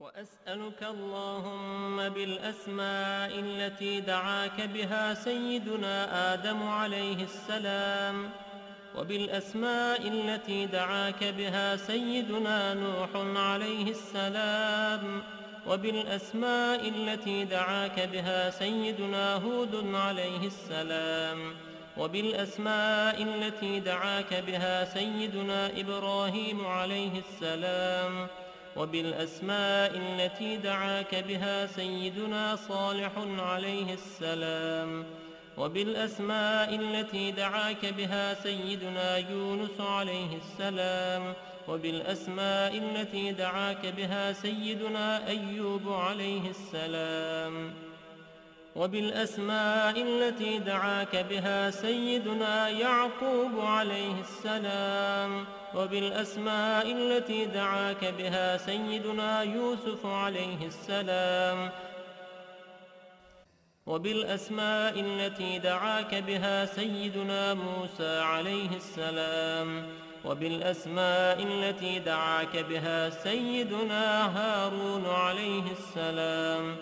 وأسألك اللهم بالأسماء التي دعاك بها سيدنا آدم عليه السلام، وبالأسماء التي دعاك بها سيدنا نوح عليه السلام، وبالأسماء التي دعاك بها سيدنا هود عليه السلام، وبالأسماء التي دعاك بها سيدنا إبراهيم عليه السلام، وبالأسماء التي دعاك بها سيدنا صالح عليه السلام، وبالأسماء التي دعاك بها سيدنا يونس عليه السلام، وبالأسماء التي دعاك بها سيدنا أيوب عليه السلام، وبالأسماء التي دعاك بها سيدنا يعقوب عليه السلام، وبالأسماء التي دعاك بها سيدنا يوسف عليه السلام، وبالأسماء التي دعاك بها سيدنا موسى عليه السلام، وبالأسماء التي دعاك بها سيدنا هارون عليه السلام،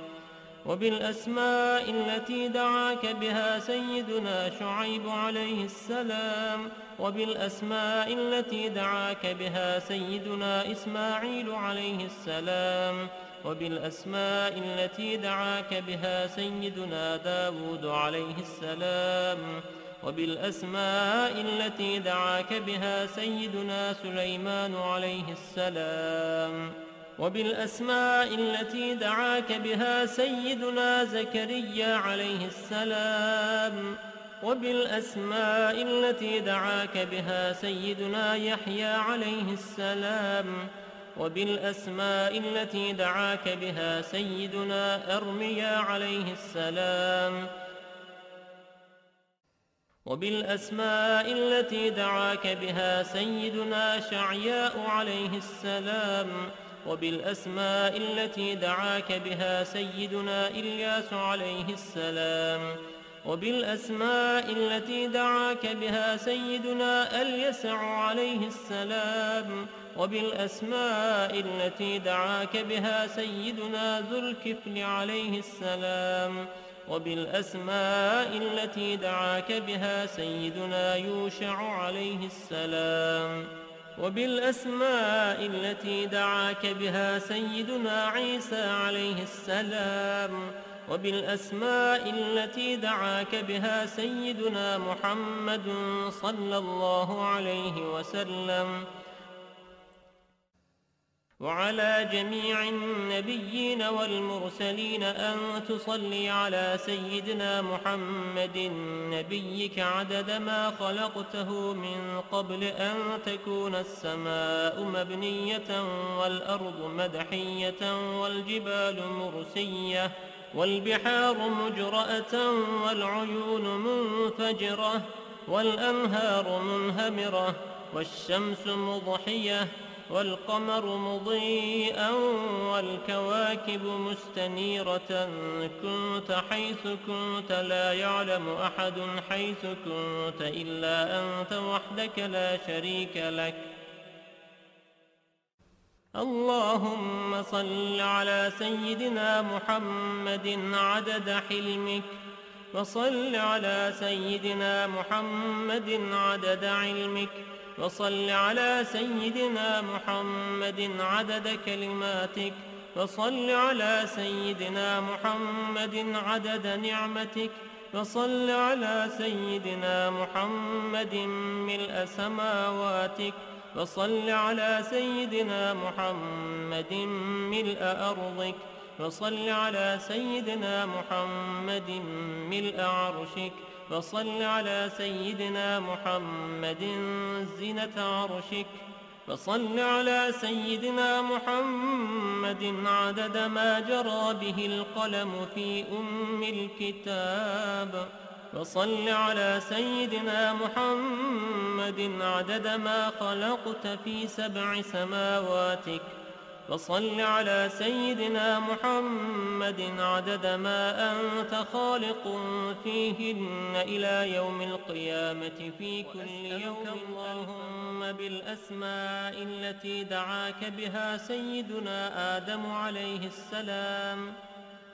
وبالأسماء التي دعاك بها سيدنا شعيب عليه السلام، وبالأسماء التي دعاك بها سيدنا إسماعيل عليه السلام، وبالأسماء التي دعاك بها سيدنا داود عليه السلام، وبالأسماء التي دعاك بها سيدنا سليمان عليه السلام، وبالأسماء التي دعاك بها سيدنا زكريا عليه السلام، وبالأسماء التي دعاك بها سيدنا يحيى عليه السلام، وبالأسماء التي دعاك بها سيدنا أرميا عليه السلام، وبالأسماء التي دعاك بها سيدنا شعياء عليه السلام، وبالأسماء التي دعاك بها سيدنا إلياس عليه السلام، وبالأسماء التي دعاك بها سيدنا اليسع عليه السلام، وبالأسماء التي دعاك بها سيدنا ذو الكفل عليه السلام، وبالأسماء التي دعاك بها سيدنا يوشع عليه السلام، وبالأسماء التي دعاك بها سيدنا عيسى عليه السلام، وبالأسماء التي دعاك بها سيدنا محمد صلى الله عليه وسلم، وعلى جميع النبيين والمرسلين أن تصلي على سيدنا محمد نبيك عدد ما خلقته من قبل أن تكون السماء مبنية والأرض مدحية والجبال مرسية والبحار مجرأة والعيون منفجرة والأنهار منهمرة والشمس مضحية والقمر مضيئا والكواكب مستنيرة، كنت حيث كنت لا يعلم أحد حيث كنت إلا أنت وحدك لا شريك لك. اللهم صل على سيدنا محمد عدد حلمك، وصل على سيدنا محمد عدد علمك، وصل على سيدنا محمد عدد كلماتك، وصل على سيدنا محمد عدد نعمتك، وصل على سيدنا محمد ملء سماواتك، وصل على سيدنا محمد ملء أرضك، وصل على سيدنا محمد ملء عرشك، وصل على سيدنا محمد زينة عرشك، وصل على سيدنا محمد عدد ما جرى به القلم في الكتاب، وصل على سيدنا محمد عدد ما خلقت في 7 سماواتك، وصل على سيدنا محمد عدد ما أنت خالق فيهن إلى يوم القيامة في كل يوم. اللهم بالأسماء التي دعاك بها سيدنا آدم عليه السلام،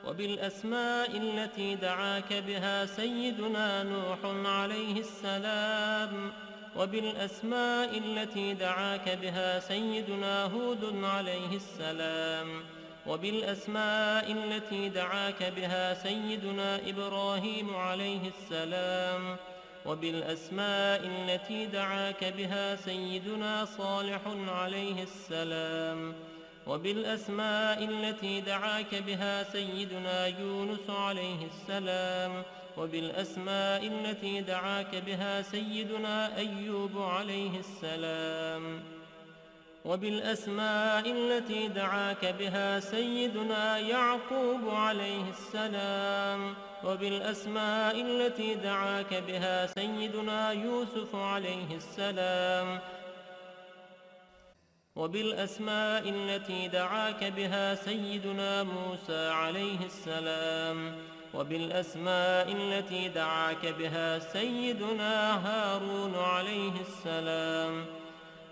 وبالأسماء التي دعاك بها سيدنا نوح عليه السلام، وبالأسماء التي دعاك بها سيدنا هود عليه السلام، وبالأسماء التي دعاك بها سيدنا إبراهيم عليه السلام، وبالأسماء التي دعاك بها سيدنا صالح عليه السلام، وبالأسماء التي دعاك بها سيدنا يونس عليه السلام، وبالأسماء التي دعاك بها سيدنا أيوب عليه السلام، وبالأسماء التي دعاك بها سيدنا يعقوب عليه السلام، وبالأسماء التي دعاك بها سيدنا يوسف عليه السلام، وبالأسماء التي دعاك بها سيدنا موسى عليه السلام، وبالأسماء التي دعاك بها سيدنا هارون عليه السلام،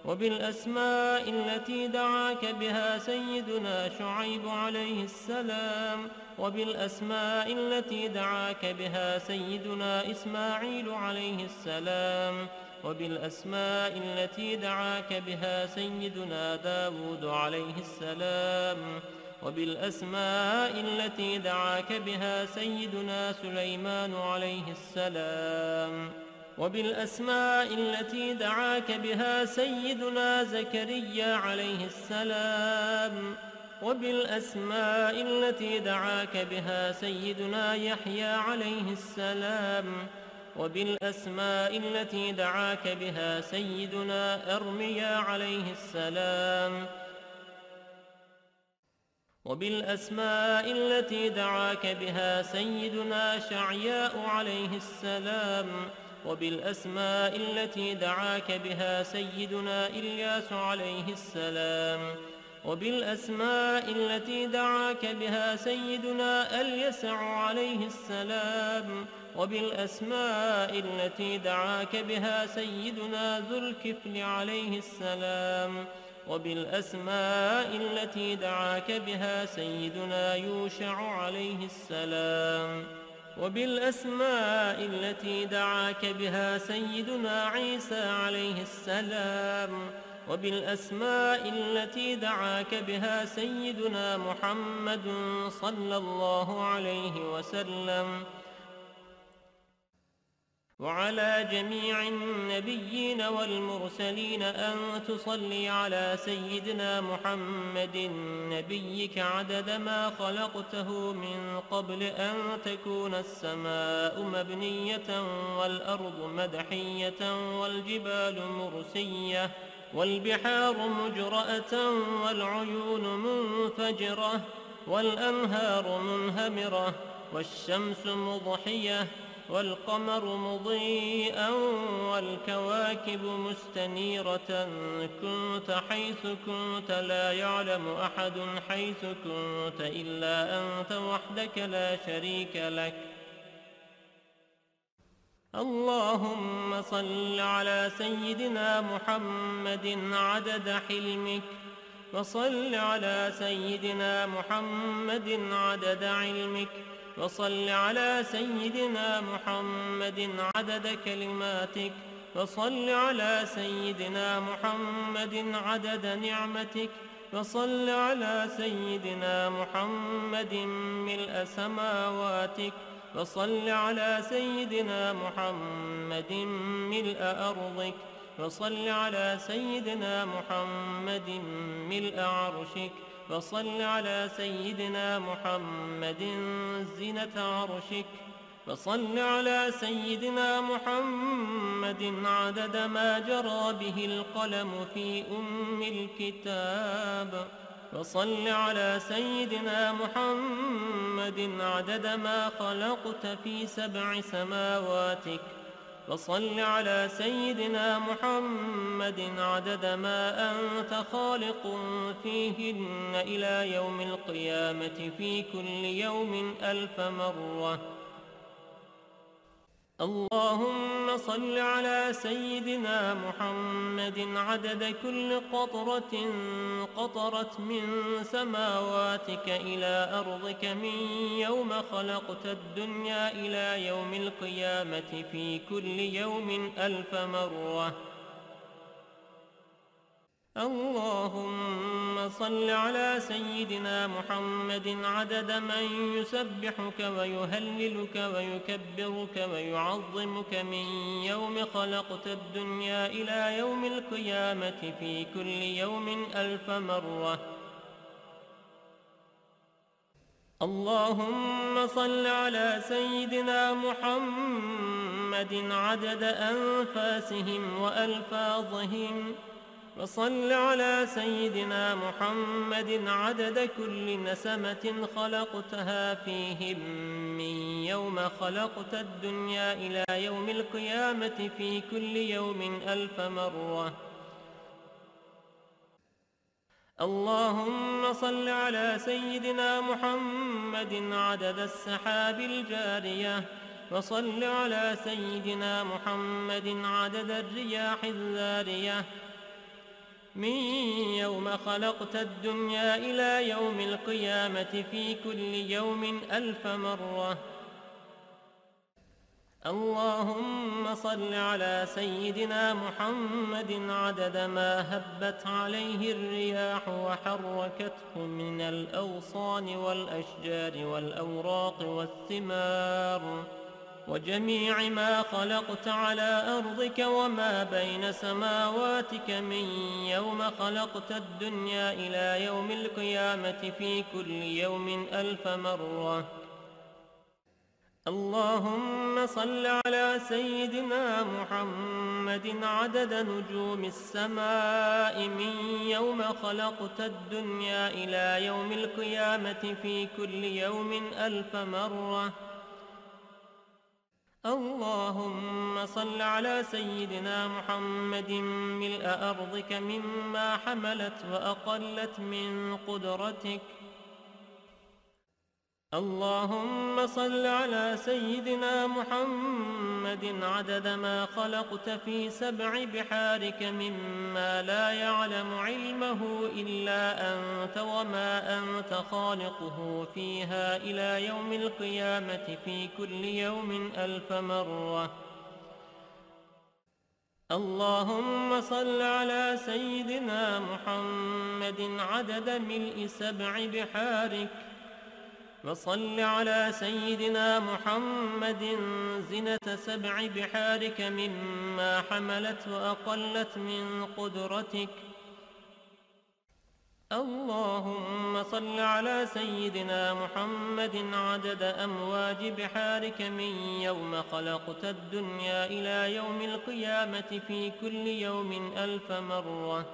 وبالأسماء التي دعاك بها سيدنا شعيب عليه السلام، وبالأسماء التي دعاك بها سيدنا إسماعيل عليه السلام، وبالأسماء التي دعاك بها سيدنا داود عليه السلام، وبالأسماء التي دعاك بها سيدنا سليمان عليه السلام، وبالأسماء التي دعاك بها سيدنا زكريا عليه السلام، وبالأسماء التي دعاك بها سيدنا يحيى عليه السلام، وبالأسماء التي دعاك بها سيدنا أرميا عليه السلام، وبالأسماء التي دعاك بها سيدنا شعياء عليه السلام، وبالأسماء التي دعاك بها سيدنا إلياس عليه السلام، وبالأسماء التي دعاك بها سيدنا اليسع عليه السلام، وبالأسماء التي دعاك بها سيدنا ذو الكفل عليه السلام، وبالأسماء التي دعاك بها سيدنا يوشع عليه السلام، وبالأسماء التي دعاك بها سيدنا عيسى عليه السلام، وبالأسماء التي دعاك بها سيدنا محمد صلى الله عليه وسلم، وعلى جميع النبيين والمرسلين أن تصلي على سيدنا محمد نبيك عدد ما خلقته من قبل أن تكون السماء مبنية والأرض مدحية والجبال مرسية والبحار مجرأة والعيون منفجرة والأنهار منهمرة والشمس مضحية والقمر مضيئا والكواكب مستنيرة. كنت حيث كنت لا يعلم أحد حيث كنت إلا أنت وحدك لا شريك لك. اللهم صل على سيدنا محمد عدد حلمك، وصل على سيدنا محمد عدد علمك، وصل على سيدنا محمد عدد كلماتك، وصل على سيدنا محمد عدد نعمتك، وصل على سيدنا محمد ملء سماواتك، وصل على سيدنا محمد ملء أرضك، وصل على سيدنا محمد ملء عرشك، وصل على سيدنا محمد زينة عرشك، وصل على سيدنا محمد عدد ما جرى به القلم في الكتاب، وصل على سيدنا محمد عدد ما خلقت في 7 سماواتك، وصل على سيدنا محمد عدد ما أنت خالق فيهن إلى يوم القيامة في كل يوم 1000 مرة. اللهم صل على سيدنا محمد عدد كل قطرة قطرت من سماواتك إلى أرضك من يوم خلقت الدنيا إلى يوم القيامة في كل يوم 1000 مرة. اللهم صل على سيدنا محمد عدد من يسبحك ويهللك ويكبرك ويعظمك من يوم خلقت الدنيا إلى يوم القيامة في كل يوم 1000 مرة. اللهم صل على سيدنا محمد عدد أنفاسهم وألفاظهم، وصل على سيدنا محمد عدد كل نسمة خلقتها فيهم من يوم خلقت الدنيا إلى يوم القيامة في كل يوم 1000 مرة. اللهم صل على سيدنا محمد عدد السحاب الجارية، وصل على سيدنا محمد عدد الرياح الذارية من يوم خلقت الدنيا إلى يوم القيامة في كل يوم 1000 مرة. اللهم صل على سيدنا محمد عدد ما هبت عليه الرياح وحركته من الأغصان والأشجار والأوراق والثمار وجميع ما خلقت على أرضك وما بين سماواتك من يوم خلقت الدنيا إلى يوم القيامة في كل يوم 1000 مرة. اللهم صل على سيدنا محمد عدد نجوم السماء من يوم خلقت الدنيا إلى يوم القيامة في كل يوم 1000 مرة. اللهم صل على سيدنا محمد ملء أرضك مما حملت وأقلت من قدرتك. اللهم صل على سيدنا محمد عدد ما خلقت في 7 بحارك مما لا يعلم علمه إلا أنت وما أنت خالقه فيها إلى يوم القيامة في كل يوم 1000 مرة. اللهم صل على سيدنا محمد عدد ملء 7 بحارك، وصل على سيدنا محمد زنة 7 بحارك مما حملت وأقلت من قدرتك. اللهم صل على سيدنا محمد عدد أمواج بحارك من يوم خلقت الدنيا إلى يوم القيامة في كل يوم 1000 مرة.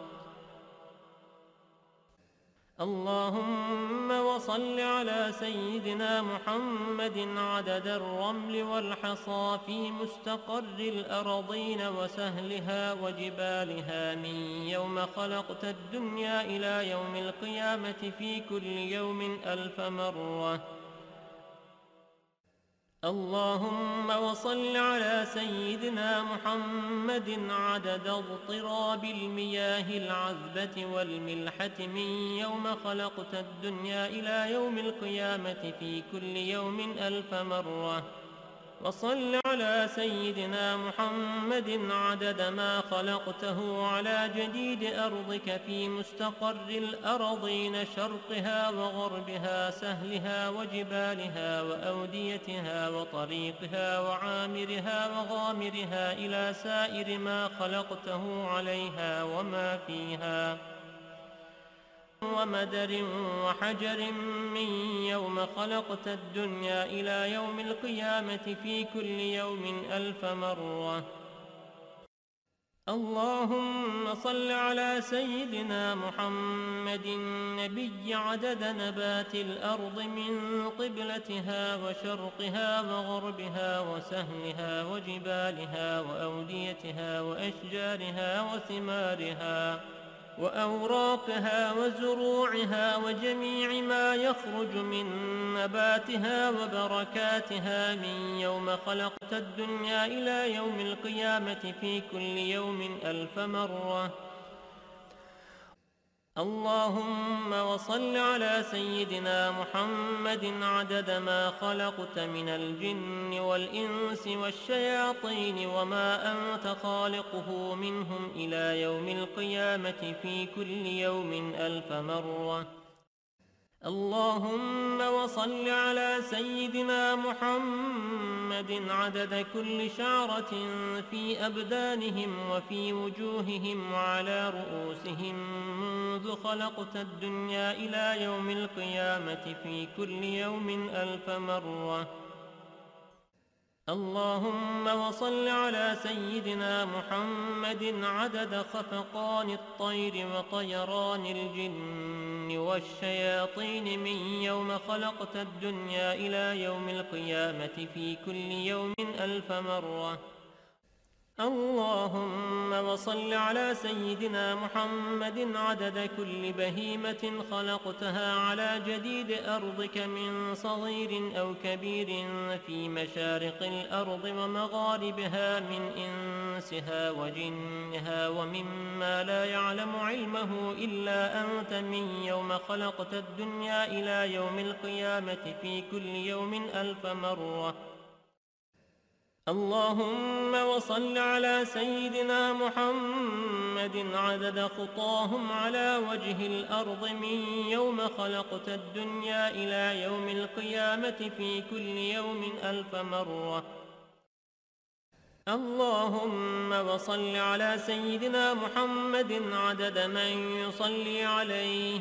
اللهم وصل على سيدنا محمد عدد الرمل والحصى في مستقر الأرضين وسهلها وجبالها من يوم خلقت الدنيا إلى يوم القيامة في كل يوم 1000 مرة. اللهم وصل على سيدنا محمد عدد اضطراب المياه العذبة والملحة من يوم خلقت الدنيا إلى يوم القيامة في كل يوم 1000 مرة. وصل على سيدنا محمد عدد ما خلقته على جديد أرضك في مستقر الأرضين شرقها وغربها سهلها وجبالها وأوديتها وطريقها وعامرها وغامرها إلى سائر ما خلقته عليها وما فيها ومدر وحجر من يوم خلقت الدنيا إلى يوم القيامة في كل يوم 1000 مرة. اللهم صل على سيدنا محمد النبي عدد نبات الأرض من قبلتها وشرقها وغربها وسهلها وجبالها وأوديتها وأشجارها وثمارها وأوراقها وزروعها وجميع ما يخرج من نباتها وبركاتها من يوم خلقت الدنيا إلى يوم القيامة في كل يوم 1000 مرة. اللهم وصل على سيدنا محمد عدد ما خلقت من الجن والإنس والشياطين وما أنت خالقه منهم إلى يوم القيامة في كل يوم 1000 مرة. اللهم وصل على سيدنا محمد عدد كل شعرة في أبدانهم وفي وجوههم وعلى رؤوسهم منذ خلقت الدنيا إلى يوم القيامة في كل يوم 1000 مرة. اللهم وصل على سيدنا محمد عدد خفقان الطير وطيران الجن والشياطين من يوم خلقت الدنيا إلى يوم القيامة في كل يوم 1000 مرة. اللهم وصل على سيدنا محمد عدد كل بهيمة خلقتها على جديد أرضك من صغير أو كبير في مشارق الأرض ومغاربها من إنسها وجنها ومما لا يعلم علمه إلا أنت من يوم خلقت الدنيا إلى يوم القيامة في كل يوم 1000 مرة. اللهم وصل على سيدنا محمد عدد خطاهم على وجه الأرض من يوم خلقت الدنيا إلى يوم القيامة في كل يوم 1000 مرة. اللهم وصل على سيدنا محمد عدد من يصلي عليه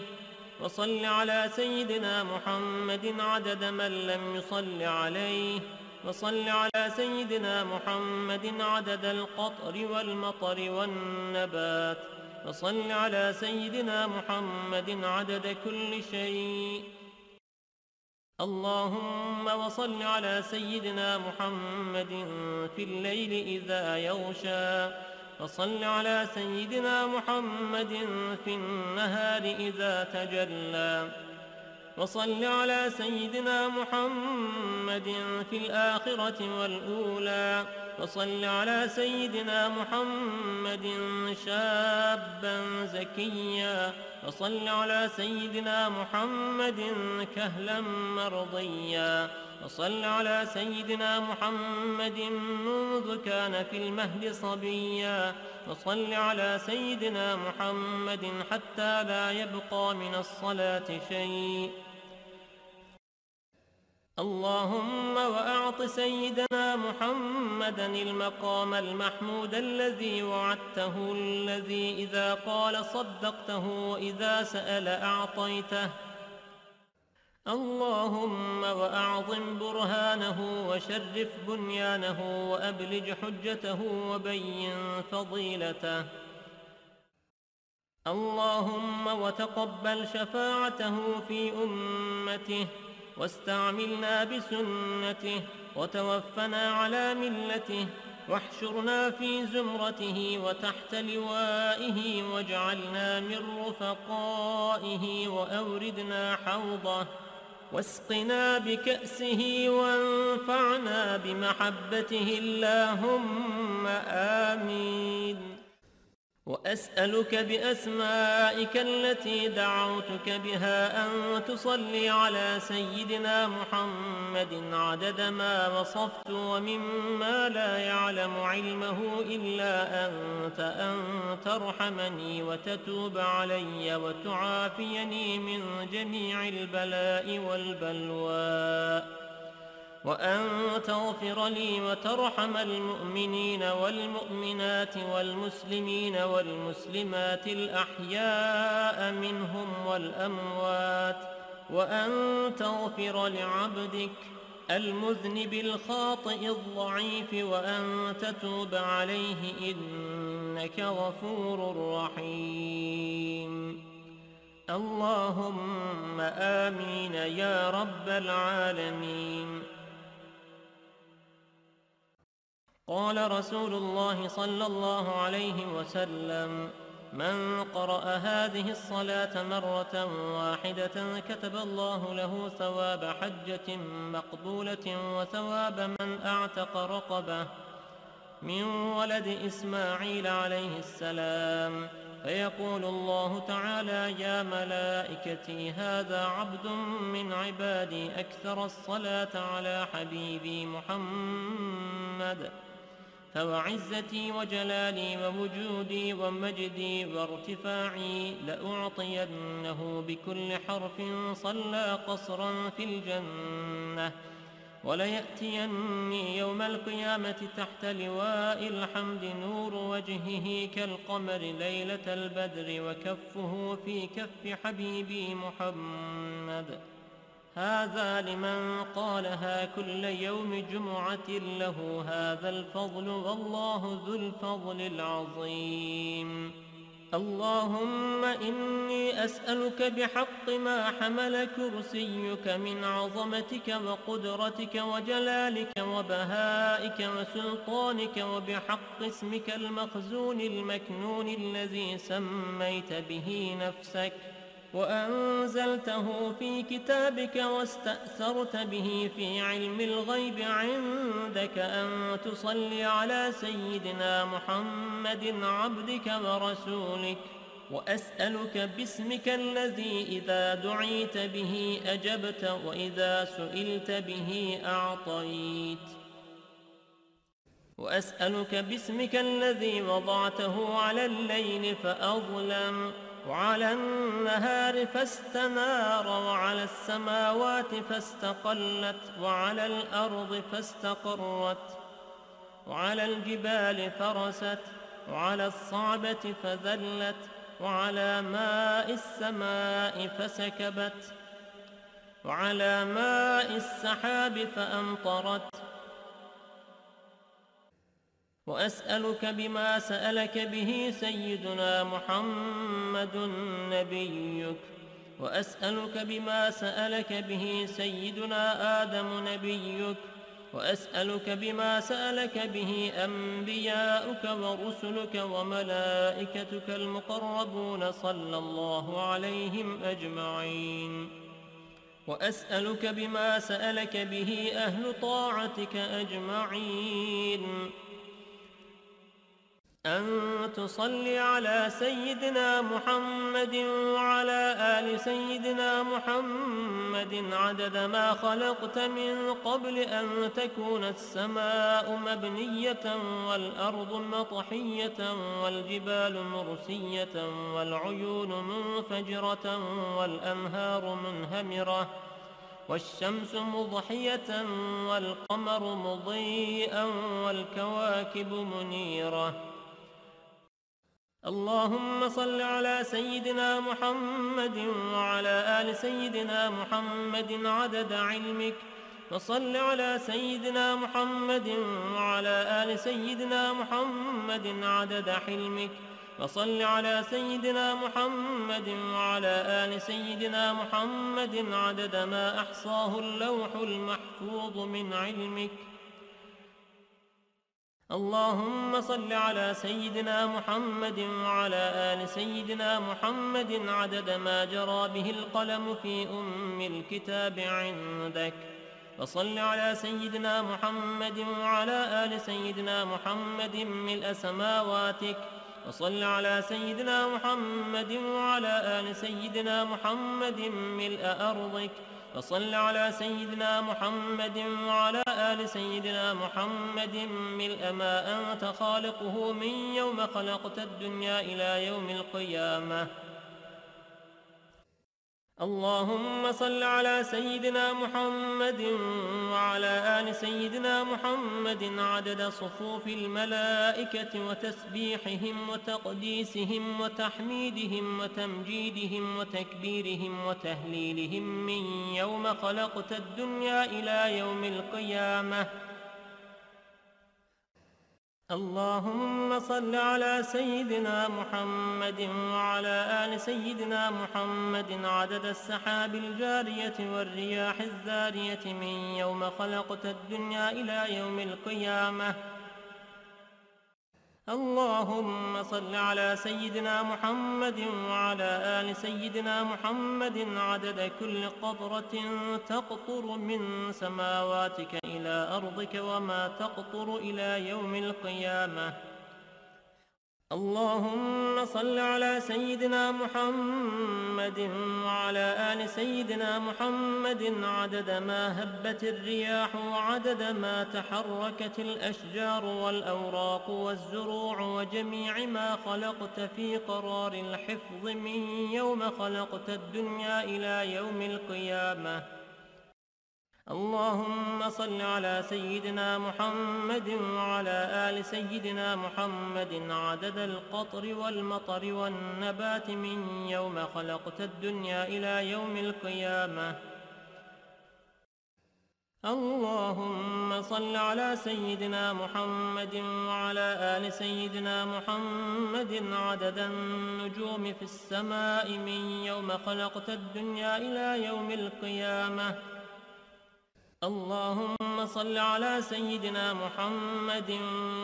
وصل على سيدنا محمد عدد من لم يصل عليه وصل على سيدنا محمد عدد القطر والمطر والنبات وصل على سيدنا محمد عدد كل شيء. اللهم وصل على سيدنا محمد في الليل إذا يغشى وصل على سيدنا محمد في النهار إذا تجلى وصل على سيدنا محمد في الآخرة والأولى وصل على سيدنا محمد شابا زكيا وصل على سيدنا محمد كهلا مرضيا وصل على سيدنا محمد منذ كان في المهد صبيا وصل على سيدنا محمد حتى لا يبقى من الصلاة شيء. اللهم وأعط سيدنا محمدا المقام المحمود الذي وعدته الذي إذا قال صدقته وإذا سأل أعطيته. اللهم وأعظم برهانه وشرف بنيانه وأبلج حجته وبين فضيلته. اللهم وتقبل شفاعته في أمته واستعملنا بسنته وتوفنا على ملته واحشرنا في زمرته وتحت لوائه واجعلنا من رفقائه وأوردنا حوضه واسقنا بكأسه وانفعنا بمحبته اللهم آمين. وأسألك بأسمائك التي دعوتك بها أن تصلي على سيدنا محمد عدد ما وصفت ومما لا يعلم علمه إلا أنت أن ترحمني وتتوب علي وتعافيني من جميع البلاء والبلوى وأن تغفر لي وترحم المؤمنين والمؤمنات والمسلمين والمسلمات الأحياء منهم والأموات وأن تغفر لعبدك المذنب الخاطئ الضعيف وأن تتوب عليه إنك إنك غفور رحيم. اللهم آمين يا رب العالمين. قال رسول الله صلى الله عليه وسلم: من قرأ هذه الصلاة مرة واحدة كتب الله له ثواب حجة مقبولة وثواب من أعتق رقبة من ولد إسماعيل عليه السلام. فيقول الله تعالى: يا ملائكتي هذا عبد من عبادي أكثر الصلاة على حبيبي محمد، فوعزتي وجلالي ووجودي ومجدي وارتفاعي لأعطينه بكل حرف صلى قصرا في الجنة، وليأتيني يوم القيامة تحت لواء الحمد نور وجهه كالقمر ليلة البدر وكفه في كف حبيبي محمد. هذا لمن قالها كل يوم جمعة له هذا الفضل، والله ذو الفضل العظيم. اللهم إني أسألك بحق ما حمل كرسيك من عظمتك وقدرتك وجلالك وبهائك وسلطانك، وبحق اسمك المخزون المكنون الذي سميت به نفسك وأنزلته في كتابك واستأثرت به في علم الغيب عندك، أن تصلي على سيدنا محمد عبدك ورسولك. وأسألك باسمك الذي إذا دعيت به أجبت وإذا سئلت به أعطيت. وأسألك باسمك الذي وضعته على الليل فأظلم، وعلى النهار فاستنار، وعلى السماوات فاستقلت، وعلى الأرض فاستقرت، وعلى الجبال فرست، وعلى الصعبة فذلت، وعلى ماء السماء فسكبت، وعلى ماء السحاب فأمطرت. وأسألك بما سألك به سيدنا محمد نبيك، وأسألك بما سألك به سيدنا آدم نبيك، وأسألك بما سألك به أنبياؤك ورسلك وملائكتك المقربون صلى الله عليهم أجمعين. وأسألك بما سألك به أهل طاعتك أجمعين، أن تصلي على سيدنا محمد وعلى آل سيدنا محمد عدد ما خلقت من قبل أن تكون السماء مبنية والأرض مطحية والجبال مرسية والعيون منفجرة والأنهار منهمرة والشمس مضحية والقمر مضيئا والكواكب منيرة. اللهم صل على سيدنا محمد وعلى آل سيدنا محمد عدد علمك، وصل على سيدنا محمد وعلى آل سيدنا محمد عدد حلمك، وصل على سيدنا محمد وعلى آل سيدنا محمد عدد ما أحصاه اللوح المحفوظ من علمك. اللهم صل على سيدنا محمد وعلى آل سيدنا محمد عدد ما جرى به القلم في أم الكتاب عندك، وصل على سيدنا محمد وعلى آل سيدنا محمد ملء سماواتك، وصل على سيدنا محمد وعلى آل سيدنا محمد ملء أرضك، وصل على سيدنا محمد وعلى آل سيدنا محمد ملء ما أنت خالقه من يوم خلقت الدنيا إلى يوم القيامة. اللهم صل على سيدنا محمد وعلى آل سيدنا محمد عدد صفوف الملائكة وتسبيحهم وتقديسهم وتحميدهم وتمجيدهم وتكبيرهم وتهليلهم من يوم خلقت الدنيا إلى يوم القيامة. اللهم صل على سيدنا محمد وعلى آل سيدنا محمد عدد السحاب الجارية والرياح الزارية من يوم خلقت الدنيا إلى يوم القيامة. اللهم صل على سيدنا محمد وعلى آل سيدنا محمد عدد كل قطرة تقطر من سماواتك إلى أرضك وما تقطر إلى يوم القيامة. اللهم صل على سيدنا محمد وعلى آل سيدنا محمد عدد ما هبت الرياح وعدد ما تحركت الأشجار والأوراق والزروع وجميع ما خلقت في قرار الحفظ من يوم خلقت الدنيا إلى يوم القيامة. اللهم صل على سيدنا محمد وعلى آل سيدنا محمد عدد القطر والمطر والنبات من يوم خلقت الدنيا إلى يوم القيامة. اللهم صل على سيدنا محمد وعلى آل سيدنا محمد عدد النجوم في السماء من يوم خلقت الدنيا إلى يوم القيامة. اللهم صل على سيدنا محمد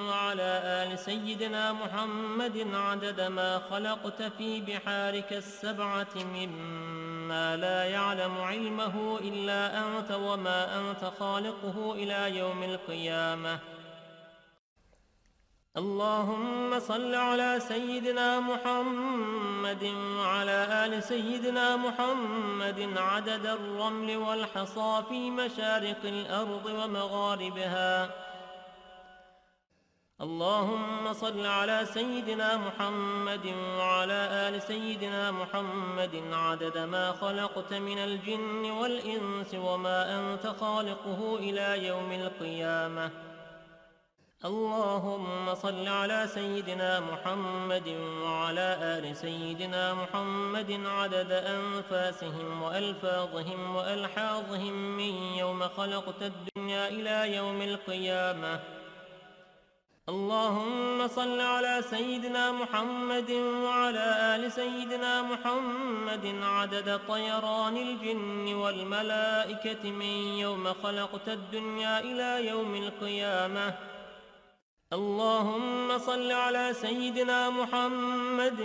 وعلى آل سيدنا محمد عدد ما خلقت في بحارك السبعة مما لا يعلم علمه إلا أنت وما أنت خالقه إلى يوم القيامة. اللهم صل على سيدنا محمد وعلى آل سيدنا محمد عدد الرمل والحصى في مشارق الأرض ومغاربها. اللهم صل على سيدنا محمد وعلى آل سيدنا محمد عدد ما خلقت من الجن والإنس وما أنت خالقه إلى يوم القيامة. اللهم صل على سيدنا محمد وعلى آل سيدنا محمد عدد أنفاسهم وألفاظهم وألحاظهم من يوم خلقت الدنيا إلى يوم القيامة. اللهم صل على سيدنا محمد وعلى آل سيدنا محمد عدد طيران الجن والملائكة من يوم خلقت الدنيا إلى يوم القيامة. اللهم صل على سيدنا محمد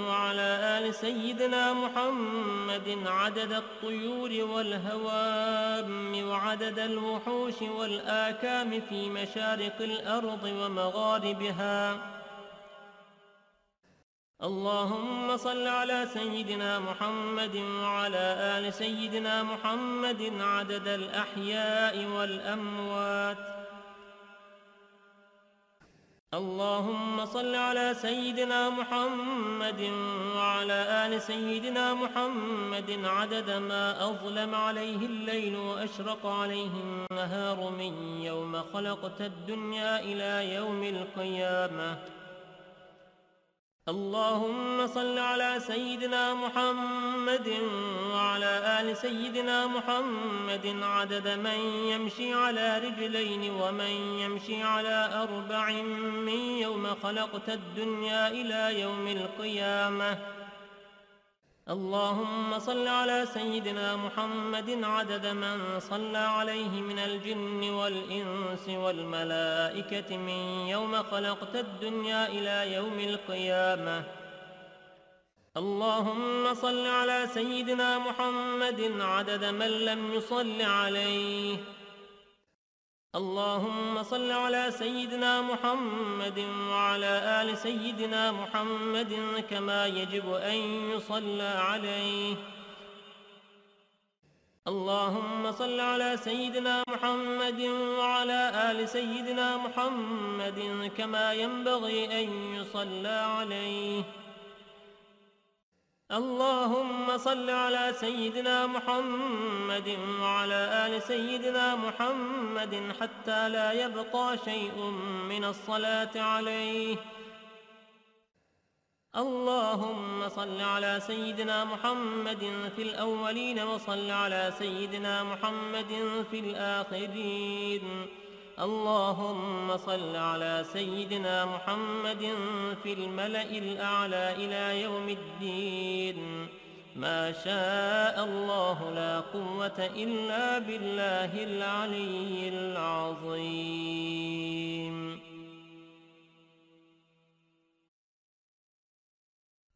وعلى آل سيدنا محمد عدد الطيور والهوام وعدد الوحوش والآكام في مشارق الأرض ومغاربها. اللهم صل على سيدنا محمد وعلى آل سيدنا محمد عدد الأحياء والأموات. اللهم صل على سيدنا محمد وعلى آل سيدنا محمد عدد ما أظلم عليه الليل وأشرق عليه النهار من يوم خلقت الدنيا إلى يوم القيامة. اللهم صل على سيدنا محمد وعلى آل سيدنا محمد عدد من يمشي على رجلين ومن يمشي على أربع من يوم خلقت الدنيا إلى يوم القيامة. اللهم صل على سيدنا محمد عدد من صلى عليه من الجن والإنس والملائكة من يوم خلقت الدنيا إلى يوم القيامة. اللهم صل على سيدنا محمد عدد من لم يصل عليه. اللهم صل على سيدنا محمد وعلى آل سيدنا محمد كما يجب أن يصلى عليه. اللهم صل على سيدنا محمد وعلى آل سيدنا محمد كما ينبغي أن يصلى عليه. اللهم صل على سيدنا محمد وعلى آل سيدنا محمد حتى لا يبقى شيء من الصلاة عليه. اللهم صل على سيدنا محمد في الأولين وصل على سيدنا محمد في الآخرين. اللهم صل على سيدنا محمد في الملأ الأعلى إلى يوم الدين. ما شاء الله لا قوة إلا بالله العلي العظيم.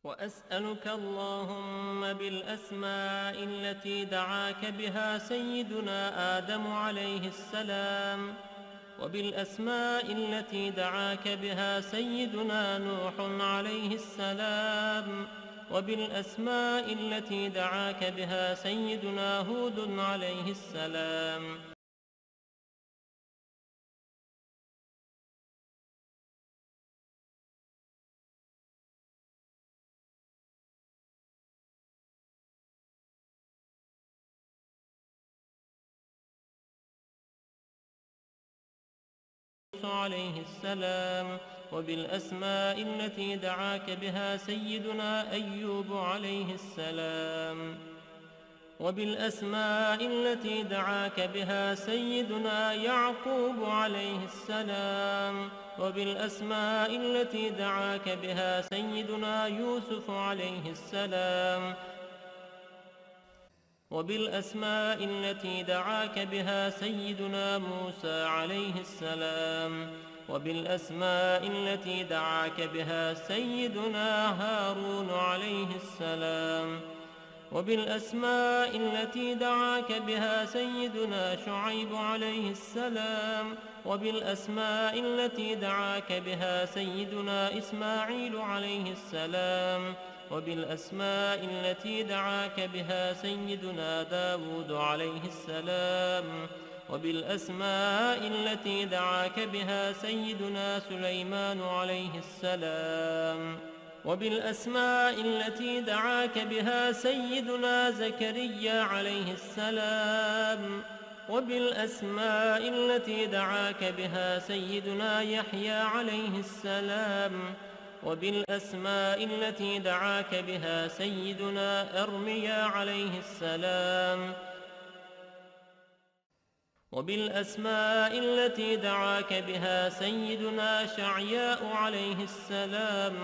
وأسألك اللهم بالأسماء التي دعاك بها سيدنا آدم عليه السلام، وبالأسماء التي دعاك بها سيدنا نوح عليه السلام، وبالأسماء التي دعاك بها سيدنا هود عليه السلام، عليه السلام، وبالأسماء التي دعاك بها سيدنا أيوب عليه السلام، وبالأسماء التي دعاك بها سيدنا يعقوب عليه السلام، وبالأسماء التي دعاك بها سيدنا يوسف عليه السلام، وبالأسماء التي دعاك بها سيدنا موسى عليه السلام، وبالأسماء التي دعاك بها سيدنا هارون عليه السلام، وبالأسماء التي دعاك بها سيدنا شعيب عليه السلام، وبالأسماء التي دعاك بها سيدنا إسماعيل عليه السلام، وبالأسماء التي دعاك بها سيدنا داود عليه السلام، وبالأسماء التي دعاك بها سيدنا سليمان عليه السلام، وبالأسماء التي دعاك بها سيدنا زكريا عليه السلام، وبالأسماء التي دعاك بها سيدنا يحيى عليه السلام، وبالأسماء التي دعاك بها سيدنا أرميا عليه السلام، وبالأسماء التي دعاك بها سيدنا شعياء عليه السلام،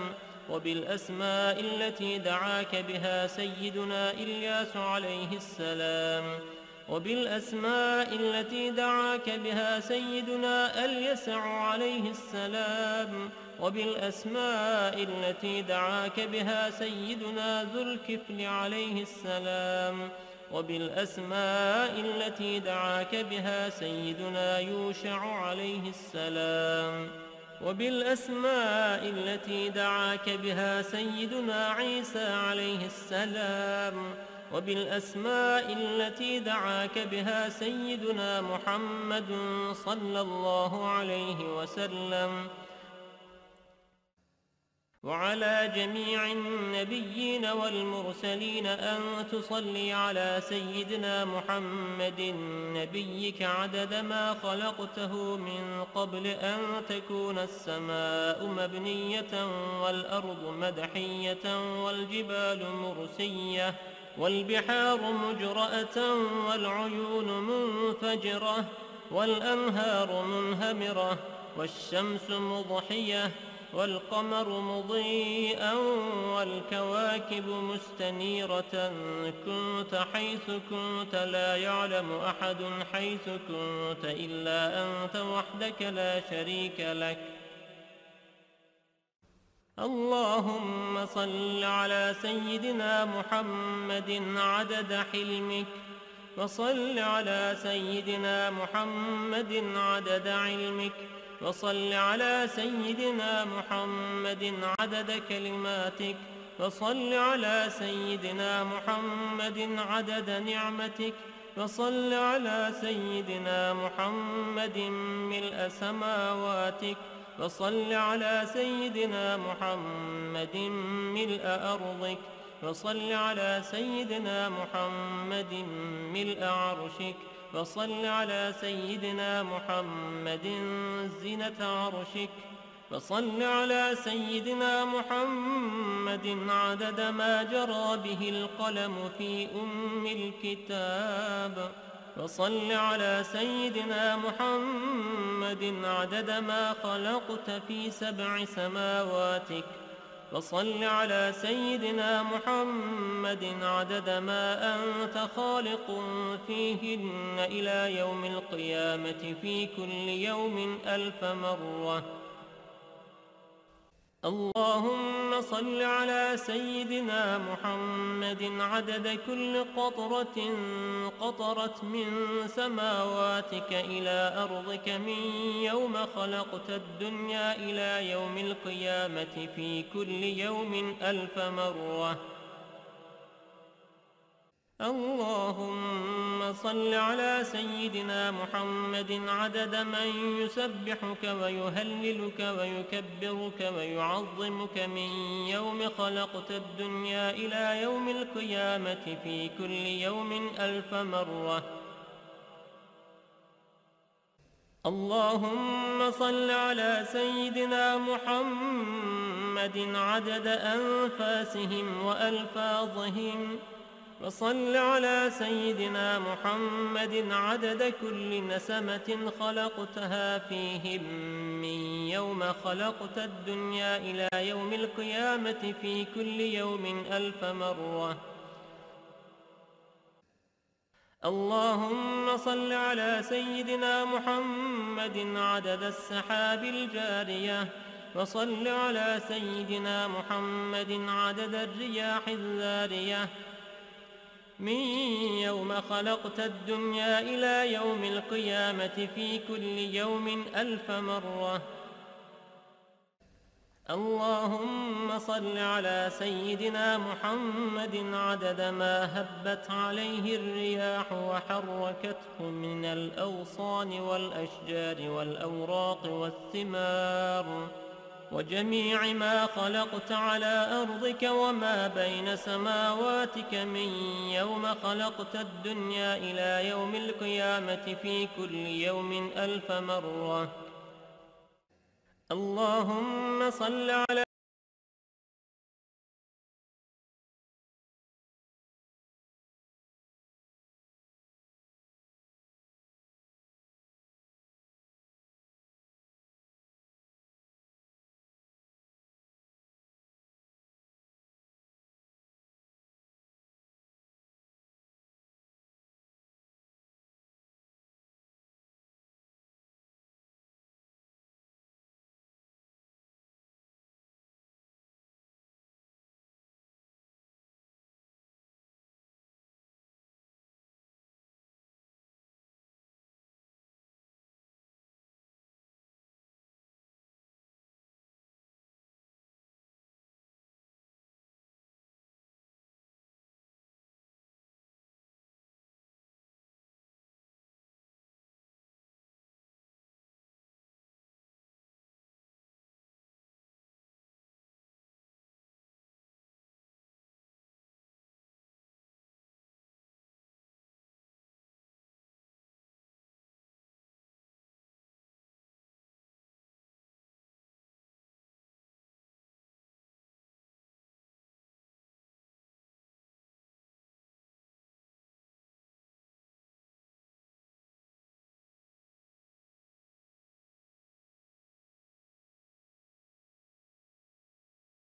وبالأسماء التي دعاك بها سيدنا إلياس عليه السلام، وبالأسماء التي دعاك بها سيدنا اليسع عليه السلام، وبالأسماء التي دعاك بها سيدنا ذو الكفل عليه السلام، وبالأسماء التي دعاك بها سيدنا يوشع عليه السلام، وبالأسماء التي دعاك بها سيدنا عيسى عليه السلام، وبالأسماء التي دعاك بها سيدنا محمد صلى الله عليه وسلم، وعلى جميع النبيين والمرسلين أن تصلي على سيدنا محمد نبيك عدد ما خلقته من قبل أن تكون السماء مبنية والأرض مدحية والجبال مرسية والبحار مجرأة والعيون منفجرة والأنهار منهمرة والشمس مضحية والقمر مضيئا والكواكب مستنيرة. كنت حيث كنت لا يعلم أحد حيث كنت إلا أنت وحدك لا شريك لك. اللهم صل على سيدنا محمد عدد حلمك، وصل على سيدنا محمد عدد علمك، وصل على سيدنا محمد عدد كلماتك، وصل على سيدنا محمد عدد نعمتك، وصل على سيدنا محمد ملء سماواتك، وصل على سيدنا محمد ملء أرضك، وصل على سيدنا محمد ملء عرشك، وصل على سيدنا محمد زينة عرشك، وصل على سيدنا محمد عدد ما جرى به القلم في أم الكتاب، وصل على سيدنا محمد عدد ما خلقت في 7 سماواتك وصل على سيدنا محمد عدد ما أنت خالق فيهن إلى يوم القيامة في كل يوم 1000 مرة. اللهم صل على سيدنا محمد عدد كل قطرة قطرت من سماواتك إلى أرضك من يوم خلقت الدنيا إلى يوم القيامة في كل يوم 1000 مرة. اللهم صل على سيدنا محمد عدد من يسبحك ويهللك ويكبرك ويعظمك من يوم خلقت الدنيا إلى يوم القيامة في كل يوم 1000 مرة. اللهم صل على سيدنا محمد عدد أنفاسهم وألفاظهم وصل على سيدنا محمد عدد كل نسمة خلقتها فيهم من يوم خلقت الدنيا إلى يوم القيامة في كل يوم 1000 مرة. اللهم صل على سيدنا محمد عدد السحاب الجارية وصل على سيدنا محمد عدد الرياح الذارية من يوم خلقت الدنيا إلى يوم القيامة في كل يوم 1000 مرة. اللهم صل على سيدنا محمد عدد ما هبت عليه الرياح وحركته من الأغصان والأشجار والأوراق والثمار وجميع ما خلقت على أرضك وما بين سماواتك من يوم خلقت الدنيا إلى يوم القيامة في كل يوم 1000 مرة. اللهم صل على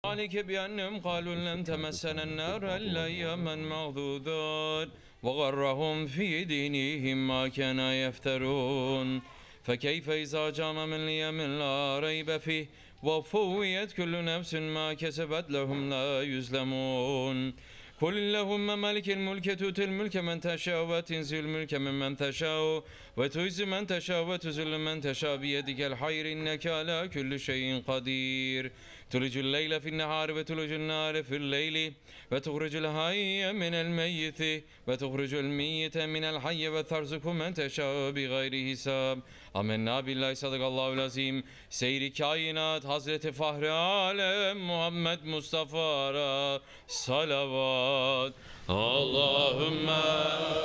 ذلك بأنهم قالوا لن تمسنا النار إلا أياما معدودات وغرهم في دينهم ما كانوا يفترون فكيف إذا جاء من اليوم لا ريب فيه وفويت كل نفس ما كسبت لهم لا يظلمون قل اللهم مالك الملك تؤتي الملك من تشاء وتنزع الملك ممن تشاء وتعز من تشاء وتذل من تشاء بيدك الخير إنك على كل شيء قدير تولج الليل في النهار وتولج النهار في الليل وتخرج الحي من الميت وتخرج الميت من الحي وترزق من تشاء بغير حساب آمنا بالله صدق الله العظيم سير kainat Hazreti Fahri Alem Muhammed Mustafa ra salavat Allahümme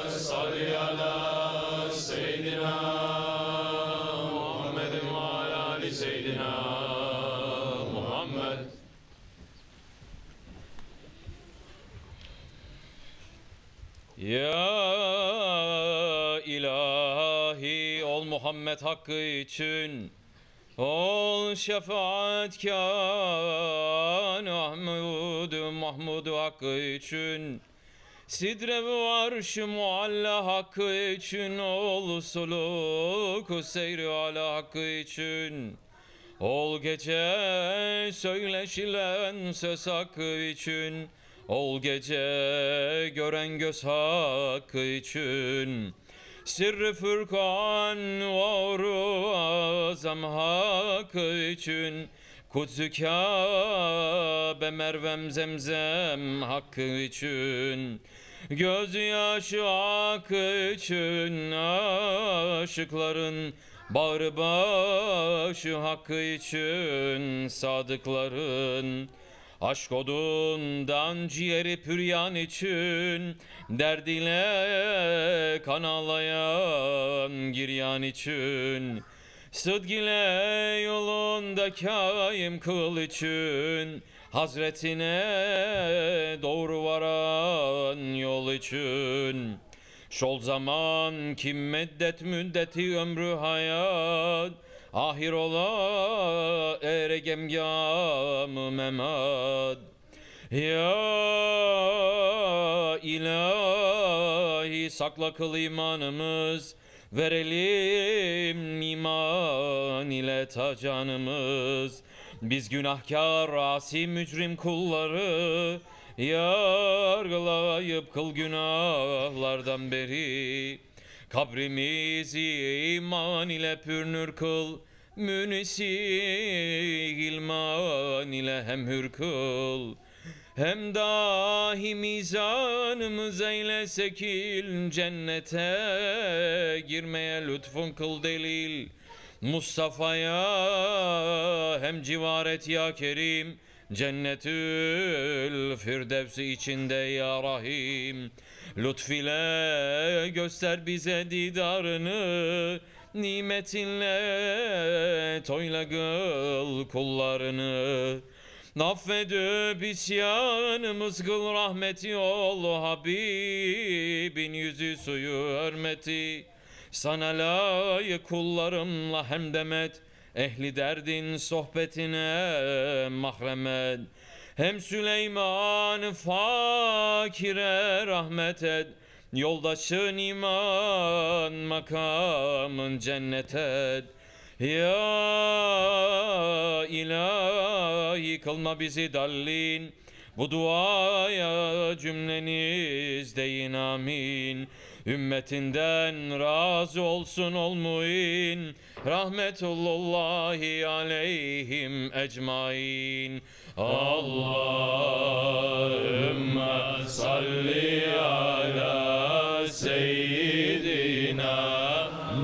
salli ala seyyidina Muhammedin ve ala ali seyyidina Muhammed. Ya Muhammed hakkı için. Ol şefaatkar Mahmud hakkı için. Sidre ve arş-ı mualla hakkı için. Ol suluk seyri ala hakkı için. Ol gece söyleşilen söz hakkı için. Ol gece gören göz hakkı için. Sirri Furkan varu azam hakkı için. Kudüs-ü Kabe Mervem Zemzem hakkı için. Gözyaşı hakkı için. Aşıkların bağrı başı hakkı için. Sadıkların aşk odundan ciğeri püryan için. Derdiyle kan ağlayan giryan için. Sıdk ile yolunda kaim kıl için. Hazretine doğru varan yol için. Şol zaman kim meddet müddeti ömrü hayat. Ahir ola eregemgâm-ı memad. Ya ilahi sakla kıl imanımız. Verelim iman ile tacanımız. Biz günahkar asi mücrim kulları. Yargılayıp kıl günahlardan beri. Kabrimizi iman ile pürnür kıl. Münisi ilman ile hemhür kıl. Hem dahi mizanımız eyle sekil. Cennete girmeye lütfun kıl delil. Mustafa'ya hem civar et ya Kerim. Cennetül Firdevs içinde ya Rahim. Lütf ile göster bize didarını. Nimetinle toyla kıl kullarını. Affedip isyanımız kıl rahmeti ol Habibin yüzü suyu hürmeti. Sana layık kullarımla hemdemet. Ehli derdin sohbetine mahremet. Hem Süleyman fakire rahmet et. Yoldaşın iman makamın cennet et. Ya ilahi kılma bizi dallin. Bu duaya cümleniz deyin amin. Ümmetinden razı olsun ol muin. Rahmetullahi aleyhim ecmain. Allahümme salli ala seyyidina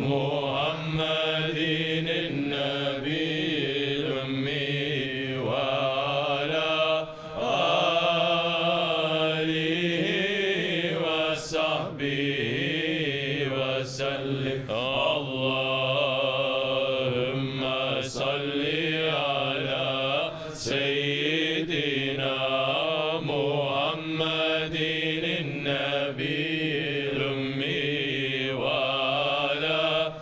Muhammedin nebil ümmi ve ala alihi ve sahbihi ve sellim. Allahümme salli ala seyyidina Muhammedin nebil ümmi ve ala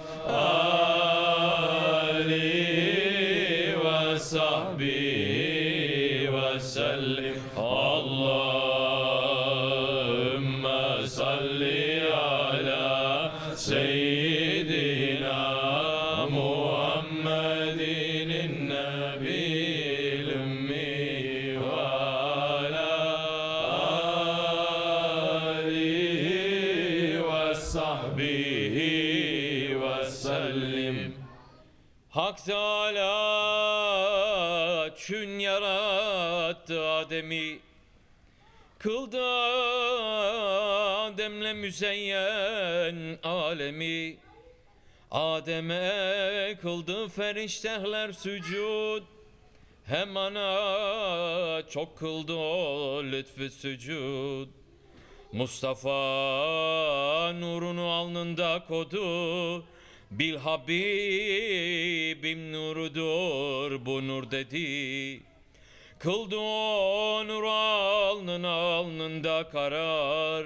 alihi ve sahbihi ve sellim. Allahümme salli ala seyyidina Muhammedin nebil ümmi ve ala alihi ve sahbihi ve sellim. Hak Teâlâ çün yarattı Adem'i. Kıldı Adem'le müzeyyen alemi. Adem'e kıldı feriştehler sücud. Hem ana çok kıldı o lütfü sücud. Mustafa nurunu alnında kodu. Bil Habibim nurudur bu nur dedi. Kıldı o nur alnında karar.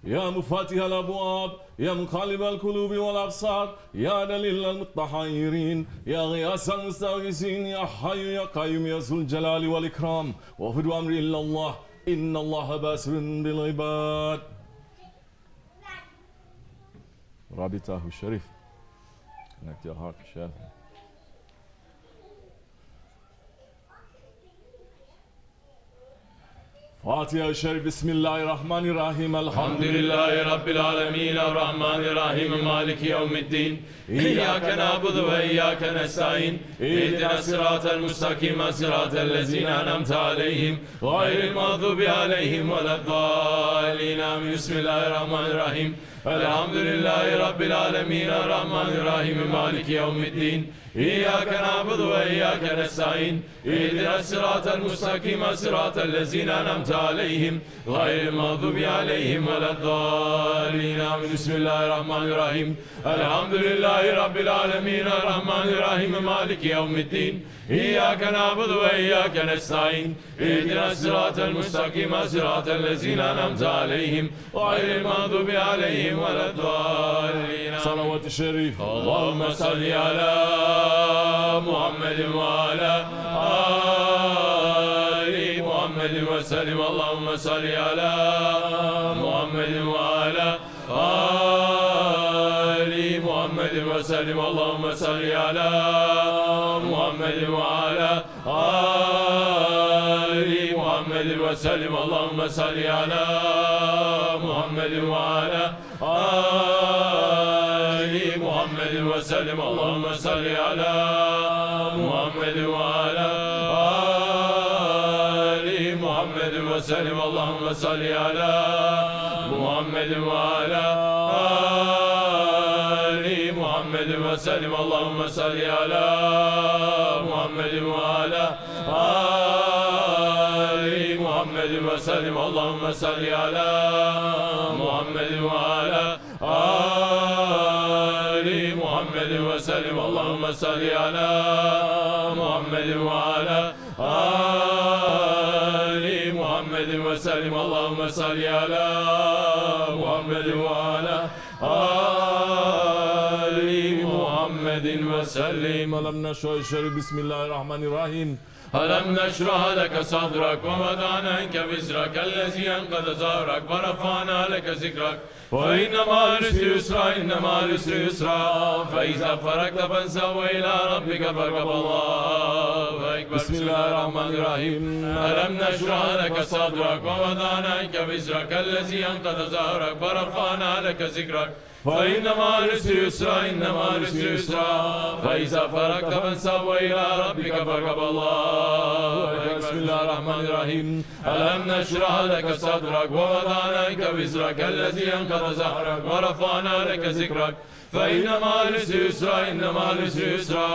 يا مفاتيح الأبواب يا مقلب القلوب والأبصار يا دليل المتحيرين يا غياث المستغيثين يا حي يا قيوم يا ذو الجلال والإكرام وفد أمري إلا الله إن الله باسر بالعباد. رابطه الشريف. Connect your heart, Shaykh. فاتحة الشريف. بسم الله الرحمن الرحيم الحمد لله رب العالمين الرحمن الرحيم مالك يوم الدين إياك نعبد وإياك نستعين اهدنا الصراط المستقيم صراط الذين أنعمت عليهم غير المغضوب عليهم ولا الضالين آمين. بسم الله الرحمن الرحيم الحمد لله رب العالمين الرحمن الرحيم مالك يوم الدين إياك نعبد وإياك نستعين اهدنا الصراط المستقيم صراط الذين أنعمت عليهم غير المغضوب عليهم ولا الضالين آمين. بسم الله الرحمن الرحيم الحمد لله رب العالمين الرحمن الرحيم مالك يوم الدين إياك نعبد وإياك نستعين اهدنا الصراط المستقيم صراط الذين أنعمت عليهم غير المغضوب عليهم ولا الضالين. صلوات الشريف. اللهم صل على محمد وعلى آل محمد وسلم. اللهم صل على محمد وعلى آل محمد وسلم. اللهم صل على محمد وعلى آل محمد وسلم. اللهم صل على محمد وعلى آل محمد وسلم. اللهم صل على محمد وعلى آل محمد وسلم. اللهم صل على محمد وعلى آل محمد وسلم. اللهم صل على محمد وعلى آل محمد وسلم. اللهم صل على محمد وعلى آل محمد وسلم. اللهم صل على محمد وعلى آل محمد وسلم. اللهم صل على محمد وعلى آل محمد وسلم. ألم نشرح الشريف. بسم الله الرحمن الرحيم ألم نشرح لك صدرك ووضعنا عنك وزرك الذي أنقض ظهرك ورفعنا لك ذكرك فإن مع العسر يسرا إن مع العسر يسرا فإذا فرغت فانصب وإلى ربك فارغب. الله أكبر. بسم الله الرحمن الرحيم ألم نشرح لك صدرك ووضعنا عنك وزرك الذي أنقض ظهرك ورفعنا لك ذكرك فإن مع العسر يسرا إن مع العسر يسرا فإذا فرغت فانصب وإلى ربك فارغب. الله أكبر. بسم الله الرحمن الرحيم ألم نشرح لك صدرك ووضعنا عنك وزرك الذي أنقض ظهرك ورفعنا لك ذكرك فإن مع العسر يسرا إن مع العسر يسرا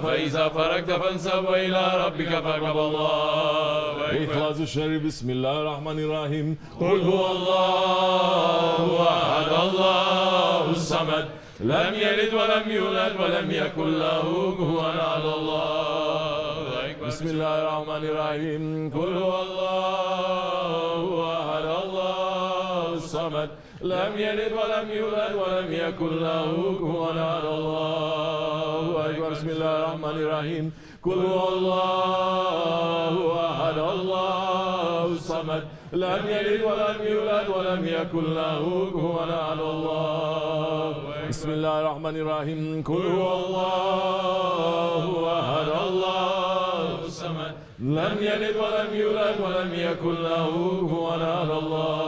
فإذا فرغت فانصب وإلى ربك فارغب. الله إخلاص الشريف. بسم الله الرحمن الرحيم قل هو الله أحد الله الصمد لم يلد ولم يولد ولم يكن له كفوا أحد. الله أكبر. بسم الله الرحمن الرحيم قل هو الله أحد الله الصمد لم يلد ولم يولد ولم يكن له كفوا أحد. الله أكبر. بسم الله الرحمن الرحيم قل هو الله أحد الله الصمد لم يلد ولم يولد ولم يكن له كفوا أحد. الله بسم الله الرحمن الرحيم قل هو الله أحد الله الصمد لم يلد ولم يولد ولم يكن له كفوا أحد. الله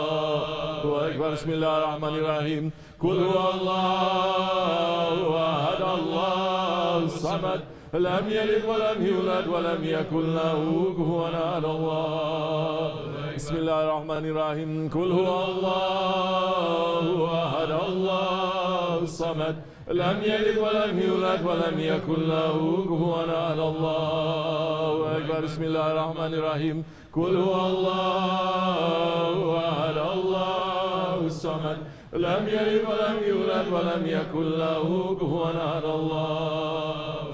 أكبر. بسم الله الرحمن الرحيم قل هو الله أحد الله الصمد لم يلد ولم يولد ولم يكن له كفوا أحد. الله بسم الله الرحمن الرحيم قل هو الله أحد الله الصمد لم يلد ولم يولد ولم يكن له كفوا أحد. الله أكبر. بسم الله الرحمن الرحيم قل هو الله أحد الله الصمد لم يلد ولم يولد ولم يكن له كفوا أحد. الله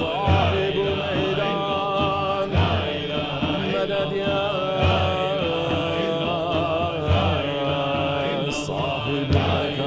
صاحب الميدان مدد يا صاحب المكان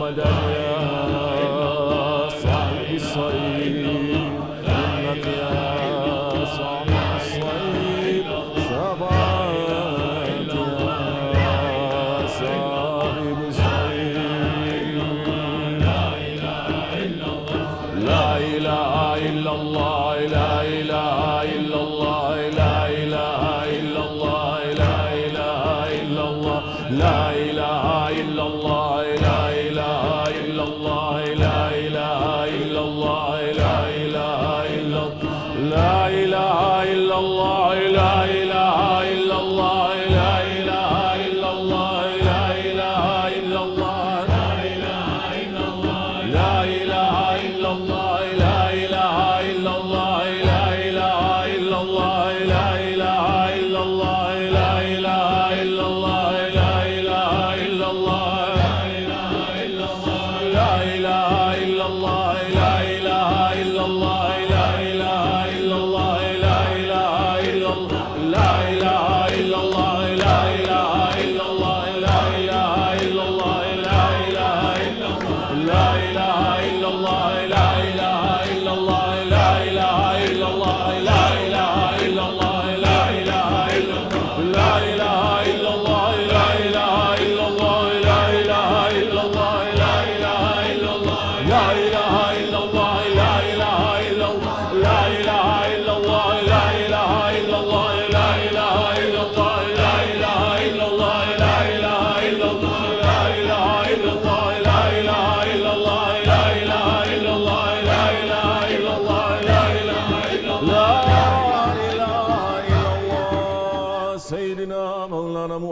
مدد يا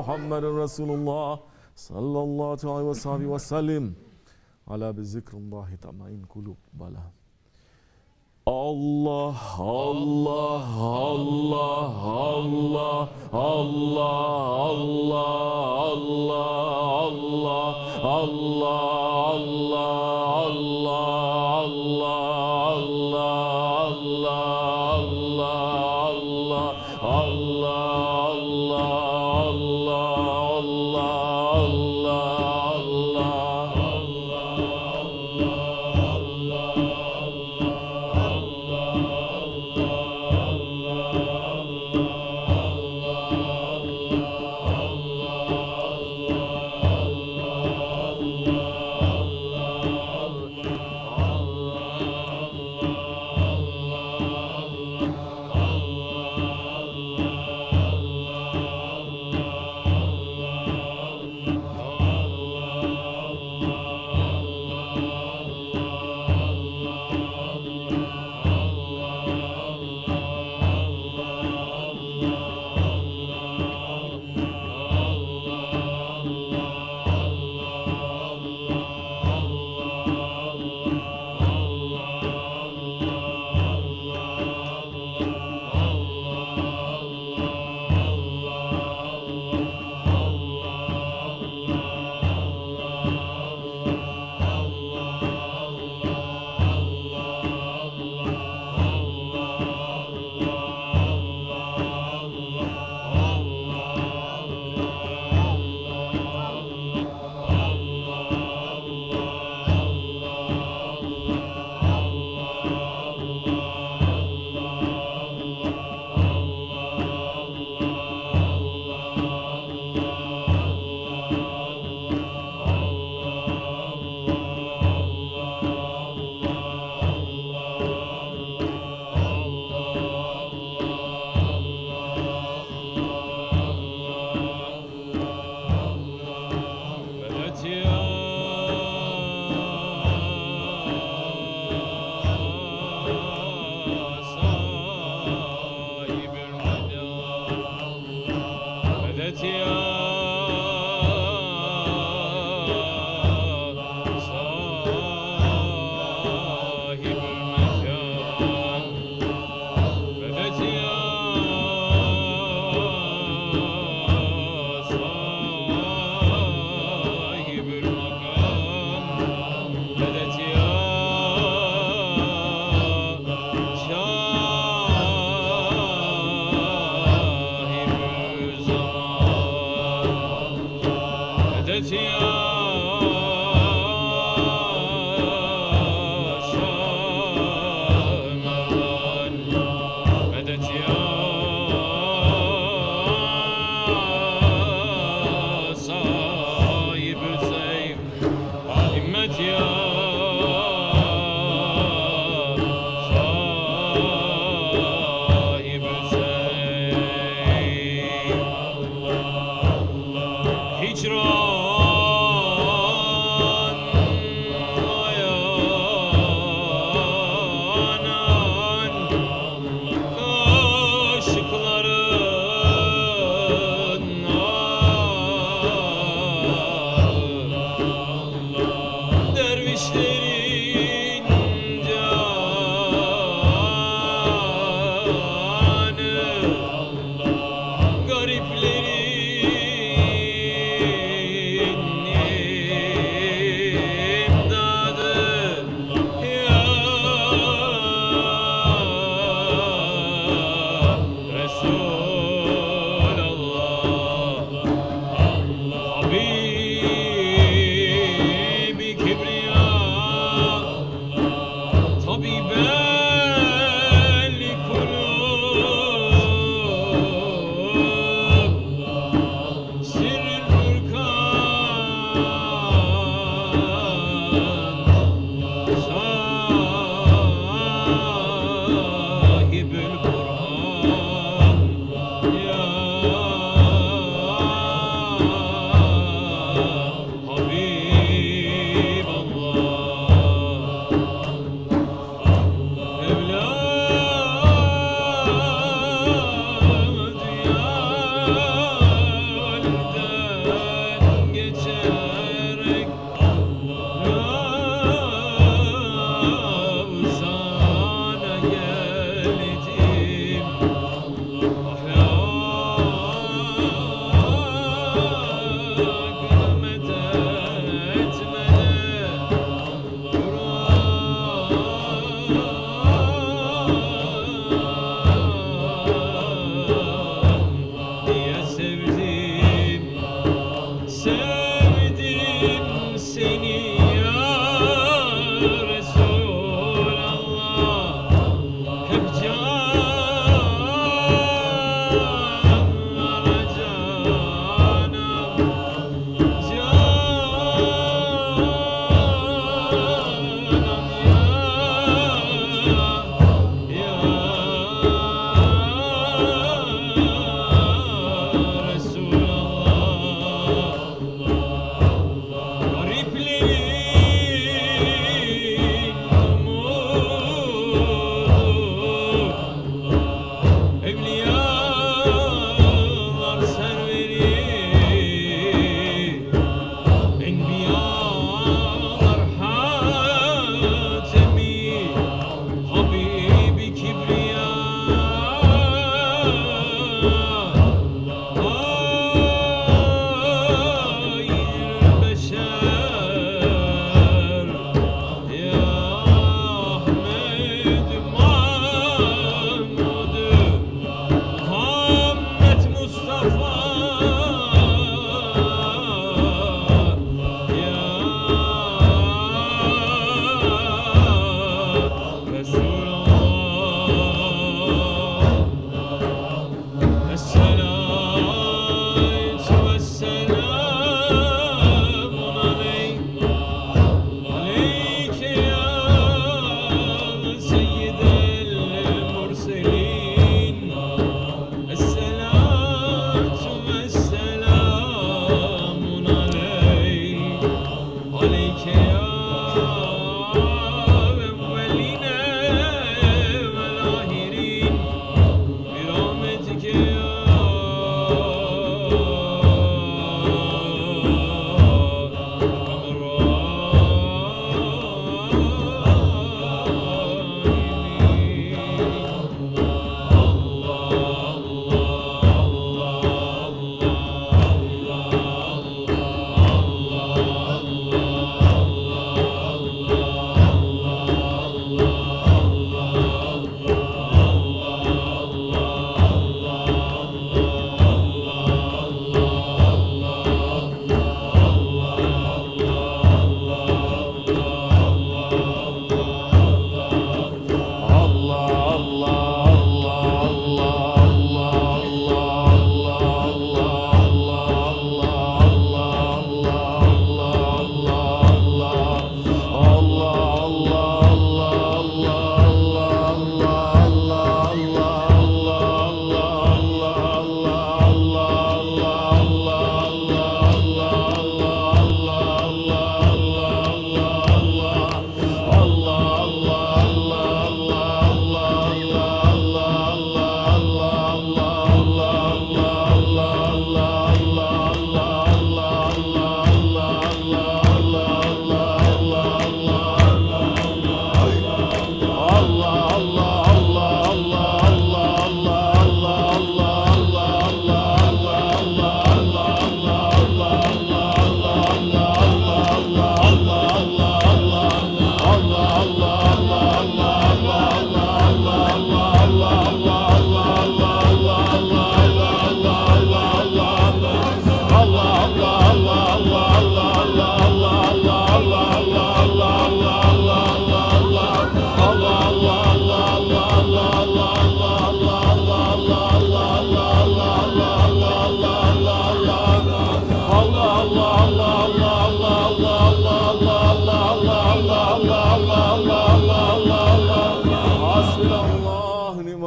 محمد رسول الله صلى الله عليه وصحبه وسلم على بذكر الله تطمئن قلوب بلا الله الله الله الله الله الله الله الله الله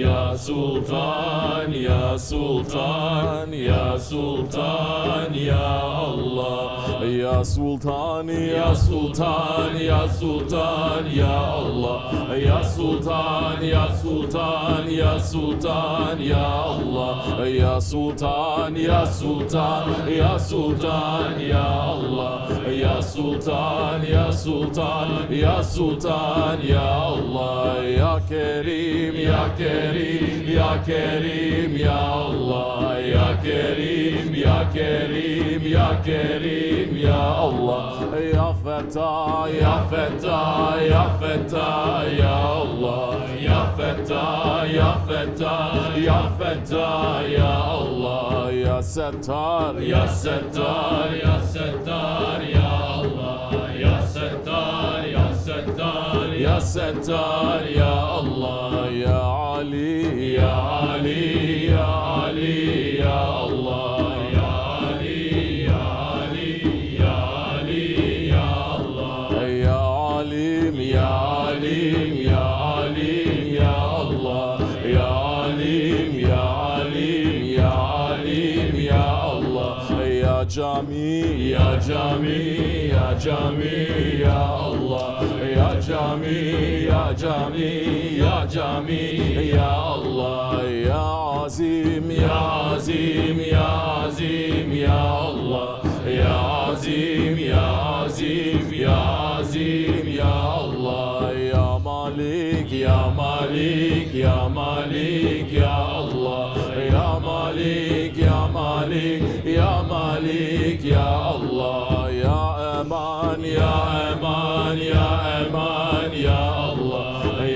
Ya Sultan, Ya Sultan, Ya Sultan, Ya Allah. Ya Sultan, Ya Sultan, Ya Sultan, Ya Allah. Ya Sultan, Ya Sultan, Ya Sultan, Ya Allah. Ya Sultan, Ya Sultan, Ya Sultan, Ya Allah. Ya Sultan, Ya Sultan, Ya Sultan, Ya Allah. Ya Kerim, Ya Kerim, Ya Kerim, Ya Allah. Ya Kerim, Ya Kerim, Ya Kerim, Ya Allah. Ya Fettah, Ya Fettah, Ya Fettah, Ya Allah. Ya Fettah, Ya Fettah, Ya Fettah, Ya Allah. Ya Settar, Ya Settar, Ya Settar, Ya Allah. Ya Settar, Ya Settar, Ya Settar, Ya Allah. Ya Ali, Ya Ali, Ya Ali, Ya Allah. Ya Ali, Ya Ali, Ya Ali, Ya Allah. Ya Alim, Ya Alim, Ya Alim, Ya Allah. Ya Alim, Ya Alim, Ya Alim, Ya Allah. Ya Cami, Ya Cami, Ya Cami, Ya Allah. Ya Cami, Ya Cami, Ya Cami, Ya Allah. Ya Azim, Ya Azim, Ya Azim, Ya Allah. Ya Azim, Ya Azim, Ya Azim, Ya Allah. Ya Malik, Ya Malik, Ya Malik, Ya Allah. Ya Malik, Ya Malik, Ya Malik, Ya Allah. Ya Eman, Ya Eman, Ya Eman, Ya Allah.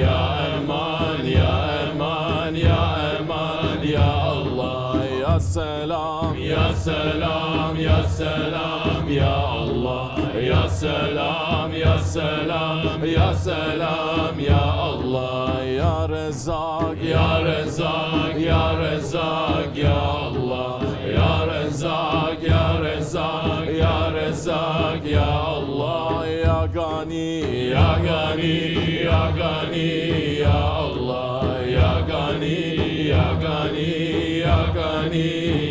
Ya Eman, Ya Eman, Ya Eman, Ya Allah. Ya Selam, Ya Selam, Ya Selam, Ya Allah. Ya Selam, Ya Selam, Ya Selam, Ya Allah. Ya Rezzak, Ya Rezzak, Ya Rezzak, Ya Allah. Ya Rezzak, Ya Rezzak, Ya Rezzak, Ya Allah. Ya Gani, Ya Gani, Ya Gani, Ya Allah. Ya Gani, Ya Gani, Ya Gani,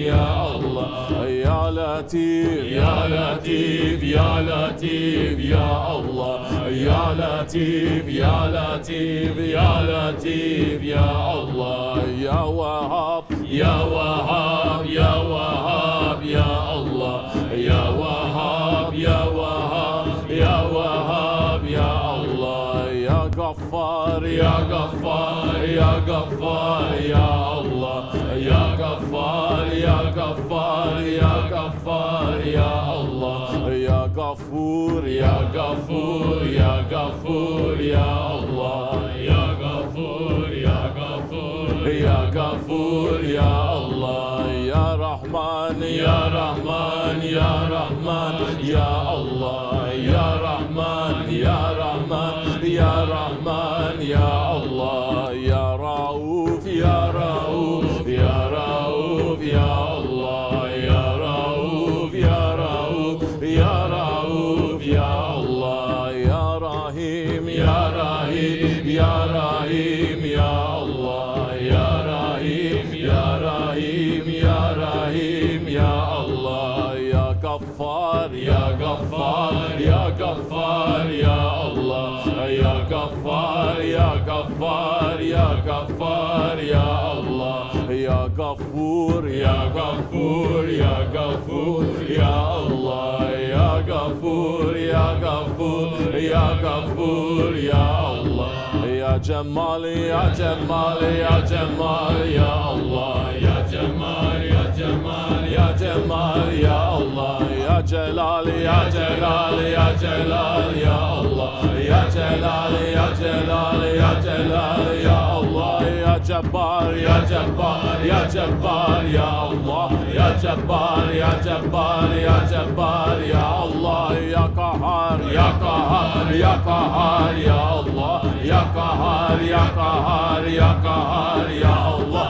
Ya Allah. Ya Latif, Ya Latif, Ya Latif, Ya Allah. Ya Latif, Ya Latif, Ya Latif, Ya Allah. Ya Wahhab, Ya Wahhab, Ya Wahhab, Ya Allah. Ya Wahhab, Ya Wahhab, Ya Wahhab, Ya Allah. Ya Gaffar, Ya Gaffar, Ya Gaffar, Ya Allah. Ya Gaffar, Ya Gaffar, Ya Gaffar, Ya Allah. Ya Gafur, Ya Gafur, Ya Gafur, Ya Allah. Ya Gafur, Ya Gafur, Ya Gafur, Ya Allah. Ya Rahman, Ya Rahman, Ya Rahman, Ya Allah. Ya Rahman, Ya Rahman, Ya Rahman, Ya Allah. Ya Rauf, Ya Rauf, Ya Rauf, Ya Allah. Ya Rauf, Ya Rauf, Ya Rauf, Ya Allah. Ya Rahim, Ya Rahim, Ya Rahim, Ya Allah. Ya Rahim, Ya Rahim, Ya Rahim, Ya Allah. Ya Gaffar, Ya Gaffar, Ya Gaffar, Ya Allah. Ya Gaffar, Ya Gaffar, Ya Gaffar, Ya Allah. Ya Gafur, Ya Gafur, Ya Gafur, Ya Allah. Ya Gafur, Ya Gafur, Ya Gafur, Ya Allah. Ya Cemal, Ya Cemal, Ya Cemal, Ya Allah. Ya Cemal, Ya Cemal, Ya Cemal, Ya Allah. Ya Celal, Ya Celal, Ya Celal, Ya Allah. Ya Celal, Ya Celal, Ya Celal, Ya Allah. Ya Cebbar, Ya Cebbar, Ya Cebbar, Ya Allah. Ya Cebbar, Ya Cebbar, Ya Cebbar, Ya Allah. Ya Kahhar, Ya Kahhar, Ya Kahhar, Ya Allah. Ya Kahhar, Ya Kahhar, Ya Kahhar, Ya Allah.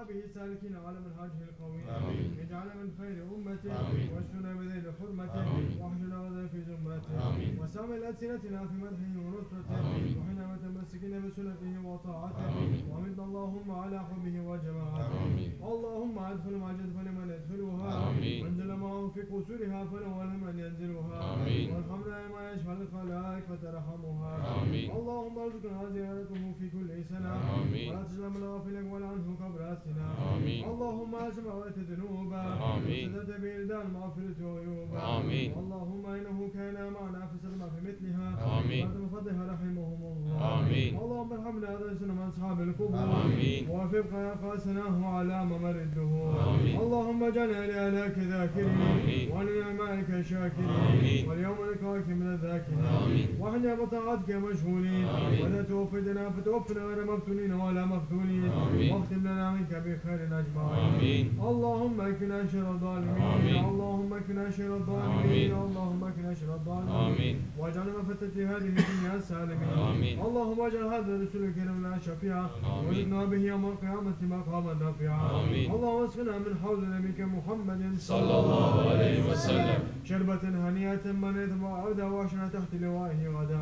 وأصحابه السالكين على منهاجه القوي اجعلنا من خير أمته واشفنا بذيل حرمته واحشنا وذا في زمرته وسامل ألسنتنا في مدحه ونصرته وحنا متمسكين بسنته وطاعته ومن اللهم على حبه وجماعته اللهم ادخل مع جد فلمن يدخلها وانزل معه في قصورها فلو لمن ينزلها وارحمنا ما يشفى الخلائق فترحمها اللهم ارزقنا زيارته في كل سنة ولا تجعلنا غافلا ولا عنه قبل سنة اللهم اسمع ذنوبا وسدد بإلدان مغفرة وعيوبا اللهم إنه كان معنا في سلمى في مثلها وعدم فضلها رحمهم الله اللهم ارحمنا ذنسنا من أصحاب القبور ووفق قاسناه على ممر الدهور اللهم اجعلنا لآلاك ذاكرين ولنعمائك شاكرين واليوم لقائك من الذاكرين واحنا بطاعتك مشغولين ولا توفدنا فتوفنا غير مفتونين ولا مفتونين واختم لنا منك بخير أجمعين اللهم اكفنا شر الظالمين اللهم اكفنا شر الظالمين اللهم اكفنا شر الظالمين واجعلنا مفتة هذه الدنيا السالمين اللهم اجعل هذا الرسول الكريم لنا شفيعا وزدنا به يوم القيامة مقاما رفيعا اللهم اسقنا من حوض نبيك محمد صلى الله عليه وسلم شربة هنيئة منيت وعودا واشنا تحت لوائه غدا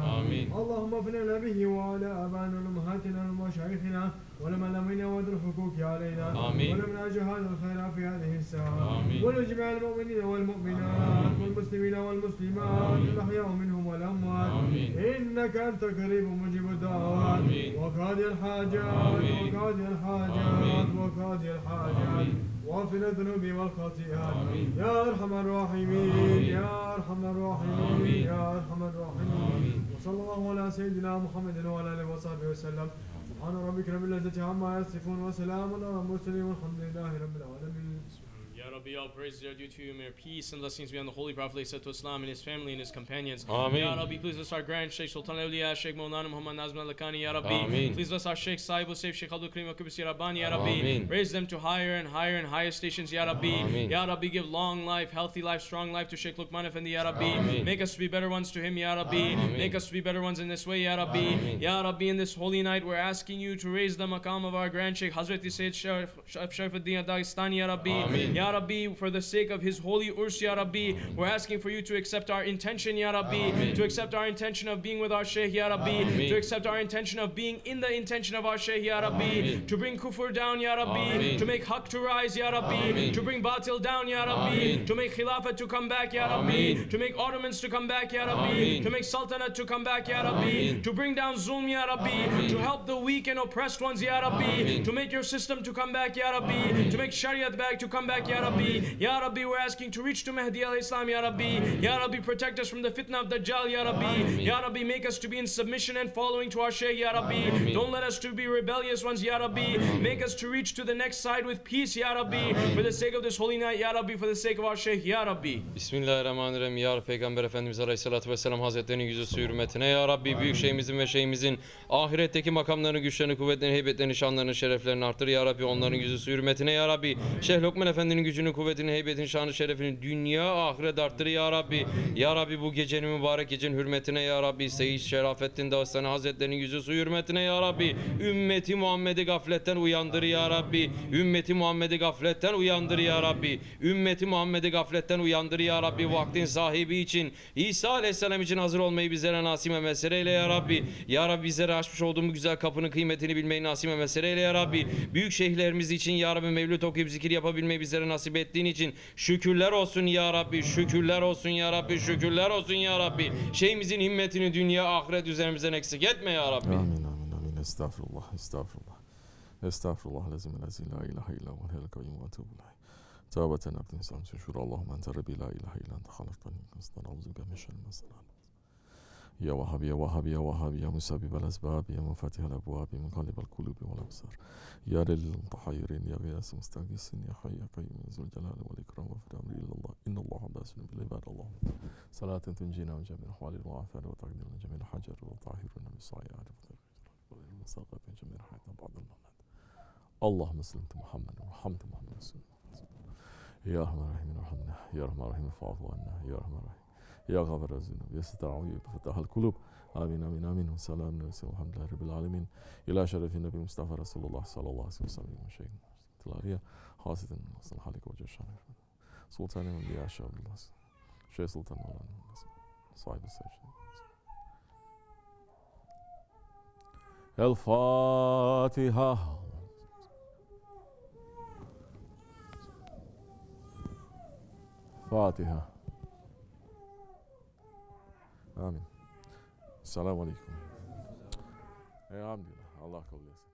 اللهم اغفر به وعلى ابائنا وامهاتنا ومشايخنا ولمن وذو الحقوق علينا ولمن اجل هذا الخير في هذه الساعة ولجميع المؤمنين والمؤمنات والمسلمين والمسلمات الاحياء منهم والاموات انك انت قريب مجيب الدعوات وقاضي الحاجات وقاضي الحاجات وقاضي الحاجات واغفر الذنوب والخطيئات يا ارحم الراحمين يا ارحم الراحمين يا ارحم الراحمين وصلى الله على سيدنا محمد وعلى اله وصحبه وسلم سبحان ربك رب العزة عما يصفون وسلام على المرسلين والحمد لله رب العالمين. Ya Rabbi, all praises are due to you. May peace and blessings be on the Holy Prophet Islam and his family and his companions. Amen. Ya Rabbi, please bless our Grand Shaykh Sultan al-Awliya, Shaykh Maulana Muhammad Nazim al-Hakkani. Ya Rabbi, please bless our Shaykh SahibulSaif, Shaykh Abdulkerim Kibrisi Rabbani. Ya Rabbi, raise them to higher and higher and higher stations. Ya Rabbi, Ya Rabbi, give long life, healthy life, strong life to Shaykh Lokman Efendi. Ya Rabbi, make us to be better ones to him. Ya Rabbi, make us to be better ones in this way. Ya Rabbi, Ya Rabbi, in this holy night, we're asking you to raise the maqam of our Grand Shaykh Hazrat Sayyid Sharifuddin Dagestani. Ya Rabbi, Ya Rabbi, for the sake of his holy urs, Ya Rabbi, we're asking for you to accept our intention, Ya Rabbi, to accept our intention of being with our Shaykh, Ya Rabbi, to accept our intention of being in the intention of our Shaykh, Ya Rabbi, to bring kufr down, Ya Rabbi, to make haq to rise, Ya Rabbi, to bring batil down, Ya Rabbi, to make Khilafah to come back, Ya Rabbi, to make Ottomans to come back, Ya Rabbi, to make Sultanate to come back, Ya Rabbi, to bring down Zulm, Ya Rabbi, to help the weak and oppressed ones, Ya Rabbi, to make your system to come back, Ya Rabbi, to make Shariat back to come back, Ya Rabbi. Ya Rabbi, we're asking to reach to Mahdi al-Islam, Ya Rabbi. Ya Rabbi, protect us from the fitna of Dajjal, Ya Rabbi. Ya Rabbi, make us to be in submission and following to our Shaykh, Ya Rabbi. Don't let us to be rebellious ones, Ya Rabbi. Make us to reach to the next side with peace, Ya Rabbi. For the sake of this holy night, Ya Rabbi, for the sake of our Shaykh, Ya Rabbi. Bismillahirrahmanirrahim. Ya Rabbi, Peygamber Efendimiz Aleyhisselatü Vesselam Hazretlerinin yüzü hürmetine, Ya Rabbi, büyük şeyhimizin ve şeyhimizin ahiretteki makamlarını, güçlerini, kuvvetlerini, heybetlerini, şanlarını, şereflerini artır, Ya Rabbi. Onların yüzü hürmetine, Ya Rabbi. Şeyh Lokman Efendi'nin gücünü, kuvvetini, heybetini, şanı, şerefini dünya ahiret arttır, Ya Rabbi. Ya Rabbi, bu gecenin mübarek gecenin hürmetine, Ya Rabbi. Seyyid Şerafettin Dağıstani Hazretlerinin yüzü hürmetine, Ya Rabbi. Ümmeti Muhammed'i gafletten uyandır, Ya Rabbi. Ümmeti Muhammed'i gafletten uyandır, Ya Rabbi. Ümmeti Muhammed'i gafletten uyandır, Ya Rabbi. Vaktin sahibi için, İsa Aleyhisselam için hazır olmayı bizlere nasip meseleyle, Ya Rabbi. Ya Rabbi, bizlere açmış olduğumuz güzel kapının kıymetini bilmeyi nasip meseleyle, Ya Rabbi. Büyük şeyhlerimiz için, Ya Rabbi, mevlüt okuyup zikir yapabilmeyi bizlere nasip ettiğin için şükürler olsun, Ya Rabbi. Şükürler olsun, Ya Rabbi. Şükürler olsun, Ya Rabbi. Şeyhimizin himmetini dünya ahiret üzerimizden eksik etme, Ya Rabbi. Amin, amin, amin. Estağfurullah, estağfurullah. Estağfurullah lazim lazim la ilahe illa huvel hayyul kayyum ve etûbü ileyh. Tevbeten abdin salam şükür. Allahümme ente rabbi la ilahe illa ente halaktan min na'udzu bike min şerri ma sana'na. Ya Vahhab, Ya Vahhab, Ya Vahhab, Ya Musabibal Asbab, Ya Mufatihal Abwab, Ya Munqalibal Qulubi wal Absar. Ya Dalil Mutahayyirin, Ya Ghiyas Mustaghithin, Ya Hayy Ya Qayyum, Ya Zul Jalali wal Ikram, wa fi amri illa Allah. Inna Allaha basirun bil ibad. Allahumma salatan tunjina min jami'il ahwalil mu'afat wa taqdiruna jami'il hajar wa tahhiruna bis sa'iat wa المساقط من جميع حياتنا بعد الممات. اللهم صل على محمد وارحم محمد رسول الله. يا ارحم الراحمين ارحمنا، يا ارحم الراحمين فاعف عنا، يا ارحم الراحمين يا غافر الذنوب يا ستر العيوب فتح القلوب. امين امين امين. والسلام على رسول الحمد لله رب العالمين. الى شرف النبي المصطفى رسول الله صلى الله عليه وسلم. العالية حاسة صلح عليك وجه الشرف سلطان الأنبياء شاء الله شيخ سلطان مولانا صاحب السيف الفاتحة فاتحة آمين السلام عليكم يا عبد الله قبل يسر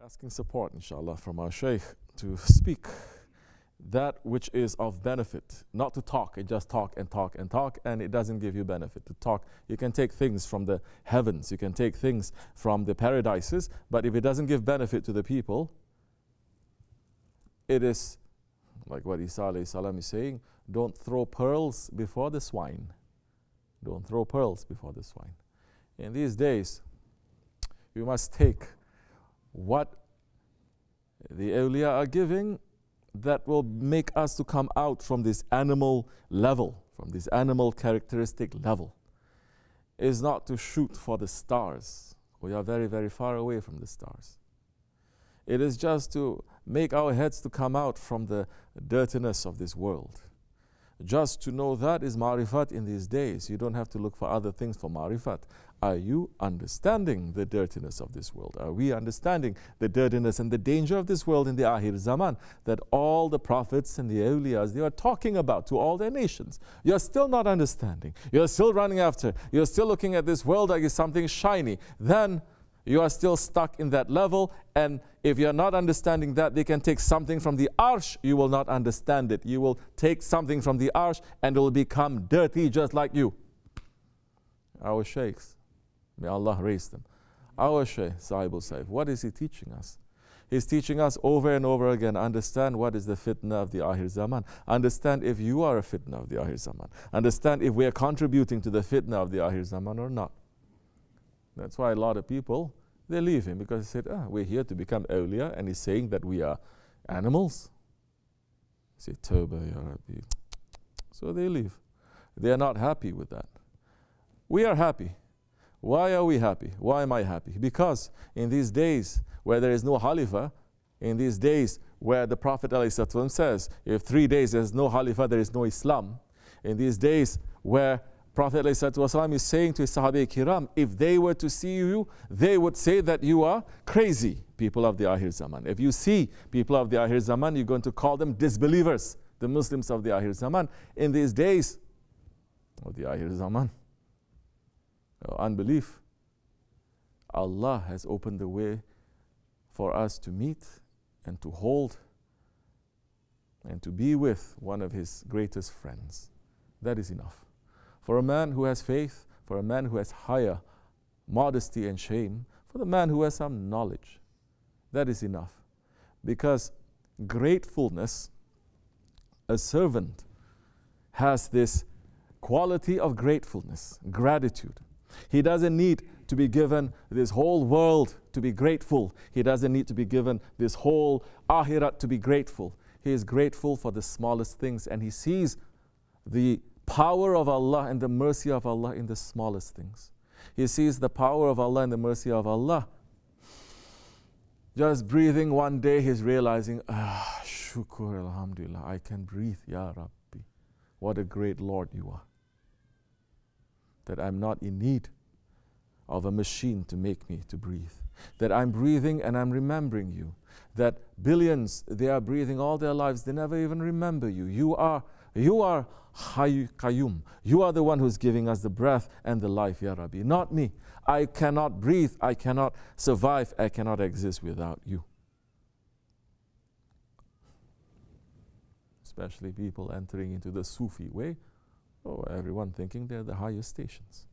asking support, inshallah, from our Shaykh to speak that which is of benefit, not to talk and just talk and talk and talk, and it doesn't give you benefit to talk. You can take things from the heavens, you can take things from the paradises, but if it doesn't give benefit to the people, it is like what Isa alayhi salam is saying, don't throw pearls before the swine. Don't throw pearls before the swine. In these days, we must take what the awliya are giving that will make us to come out from this animal level, from this animal characteristic level. Is not to shoot for the stars. We are very, very far away from the stars. It is just to make our heads to come out from the dirtiness of this world. Just to know that is marifat in these days. You don't have to look for other things for marifat. Are you understanding the dirtiness of this world? Are we understanding the dirtiness and the danger of this world in the Akhir Zaman that all the prophets and the awliyas, they are talking about to all their nations? You're still not understanding. You're still running after. You're still looking at this world like it's something shiny. Then you are still stuck in that level, and if you're not understanding that, they can take something from the arsh, you will not understand it. You will take something from the arsh and it will become dirty just like you. Our sheikhs, may Allah raise them. Our Shaykh, SahibulSaif, what is he teaching us? He's teaching us over and over again, understand what is the fitna of the Akhir Zaman. Understand if you are a fitna of the Akhir Zaman. Understand if we are contributing to the fitna of the Akhir Zaman or not. That's why a lot of people, they leave him because they said, we're here to become awliya, and he's saying that we are animals. They say, Tawbah, Ya Rabbi. So they leave. They are not happy with that. We are happy. Why are we happy? Why am I happy? Because in these days where there is no Khalifah, in these days where the Prophet ﷺ says, if 3 days there's no Khalifah, there is no Islam. In these days where Prophet ﷺ is saying to his Sahabi Kiram, if they were to see you, they would say that you are crazy, people of the Akhir Zaman. If you see people of the Akhir Zaman, you're going to call them disbelievers, the Muslims of the Akhir Zaman. In these days of the Akhir Zaman, unbelief, Allah has opened the way for us to meet and to hold and to be with one of his greatest friends. That is enough. For a man who has faith, for a man who has higher modesty and shame, for the man who has some knowledge, that is enough. Because gratefulness, a servant has this quality of gratefulness, gratitude. He doesn't need to be given this whole world to be grateful. He doesn't need to be given this whole akhirat to be grateful. He is grateful for the smallest things, and he sees the power of Allah and the mercy of Allah in the smallest things. He sees the power of Allah and the mercy of Allah. Just breathing one day, he's realizing, shukr, alhamdulillah, I can breathe, Ya Rabbi. What a great Lord you are. That I'm not in need of a machine to make me to breathe. That I'm breathing and I'm remembering you. That billions, they are breathing all their lives, they never even remember you. You are Hayy Qayyum. You are the one who's giving us the breath and the life, Ya Rabbi, not me. I cannot breathe, I cannot survive, I cannot exist without you. Especially people entering into the Sufi way. Everyone thinking they're the highest stations.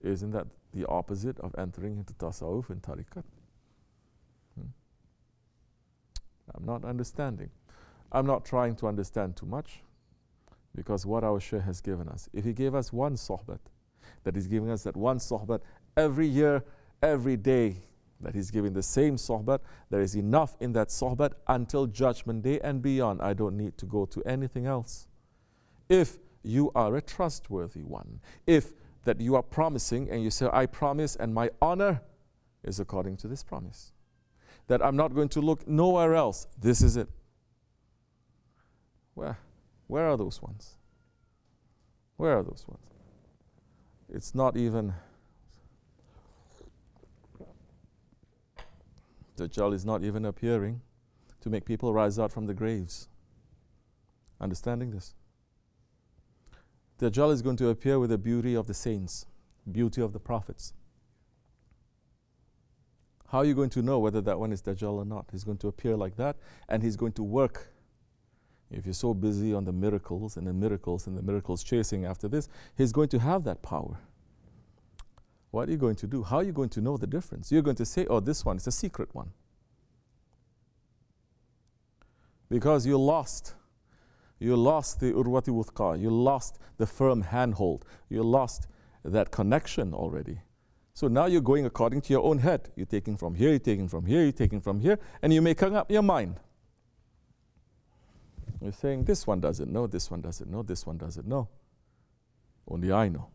Isn't that the opposite of entering into Tasawwuf and Tariqat? I'm not understanding. I'm not trying to understand too much, because what our Shaykh has given us, if he gave us one sohbat, that he's giving us that one sohbat every year, every day, that he's giving the same sohbat, there is enough in that sohbat until Judgment Day and beyond. I don't need to go to anything else. If you are a trustworthy one, if that you are promising and you say, I promise and my honor is according to this promise, that I'm not going to look nowhere else, this is it. Where are those ones? Where are those ones? It's not even, Dajjal is not even appearing to make people rise out from the graves. Understanding this? Dajjal is going to appear with the beauty of the saints, beauty of the prophets. How are you going to know whether that one is Dajjal or not? He's going to appear like that, and he's going to work. If you're so busy on the miracles and the miracles and the miracles chasing after this, he's going to have that power. What are you going to do? How are you going to know the difference? You're going to say, oh, this one is a secret one. Because you lost. You lost the urwati wuthqa. You lost the firm handhold. You lost that connection already. So now you're going according to your own head. You're taking from here, you're taking from here, you're taking from here, and you're making up your mind. You're saying, this one doesn't know, this one doesn't know, this one doesn't know. Only I know.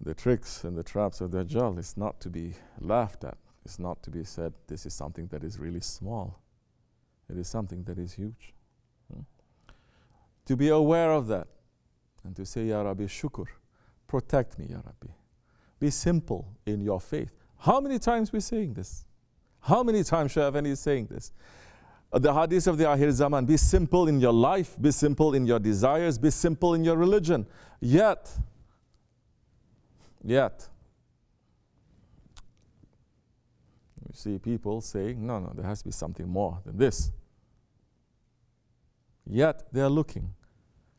The tricks and the traps of Dajjal is not to be laughed at. It's not to be said, this is something that is really small. It is something that is huge. To be aware of that and to say, Ya Rabbi, shukr, protect me, Ya Rabbi. Be simple in your faith. How many times we're saying this? How many times Shaykh Efendi is saying this? The hadith of the Akhir Zaman, be simple in your life, be simple in your desires, be simple in your religion. Yet, you see people saying, no, there has to be something more than this. Yet, they are looking.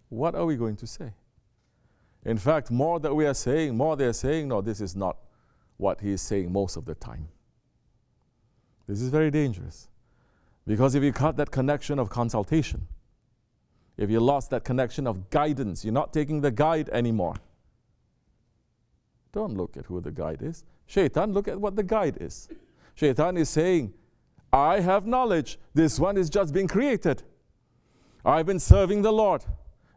What are we going to say? In fact, more that we are saying, more they are saying, no, this is not what he is saying most of the time. This is very dangerous. Because if you cut that connection of consultation, if you lost that connection of guidance, you're not taking the guide anymore. Don't look at who the guide is. Shaitan, look at what the guide is. Shaitan is saying, I have knowledge. This one is just being created. I've been serving the Lord.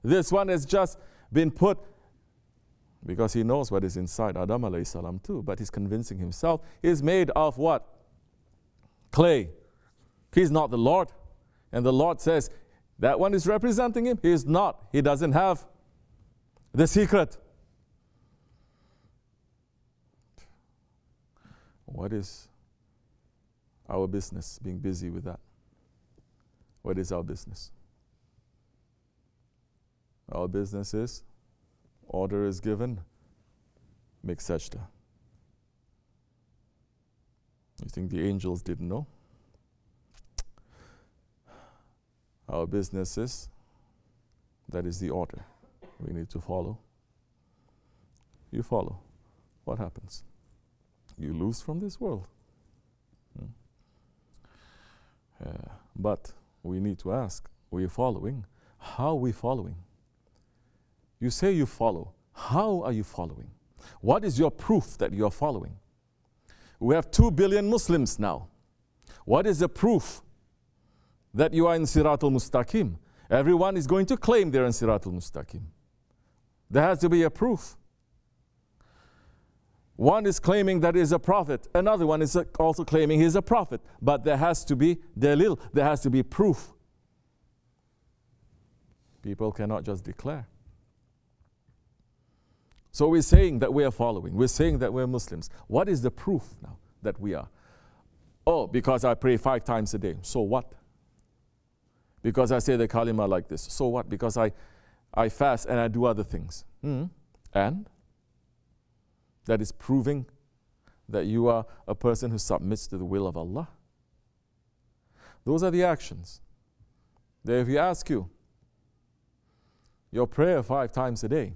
This one has just been put, because he knows what is inside Adam alayhi salam too, but he's convincing himself he's made of what? Clay. He's not the Lord. And the Lord says, that one is representing him. He is not. He doesn't have the secret. What is our business being busy with that? What is our business? Our business is, order is given, make sajda. You think the angels didn't know? Our business is, that is the order we need to follow. You follow. What happens? You lose from this world. But we need to ask, are you following? How are we following? You say you follow. How are you following? What is your proof that you are following? We have 2 billion Muslims now. What is the proof that you are in Siratul Mustaqim? Everyone is going to claim they're in Siratul Mustaqim. There has to be a proof. One is claiming that he is a prophet. Another one is also claiming he is a prophet. But there has to be dalil. There has to be proof. People cannot just declare. So we're saying that we are following. We're saying that we're Muslims. What is the proof now that we are? Oh, because I pray 5 times a day. So what? Because I say the kalima like this. So what? Because I fast and I do other things. And? That is proving that you are a person who submits to the will of Allah. Those are the actions. That if you ask you, your prayer 5 times a day,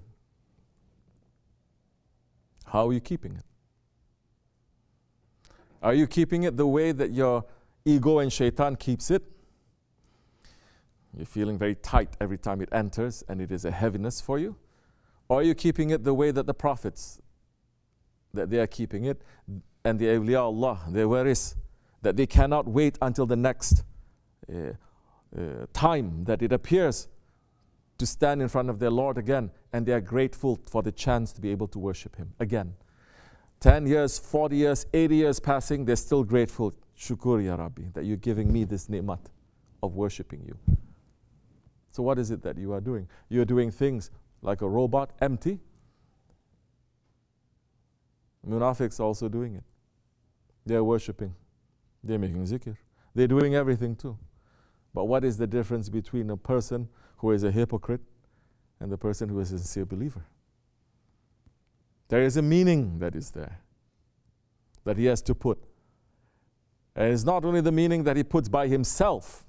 how are you keeping it? Are you keeping it the way that your ego and shaitan keeps it? You're feeling very tight every time it enters and it is a heaviness for you? Or are you keeping it the way that the prophets, that they are keeping it, and the awliya Allah, the waris, that they cannot wait until the next time that it appears to stand in front of their Lord again, and they are grateful for the chance to be able to worship Him again. 10 years, 40 years, 80 years passing, they're still grateful. Shukur ya Rabbi, that you're giving me this ni'mat of worshiping you. So what is it that you are doing? You're doing things like a robot, empty. Munafiqs are also doing it. They're worshipping. They're making zikr. They're doing everything too. But what is the difference between a person who is a hypocrite and the person who is a sincere believer? There is a meaning that is there. that he has to put. And it's not only the meaning that he puts by himself.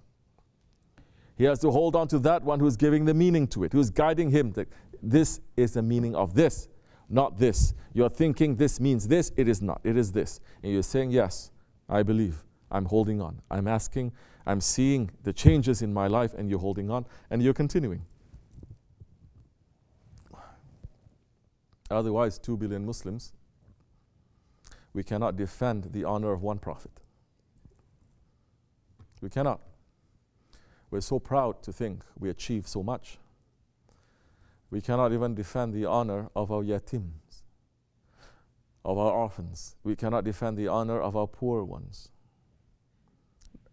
He has to hold on to that one who's giving the meaning to it, who's guiding him. This is the meaning of this, not this. You're thinking this means this. It is not. It is this. And you're saying, yes, I believe. I'm holding on. I'm asking. I'm seeing the changes in my life, and you're holding on, and you're continuing. Otherwise, 2 billion Muslims, we cannot defend the honor of one prophet. We cannot. We're so proud to think we achieve so much. We cannot even defend the honor of our yatims, of our orphans. We cannot defend the honor of our poor ones.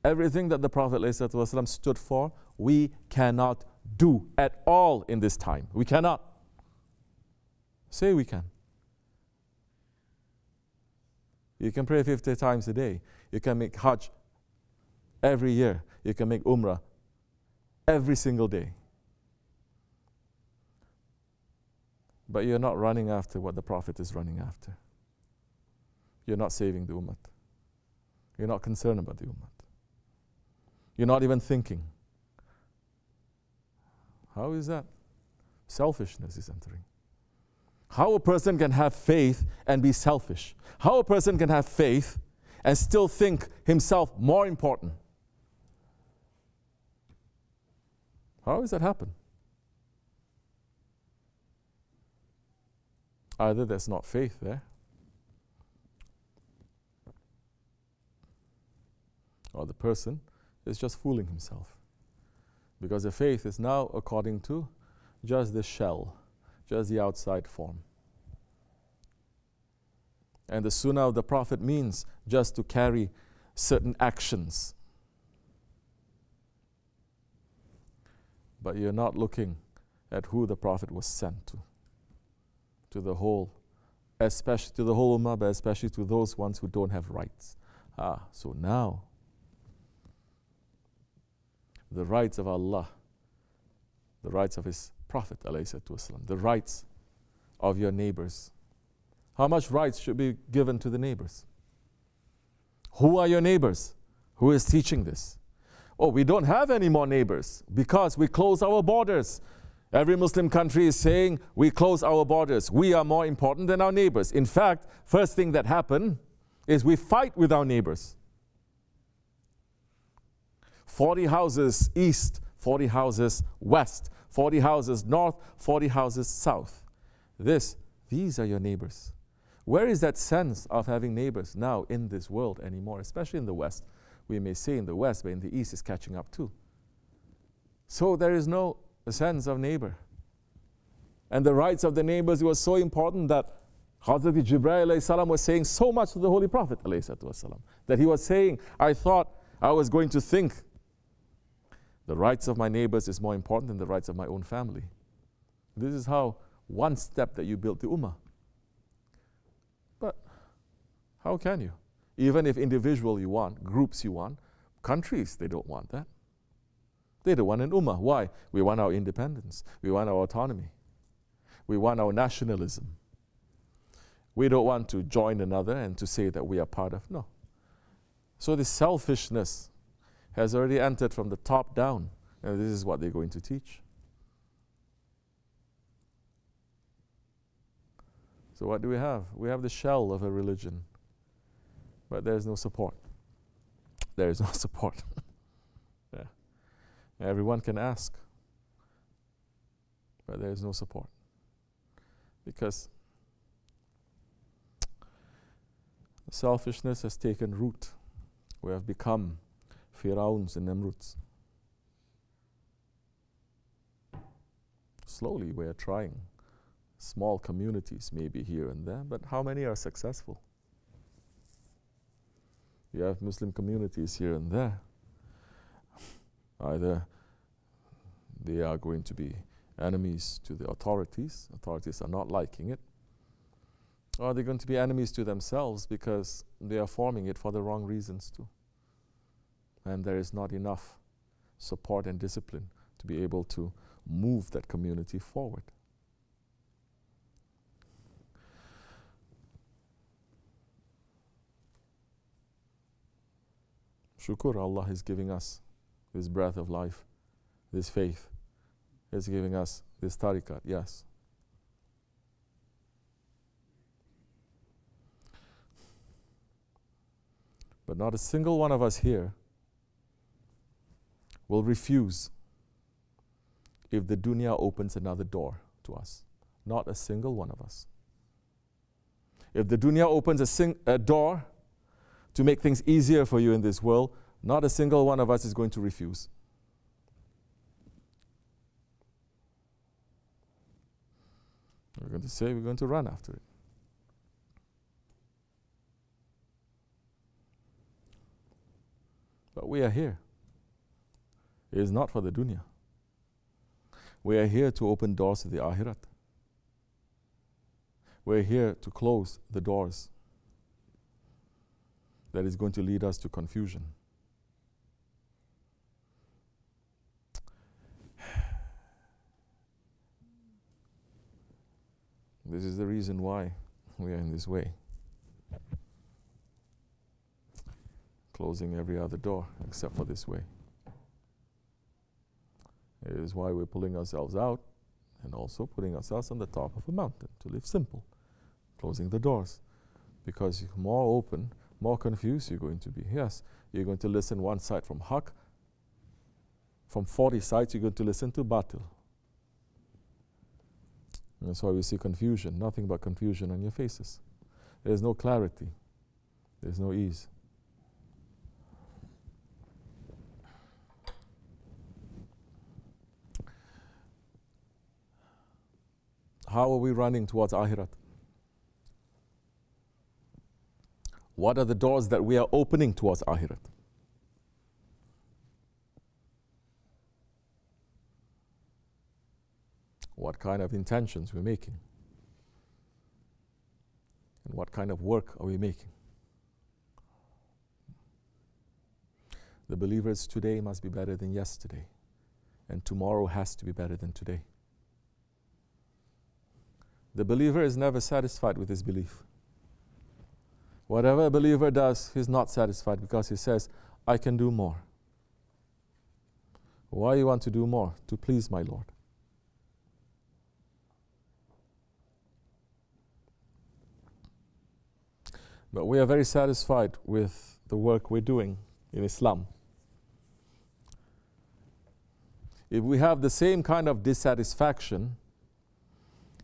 Everything that the Prophet ﷺ stood for, we cannot do at all in this time. We cannot. Say we can. You can pray 50 times a day. You can make Hajj every year. You can make Umrah every single day. But you're not running after what the Prophet is running after. You're not saving the Ummah. You're not concerned about the Ummah. You're not even thinking. How is that? Selfishness is entering. How a person can have faith and be selfish. How a person can have faith and still think himself more important. How does that happen? Either there's not faith there, or the person is just fooling himself. Because the faith is now according to just the shell, just the outside form. And the sunnah of the Prophet means just to carry certain actions. But you're not looking at who the Prophet was sent to the whole, especially to the whole ummah, but especially to those ones who don't have rights. So now, the rights of Allah, the rights of His Prophet, the rights of your neighbors. How much rights should be given to the neighbors? Who are your neighbors? Who is teaching this? Oh, we don't have any more neighbors because we close our borders. Every Muslim country is saying we close our borders. We are more important than our neighbors. In fact, first thing that happened is we fight with our neighbors. 40 houses east, 40 houses west, 40 houses north, 40 houses south. These are your neighbors. Where is that sense of having neighbors now in this world anymore, especially in the West? We may say in the West, but in the East is catching up too. So there is no sense of neighbor. And the rights of the neighbors was so important that Hazrat Jibreel was saying so much to the Holy Prophet that he was saying, I thought I was going to think the rights of my neighbors is more important than the rights of my own family. This is how one step that you built the ummah. But how can you? Even if individual you want, groups you want, countries, they don't want that. They don't want an ummah. Why? We want our independence. We want our autonomy. We want our nationalism. We don't want to join another and to say that we are part of. No. So this selfishness has already entered from the top down, and this is what they're going to teach. So what do we have? We have the shell of a religion, but there's no support. There is no support. Yeah. Everyone can ask, but there is no support. Because selfishness has taken root. We have become Firauns and Namruds. Slowly we are trying. Small communities maybe here and there, but how many are successful? You have Muslim communities here and there. Either they are going to be enemies to the authorities are not liking it, or they're going to be enemies to themselves because they are forming it for the wrong reasons too. And there is not enough support and discipline to be able to move that community forward. Shukr, Allah is giving us this breath of life, this faith. He's giving us this tariqat, yes. But not a single one of us here will refuse if the dunya opens another door to us. Not a single one of us. If the dunya opens a door to make things easier for you in this world, not a single one of us is going to refuse. We're going to say we're going to run after it. But we are here. It is not for the dunya. We are here to open doors to the akhirat. We're here to close the doors that is going to lead us to confusion. This is the reason why we are in this way. Closing every other door except for this way. It is why we're pulling ourselves out and also putting ourselves on the top of a mountain to live simple. Closing the doors. Because more open, more confused you're going to be. Yes, you're going to listen one side from Haqq. From 40 sides you're going to listen to Batil. And that's why we see confusion, nothing but confusion on your faces. There's no clarity. There's no ease. How are we running towards Akhirat? What are the doors that we are opening towards Akhirat? What kind of intentions we're making? And what kind of work are we making? The believers today must be better than yesterday, and tomorrow has to be better than today. The believer is never satisfied with his belief. Whatever a believer does, he's not satisfied because he says, I can do more. Why you want to do more? To please my Lord. But we are very satisfied with the work we're doing in Islam. If we have the same kind of dissatisfaction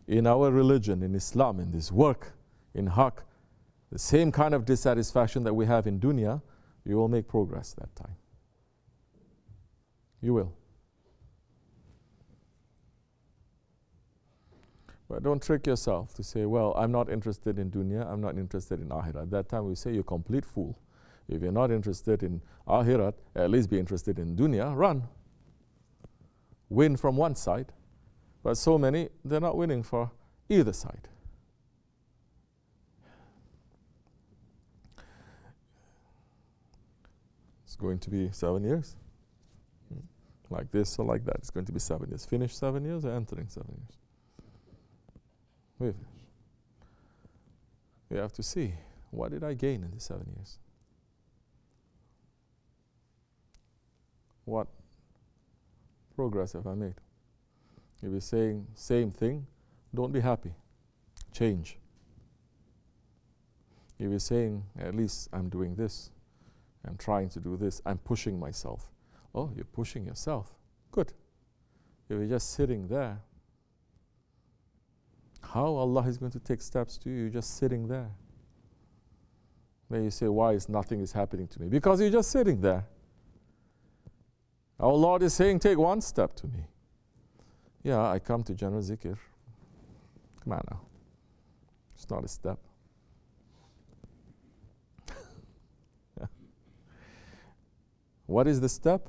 in our religion, in Islam, in this work, in Haqq, the same kind of dissatisfaction that we have in dunya, you will make progress that time. You will. But don't trick yourself to say, well, I'm not interested in dunya, I'm not interested in akhirat. At that time we say you're a complete fool. If you're not interested in akhirat, at least be interested in dunya, run. Win from one side. But so many, they're not winning for either side. It's going to be 7 years. Like this or like that. It's going to be 7 years. Finish 7 years or entering 7 years? We finish. We have to see, what did I gain in these 7 years? What progress have I made? If you're saying same thing, don't be happy. Change. If you're saying, at least I'm doing this, I'm trying to do this, I'm pushing myself. Oh, you're pushing yourself. Good. If you're just sitting there, how Allah is going to take steps to you? You're just sitting there. Then you say, why is nothing is happening to me? Because you're just sitting there. Our Lord is saying, take one step to me. Yeah, I come to General Zikr. Come on now. It's not a step. What is the step?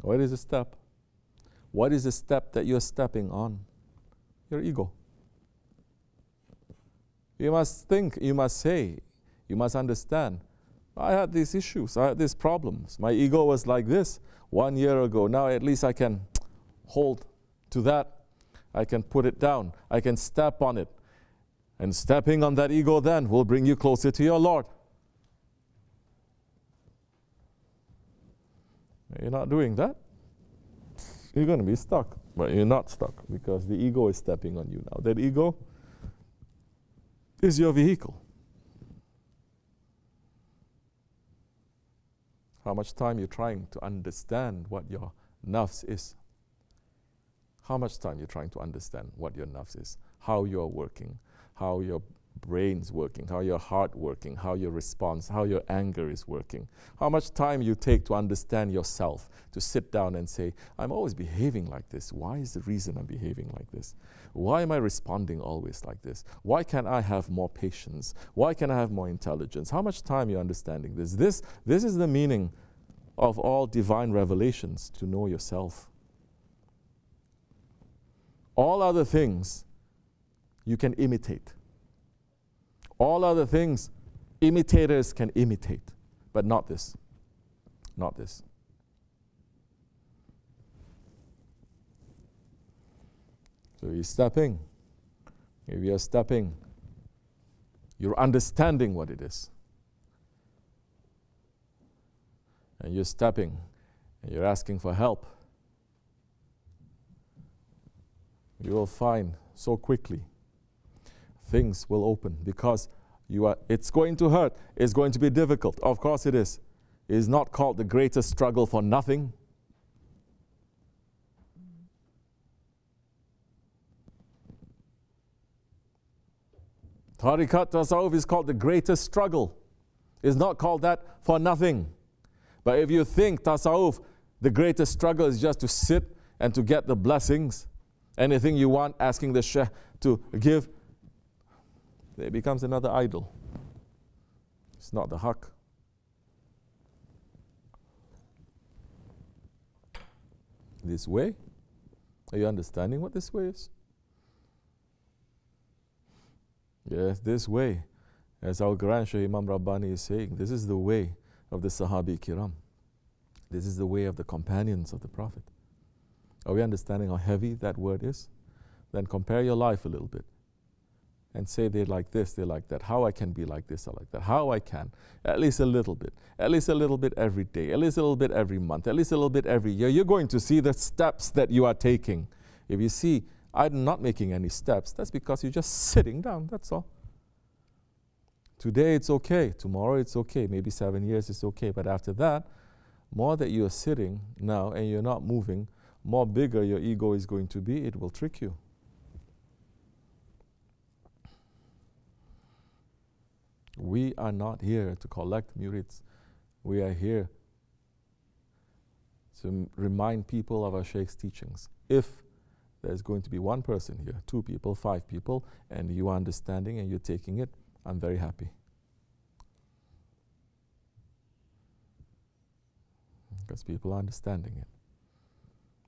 What is the step? What is the step that you're stepping on? Your ego. You must think, you must say, you must understand. I had these issues, I had these problems. My ego was like this 1 year ago. Now at least I can hold to that. I can put it down. I can step on it. And stepping on that ego then will bring you closer to your Lord. You're not doing that, you're going to be stuck. But you're not stuck because the ego is stepping on you now. That ego is your vehicle. How much time you're trying to understand what your nafs is. How much time you're trying to understand what your nafs is, how you're working, how your brain's working, how your heart working, how your response, how your anger is working. How much time you take to understand yourself, to sit down and say, I'm always behaving like this. Why is the reason I'm behaving like this? Why am I responding always like this? Why can't I have more patience? Why can't I have more intelligence? How much time you're understanding this? This is the meaning of all divine revelations, to know yourself. All other things you can imitate. All other things, imitators can imitate, but not this. Not this. So you're stepping. If you're stepping, you're understanding what it is. And you're stepping, and you're asking for help. You will find so quickly things will open, because it's going to hurt, it's going to be difficult. Of course it is. It is not called the greatest struggle for nothing. Tariqat Tasawwuf is called the greatest struggle. It's not called that for nothing. But if you think Tasawwuf, the greatest struggle is just to sit and to get the blessings, anything you want, asking the Shaykh to give, it becomes another idol. It's not the haqq. This way, are you understanding what this way is? Yes, this way, as our Grand Shaykh Imam Rabbani is saying, this is the way of the Sahabi Kiram. This is the way of the companions of the Prophet. Are we understanding how heavy that word is? Then compare your life a little bit and say they're like this, they're like that. How I can be like this or like that. How I can. At least a little bit. At least a little bit every day. At least a little bit every month. At least a little bit every year. You're going to see the steps that you are taking. If you see, I'm not making any steps, that's because you're just sitting down, that's all. Today it's okay. Tomorrow it's okay. Maybe 7 years it's okay. But after that, more that you're sitting now and you're not moving, more bigger your ego is going to be. It will trick you. We are not here to collect murids. We are here to remind people of our Shaykh's teachings. If there's going to be one person here, 2 people, 5 people, and you are understanding and you're taking it, I'm very happy. Because people are understanding it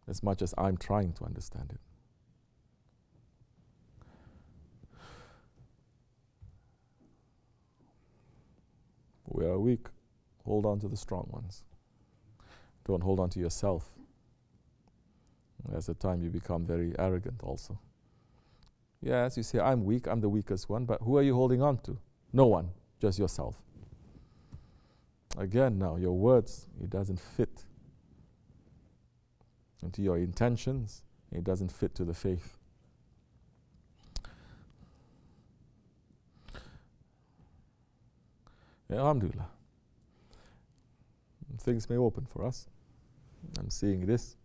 as much as I'm trying to understand it. We are weak. Hold on to the strong ones. Don't hold on to yourself. There's a time you become very arrogant also. Yes, you say, I'm weak, I'm the weakest one, but who are you holding on to? No one, just yourself. Again now, your words, it doesn't fit into your intentions, it doesn't fit to the faith. Alhamdulillah. Things may open for us. I'm seeing this.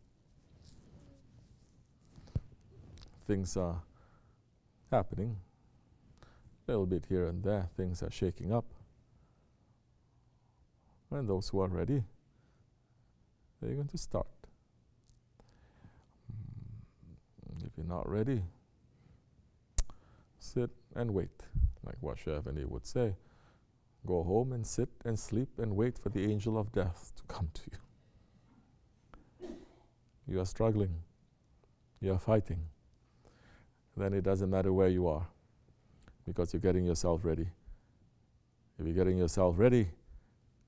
Things are happening. A little bit here and there. Things are shaking up. And those who are ready, they're going to start. If you're not ready, sit and wait. Like what Shaykh Efendi would say. Go home and sit and sleep and wait for the angel of death to come to you. You are struggling. You are fighting. Then it doesn't matter where you are, because you're getting yourself ready. If you're getting yourself ready,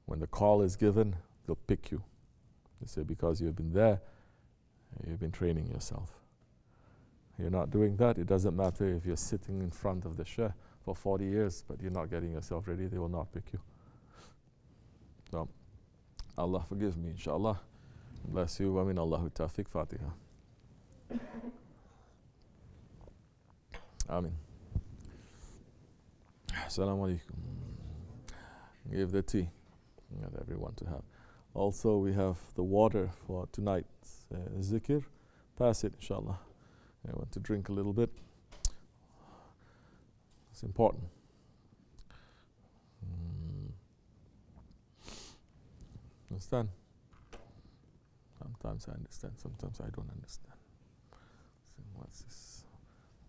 when the call is given, they'll pick you. They say, because you've been there, you've been training yourself. You're not doing that, it doesn't matter if you're sitting in front of the Shaykh for 40 years, but you're not getting yourself ready, they will not pick you. So, Allah forgive me, inshallah. Bless you. Wa min Allahu tawfiq. Fatiha. Amin. Assalamu alaikum. Give the tea that everyone to have. Also, we have the water for tonight's zikr. Pass it, inshallah. I want to drink a little bit. It's important. Understand? Sometimes I understand, sometimes I don't understand. So what's this?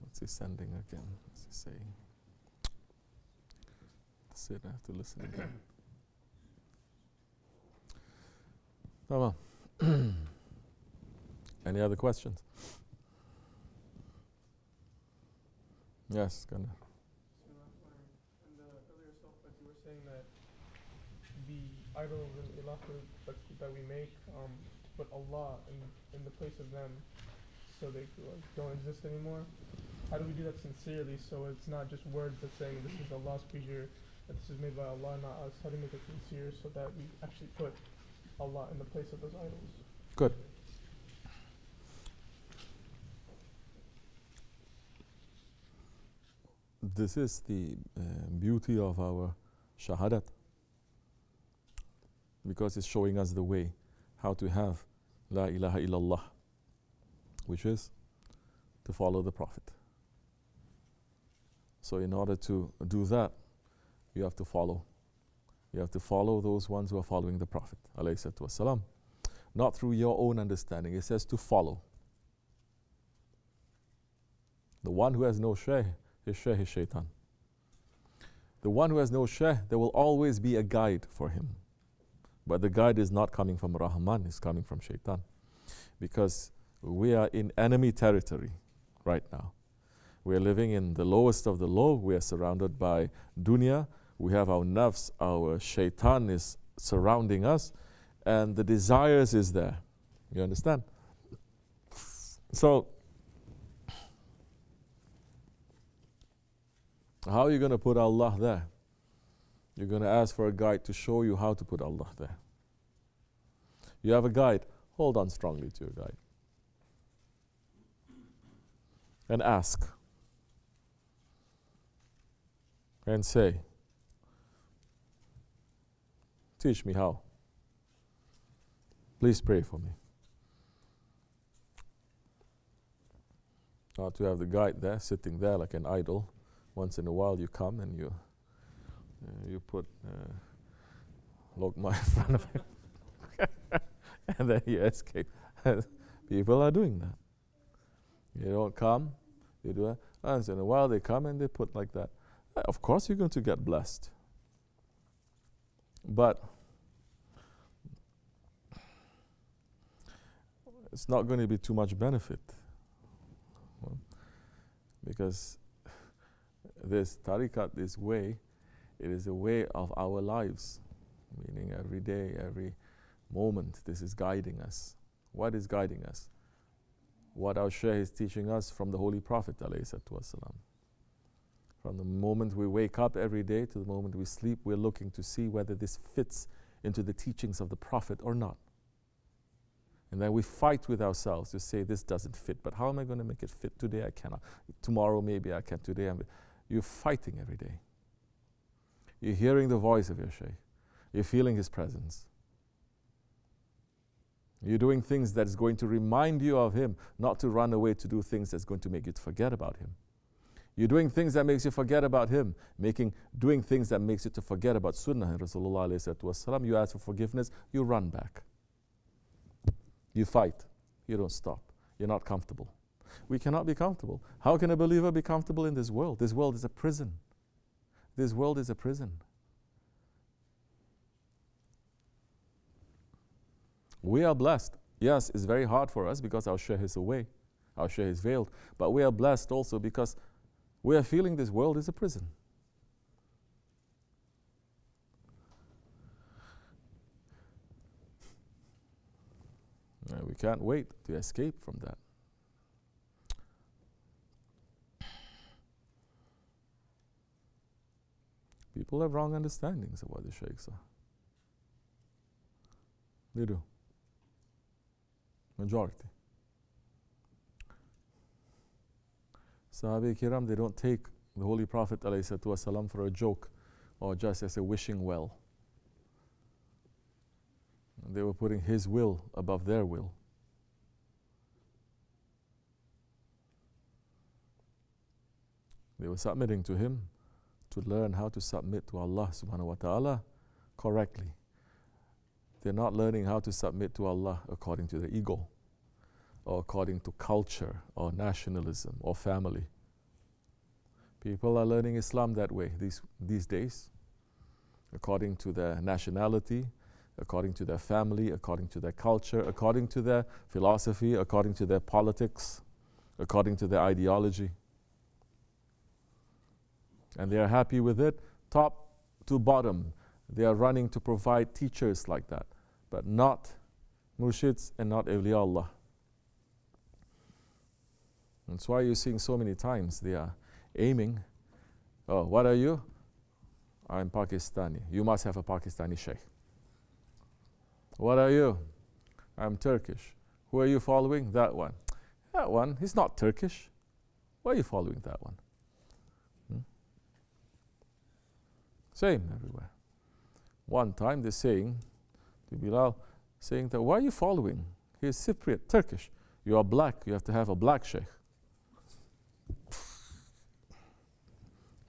What's he sending again? What's he saying? That's it, I have to listen again. Tamam. Any other questions? Yes, Gunnar. In the earlier sohbah, you were saying that the idols and ilahs that we make, put Allah in the place of them, so they don't exist anymore. How do we do that sincerely, so it's not just words that saying this is Allah's creature, that this is made by Allah, not us? How do we make it sincere so that we actually put Allah in the place of those idols? Good. This is the beauty of our shahadat, because it's showing us the way how to have La ilaha illallah, which is to follow the Prophet. So in order to do that, you have to follow. You have to follow those ones who are following the Prophet, alayhi salatu wasalam. Not through your own understanding. It says to follow. The one who has no shaykh, his shaykh is shaitan. The one who has no shaykh, there will always be a guide for him. But the guide is not coming from Rahman, it's coming from shaitan. Because we are in enemy territory right now. We are living in the lowest of the low. We are surrounded by dunya. We have our nafs, our shaitan is surrounding us, and the desires is there. You understand? So, how are you going to put Allah there? You're going to ask for a guide to show you how to put Allah there. You have a guide, hold on strongly to your guide. And ask. And say, teach me how. Please pray for me. Not to have the guide there, sitting there like an idol. Once in a while you come and you put Lokman in front of him. And then you escape. People are doing that. You don't come, you do it. Once in a while they come and they put like that. Of course you're going to get blessed. But it's not going to be too much benefit. Because this tariqat, this way, it is a way of our lives. Meaning every day, every moment, this is guiding us. What is guiding us? What our Shaykh is teaching us from the Holy Prophet ﷺ. From the moment we wake up every day to the moment we sleep, we're looking to see whether this fits into the teachings of the Prophet or not. And then we fight with ourselves to say this doesn't fit, but how am I going to make it fit? Today I cannot. Tomorrow maybe I can. Today you're fighting every day. You're hearing the voice of your Shaykh. You're feeling his presence. You're doing things that is going to remind you of him, not to run away to do things that's going to make you forget about him. You're doing things that makes you forget about him, doing things that makes you to forget about Sunnah and Rasulullah alayhi salatu wasalam. You ask for forgiveness, you run back. You fight. You don't stop. You're not comfortable. We cannot be comfortable. How can a believer be comfortable in this world? This world is a prison. This world is a prison. We are blessed. Yes, it's very hard for us because our Shaykh is away. Our Shaykh is veiled. But we are blessed also because we are feeling this world is a prison. We can't wait to escape from that. People have wrong understandings of what the Shaykhs are. They do. Majority. Sahaba-i-kiram, they don't take the Holy Prophet ﷺ for a joke or just as a wishing well. They were putting his will above their will. They were submitting to him to learn how to submit to Allah subhanahu wa ta'ala correctly. They're not learning how to submit to Allah according to their ego or according to culture or nationalism or family. People are learning Islam that way these days, according to their nationality, according to their family, according to their culture, according to their philosophy, according to their politics, according to their ideology. And they are happy with it, top to bottom. They are running to provide teachers like that, but not murshids and not awliya Allah. That's why you're seeing so many times they are aiming. Oh, what are you? I'm Pakistani. You must have a Pakistani Shaykh. What are you? I'm Turkish. Who are you following? That one. That one, he's not Turkish. Why are you following that one? Same everywhere. One time they're saying to Bilal, saying that, why are you following? He is Cypriot, Turkish. You are black, you have to have a black Shaykh.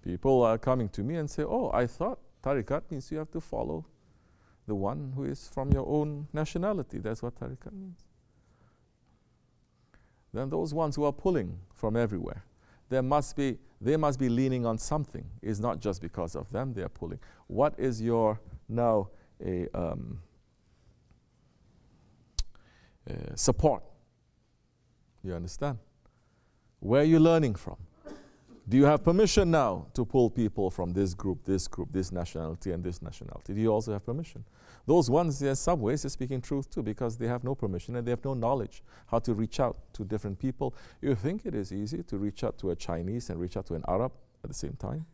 People are coming to me and say, oh, I thought tariqat means you have to follow the one who is from your own nationality. That's what tariqat means. Then those ones who are pulling from everywhere, they must be leaning on something. It's not just because of them they are pulling. What is your now support? You understand? Where are you learning from? Do you have permission now to pull people from this group, this nationality, and this nationality? Do you also have permission? Those ones, in some ways, are speaking truth too, because they have no permission and they have no knowledge how to reach out to different people. You think it is easy to reach out to a Chinese and reach out to an Arab at the same time?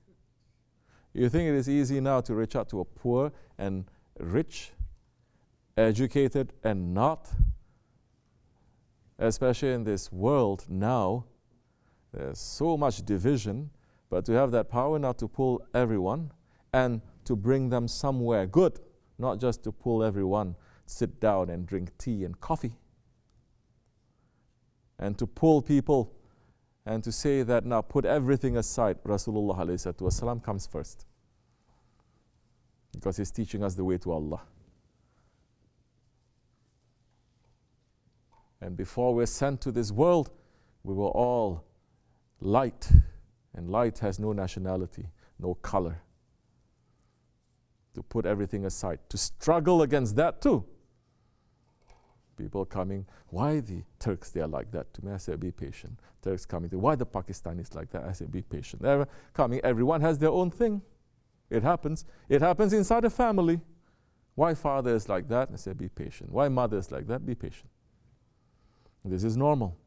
You think it is easy now to reach out to a poor and rich, educated and not? Especially in this world now, there's so much division, but to have that power now to pull everyone and to bring them somewhere good, not just to pull everyone, sit down and drink tea and coffee. And to pull people and to say that now put everything aside, Rasulullah ﷺ comes first. Because he's teaching us the way to Allah. And before we're sent to this world, we were all light, and light has no nationality, no color. To put everything aside, to struggle against that too. People coming, why the Turks, they are like that? To me, I say, be patient. Turks coming to, why the Pakistanis like that? I say, be patient. They're coming, everyone has their own thing. It happens. It happens inside a family. Why father is like that? I say, be patient. Why mother is like that? Be patient. This is normal.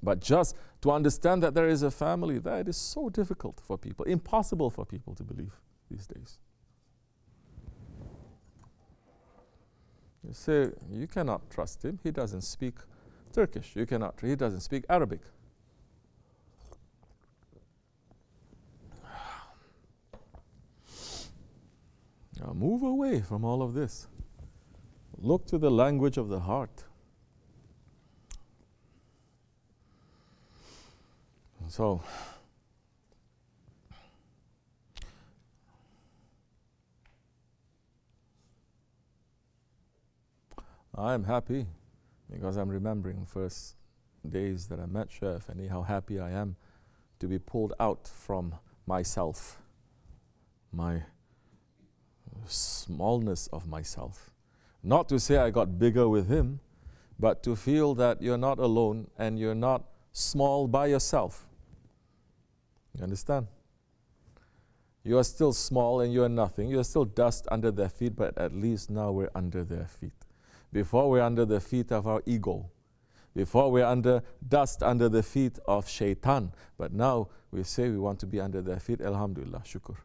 But just to understand that there is a family, that is so difficult for people, impossible for people to believe these days. You say, you cannot trust him, he doesn't speak Turkish. He doesn't speak Arabic. Now move away from all of this. Look to the language of the heart. So, I'm happy because I'm remembering the first days that I met Shaykh and how happy I am to be pulled out from myself, my smallness of myself. Not to say I got bigger with him, but to feel that you're not alone and you're not small by yourself. You understand? You are still small and you are nothing. You are still dust under their feet, but at least now we're under their feet. Before we're under the feet of our ego. Before we're under dust under the feet of shaitan. But now we say we want to be under their feet. Alhamdulillah, shukr.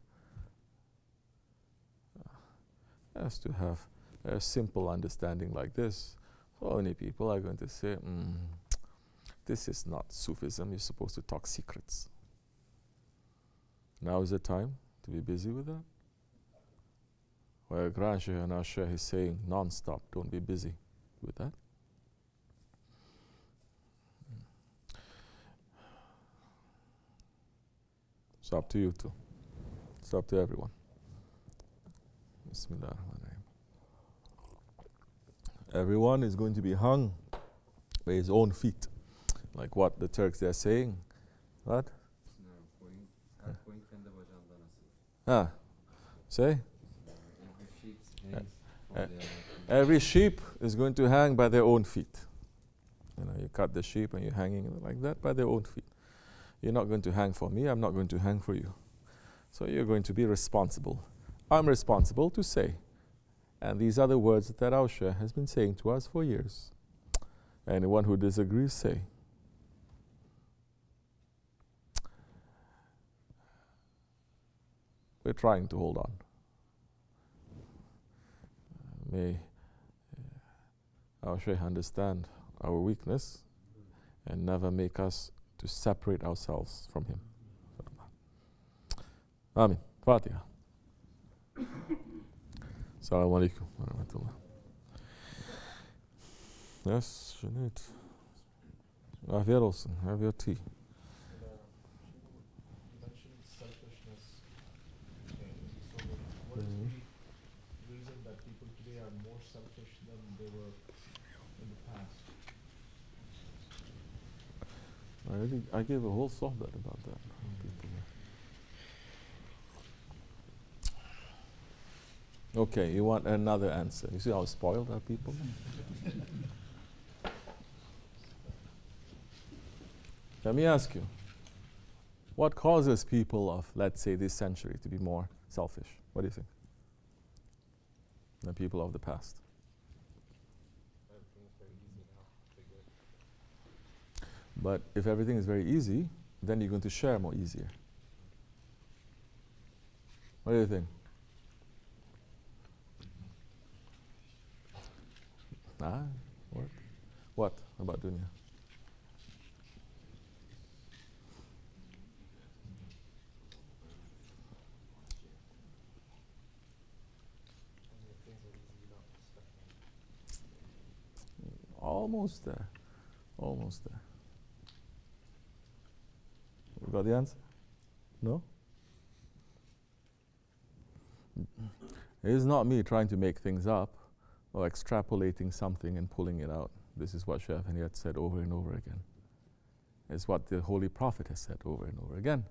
Has to have a simple understanding like this. So many people are going to say, this is not Sufism, you're supposed to talk secrets. Now is the time to be busy with that. Where Grand Shaykh and our Shaykh is saying non-stop, don't be busy with that. It's up to you too. It's up to everyone. Bismillah. Everyone is going to be hung by his own feet. Like what the Turks are saying. What? Say? Every sheep is going to hang by their own feet. You know, you cut the sheep and you're hanging like that by their own feet. You're not going to hang for me, I'm not going to hang for you. So you're going to be responsible. I'm responsible to say. And these are the words that our Shaykh has been saying to us for years. Anyone who disagrees, say. We're trying to hold on. May our Shaykh understand our weakness and never make us to separate ourselves from him. Amin. Fatiha. Assalamu alaikum wa rahmatullah. Yes, Sinead. Afiyat olsun. Have your tea. You mentioned selfishness. What is the reason that people today are more selfish than they were in the past? I gave a whole sohbet about that. Okay, you want another answer. You see how spoiled are people? Let me ask you, what causes people of, let's say, this century to be more selfish? What do you think? Than people of the past? But if everything is very easy, then you're going to share more easier. What do you think? What about dunya? Almost there. Almost there. You got the answer? No? It is not me trying to make things up or extrapolating something and pulling it out. This is what Shaykh Efendi had said over and over again. It's what the Holy Prophet has said over and over again.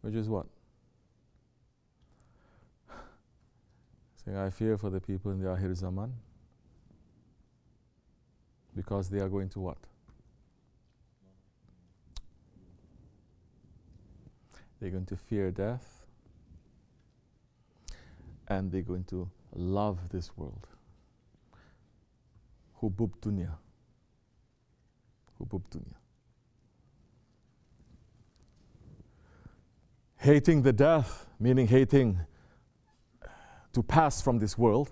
Which is what? Saying, I fear for the people in the Akhir Zaman because they are going to what? They're going to fear death and they're going to love this world. Hubub dunya. Hubub dunya. Hating the death, meaning hating to pass from this world.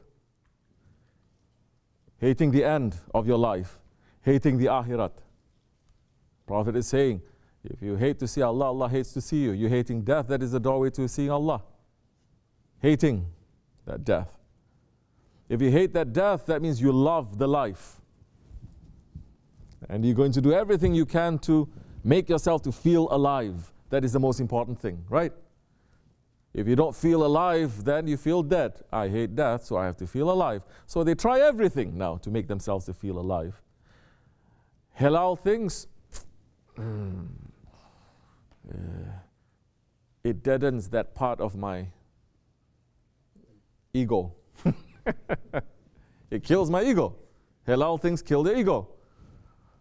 Hating the end of your life. Hating the akhirat. Prophet is saying, if you hate to see Allah, Allah hates to see you. You're hating death, that is the doorway to seeing Allah. Hating that death. If you hate that death, that means you love the life. And you're going to do everything you can to make yourself to feel alive. That is the most important thing, right? If you don't feel alive, then you feel dead. I hate death, so I have to feel alive. So they try everything now to make themselves to feel alive. Halal things, it deadens that part of my ego. It kills my ego. Halal things kill the ego.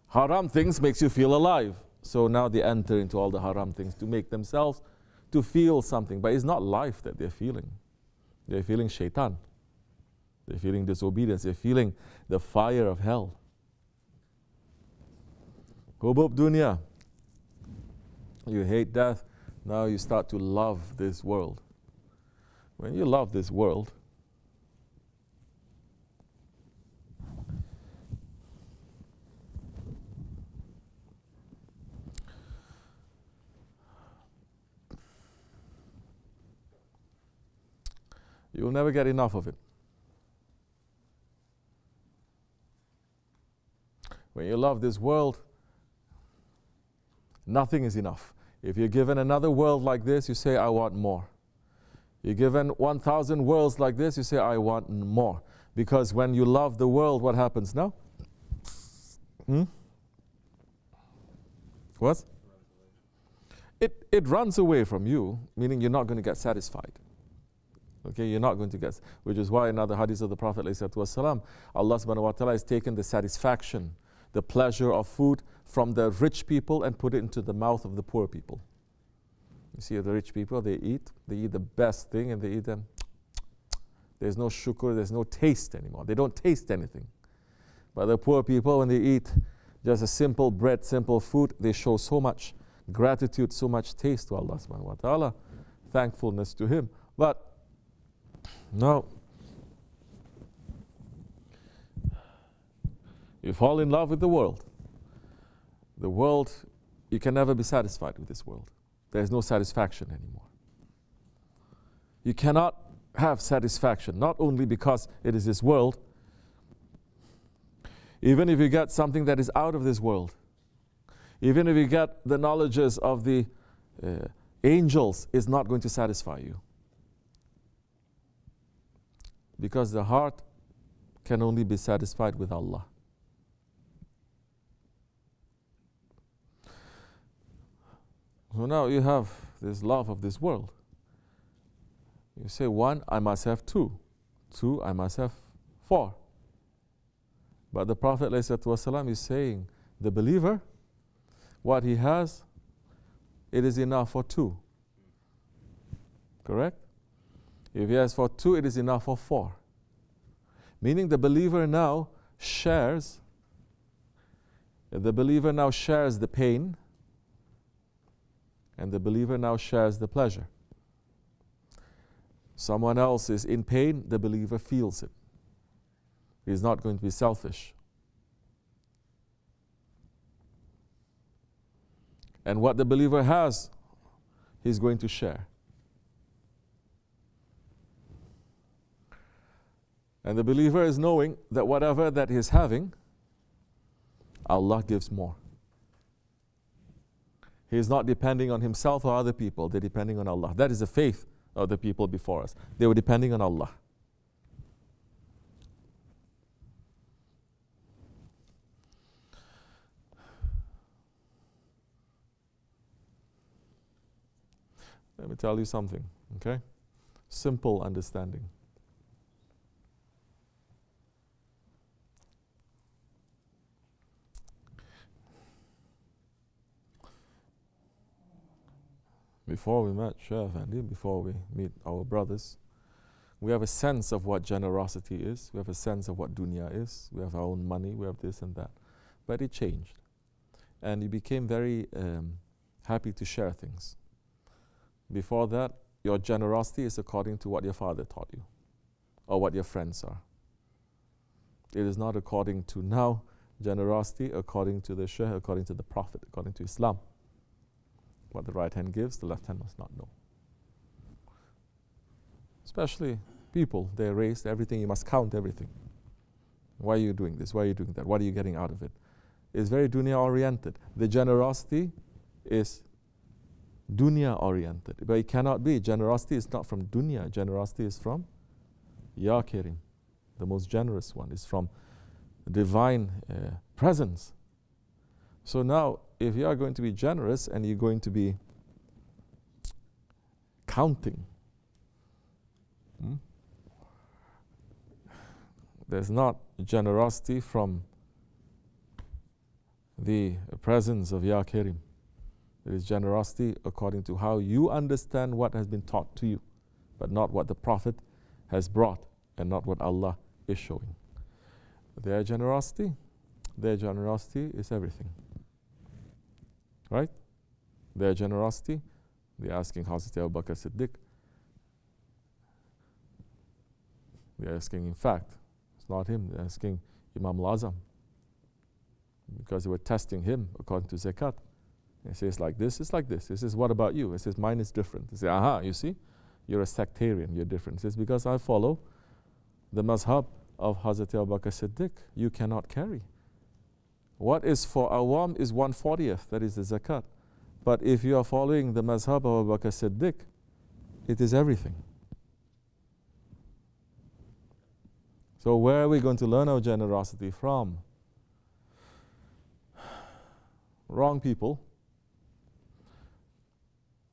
Haram things makes you feel alive. So now they enter into all the haram things to make themselves to feel something. But it's not life that they're feeling. They're feeling shaitan. They're feeling disobedience. They're feeling the fire of hell. Hubub dunya. You hate death. Now you start to love this world. When you love this world, You'll never get enough of it. When you love this world, nothing is enough. If you're given another world like this, you say, I want more. You're given 1,000 worlds like this, you say, I want more. Because when you love the world, what happens now? What? It runs away from you, meaning you're not going to get satisfied. Okay, you're not going to get, which is why in another hadith of the Prophet ﷺ, Allah subhanahu wa ta'ala has taken the satisfaction, the pleasure of food from the rich people and put it into the mouth of the poor people. You see the rich people, they eat the best thing and they eat them. There's no shukr, there's no taste anymore. They don't taste anything. But the poor people, when they eat just a simple bread, simple food, they show so much gratitude, so much taste to Allah subhanahu wa ta'ala, thankfulness to Him. But no, you fall in love with the world. The world, you can never be satisfied with this world. There's no satisfaction anymore. You cannot have satisfaction, not only because it is this world, even if you get something that is out of this world, even if you get the knowledges of the angels, is not going to satisfy you. Because the heart can only be satisfied with Allah. So now you have this love of this world. You say, 1, I must have 2. 2, I must have 4. But the Prophet ﷺ is saying, the believer, what he has, it is enough for 2. Correct? If he has for 2, it is enough for 4. Meaning the believer now shares, the pain, and the believer now shares the pleasure. Someone else is in pain, the believer feels it. He's not going to be selfish. And what the believer has, he's going to share. And the believer is knowing that whatever that he's having, Allah gives more. He is not depending on himself or other people, they're depending on Allah. That is the faith of the people before us. They were depending on Allah. Let me tell you something, okay? Simple understanding. Before we met Shaykh Efendi, before we meet our brothers, we have a sense of what generosity is. We have a sense of what dunya is. We have our own money. We have this and that. But it changed. And you became very happy to share things. Before that, your generosity is according to what your father taught you or what your friends are. It is not according to now generosity, according to the Shaykh, according to the Prophet, according to Islam. What the right hand gives, the left hand must not know. Especially people, they're raised, everything, you must count everything. Why are you doing this? Why are you doing that? What are you getting out of it? It's very dunya oriented. The generosity is dunya oriented. But it cannot be. Generosity is not from dunya. Generosity is from Ya Kerim, the most generous one. It's from divine presence. So now, if you are going to be generous and you're going to be counting, there's not generosity from the presence of Ya Kerim. There is generosity according to how you understand what has been taught to you, but not what the Prophet has brought and not what Allah is showing. Their generosity is everything. Right? Their generosity, they're asking Hazrat Abu Bakr Siddiq. They're asking, in fact, it's not him, they're asking Imam al-Azam. Because they were testing him according to zakat. He says, like this, it's like this. He says, what about you? He says, mine is different. He says, aha, you see? you're a sectarian, you're different. It's because I follow the mazhab of Hazrat Abu Bakr Siddiq. You cannot carry. What is for awam is 1/40th, that is the zakat. But if you are following the mazhab of Abu Bakr Siddiq, it is everything. So where are we going to learn our generosity from? Wrong people.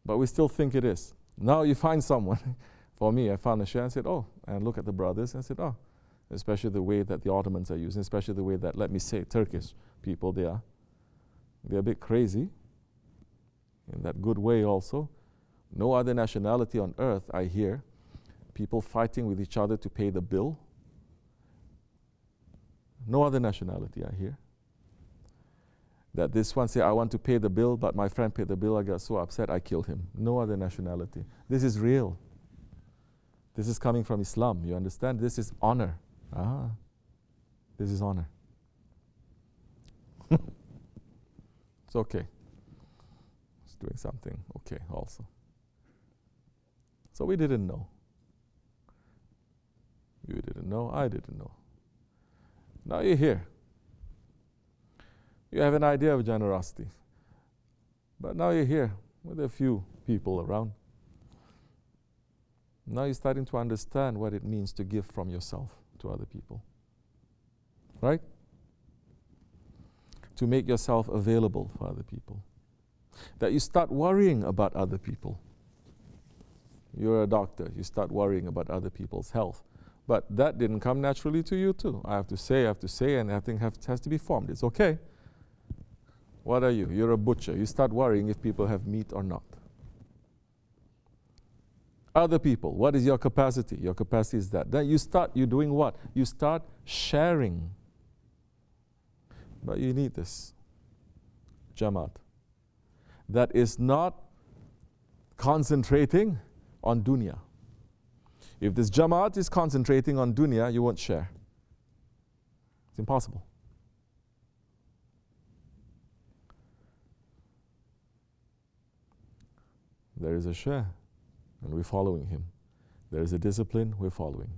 But we still think it is. Now you find someone. For me, I found a share and said, oh, and look at the brothers and said, oh, especially the way that the Ottomans are using, especially the way that, let me say, Turkish people, they're a bit crazy in that good way also. No other nationality on earth, I hear, people fighting with each other to pay the bill. No other nationality, I hear. That this one say, I want to pay the bill, but my friend paid the bill, I got so upset, I killed him. No other nationality. This is real. This is coming from Islam, you understand? This is honor. This is honor. It's okay. It's doing something okay also. So we didn't know. You didn't know, I didn't know. Now you're here. You have an idea of generosity. But now you're here with a few people around. Now you're starting to understand what it means to give from yourself to other people. Right? To make yourself available for other people. That you start worrying about other people. You're a doctor, you start worrying about other people's health. But that didn't come naturally to you too. I have to say, and I think has to be formed. It's okay. What are you? You're a butcher. You start worrying if people have meat or not. Other people, what is your capacity? Your capacity is that. Then you're doing what? You start sharing. But you need this Jamaat. That is not concentrating on dunya. If this Jamaat is concentrating on dunya, you won't share. It's impossible. There is a share, and we're following him. There is a discipline, we're following.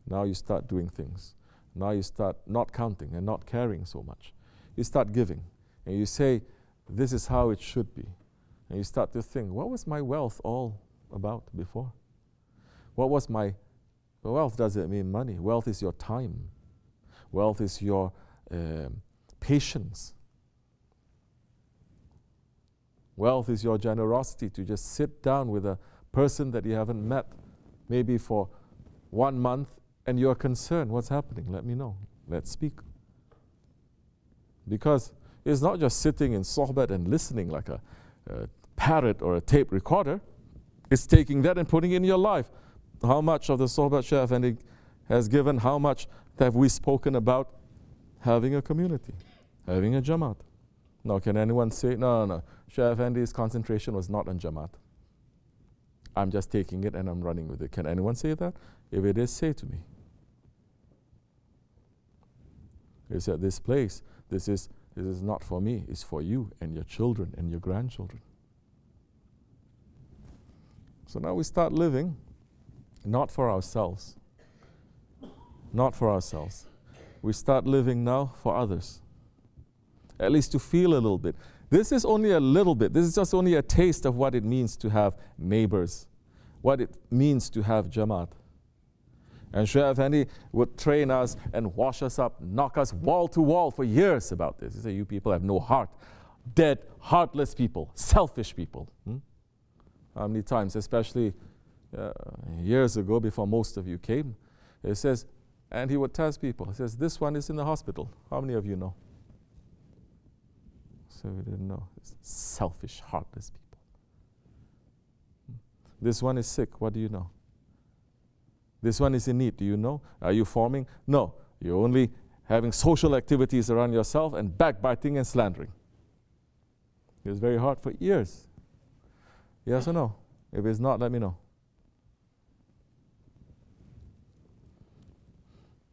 Now you start doing things. Now you start not counting and not caring so much. You start giving, and you say, this is how it should be. And you start to think, what was my wealth all about before? What was my wealth? Doesn't mean money. Wealth is your time. Wealth is your patience. Wealth is your generosity to just sit down with a person that you haven't met maybe for 1 month and you're concerned. What's happening? Let me know. Let's speak. Because it's not just sitting in sohbat and listening like a parrot or a tape recorder. It's taking that and putting it in your life. How much of the sohbat Shaykh Efendi has given? How much have we spoken about having a community, having a Jamaat? Now, can anyone say, no, Shaykh Efendi's concentration was not on Jamaat. I'm just taking it and I'm running with it. Can anyone say that? If it is, say to me. It's at this place. This is not for me. It's for you and your children and your grandchildren. So now we start living not for ourselves. Not for ourselves. We start living now for others. At least to feel a little bit. This is only a little bit. This is just only a taste of what it means to have neighbors, what it means to have Jamaat. And Shaykh Efendi would train us and wash us up, knock us wall to wall for years about this. He said, you people have no heart. Dead, heartless people, selfish people. How many times, especially years ago before most of you came, it says, and he would test people. He says, this one is in the hospital. How many of you know? So we didn't know. It's selfish, heartless people. This one is sick. What do you know? This one is in need. Do you know? Are you forming? No. You're only having social activities around yourself and backbiting and slandering. It was very hard for years. Yes or no? If it's not, let me know.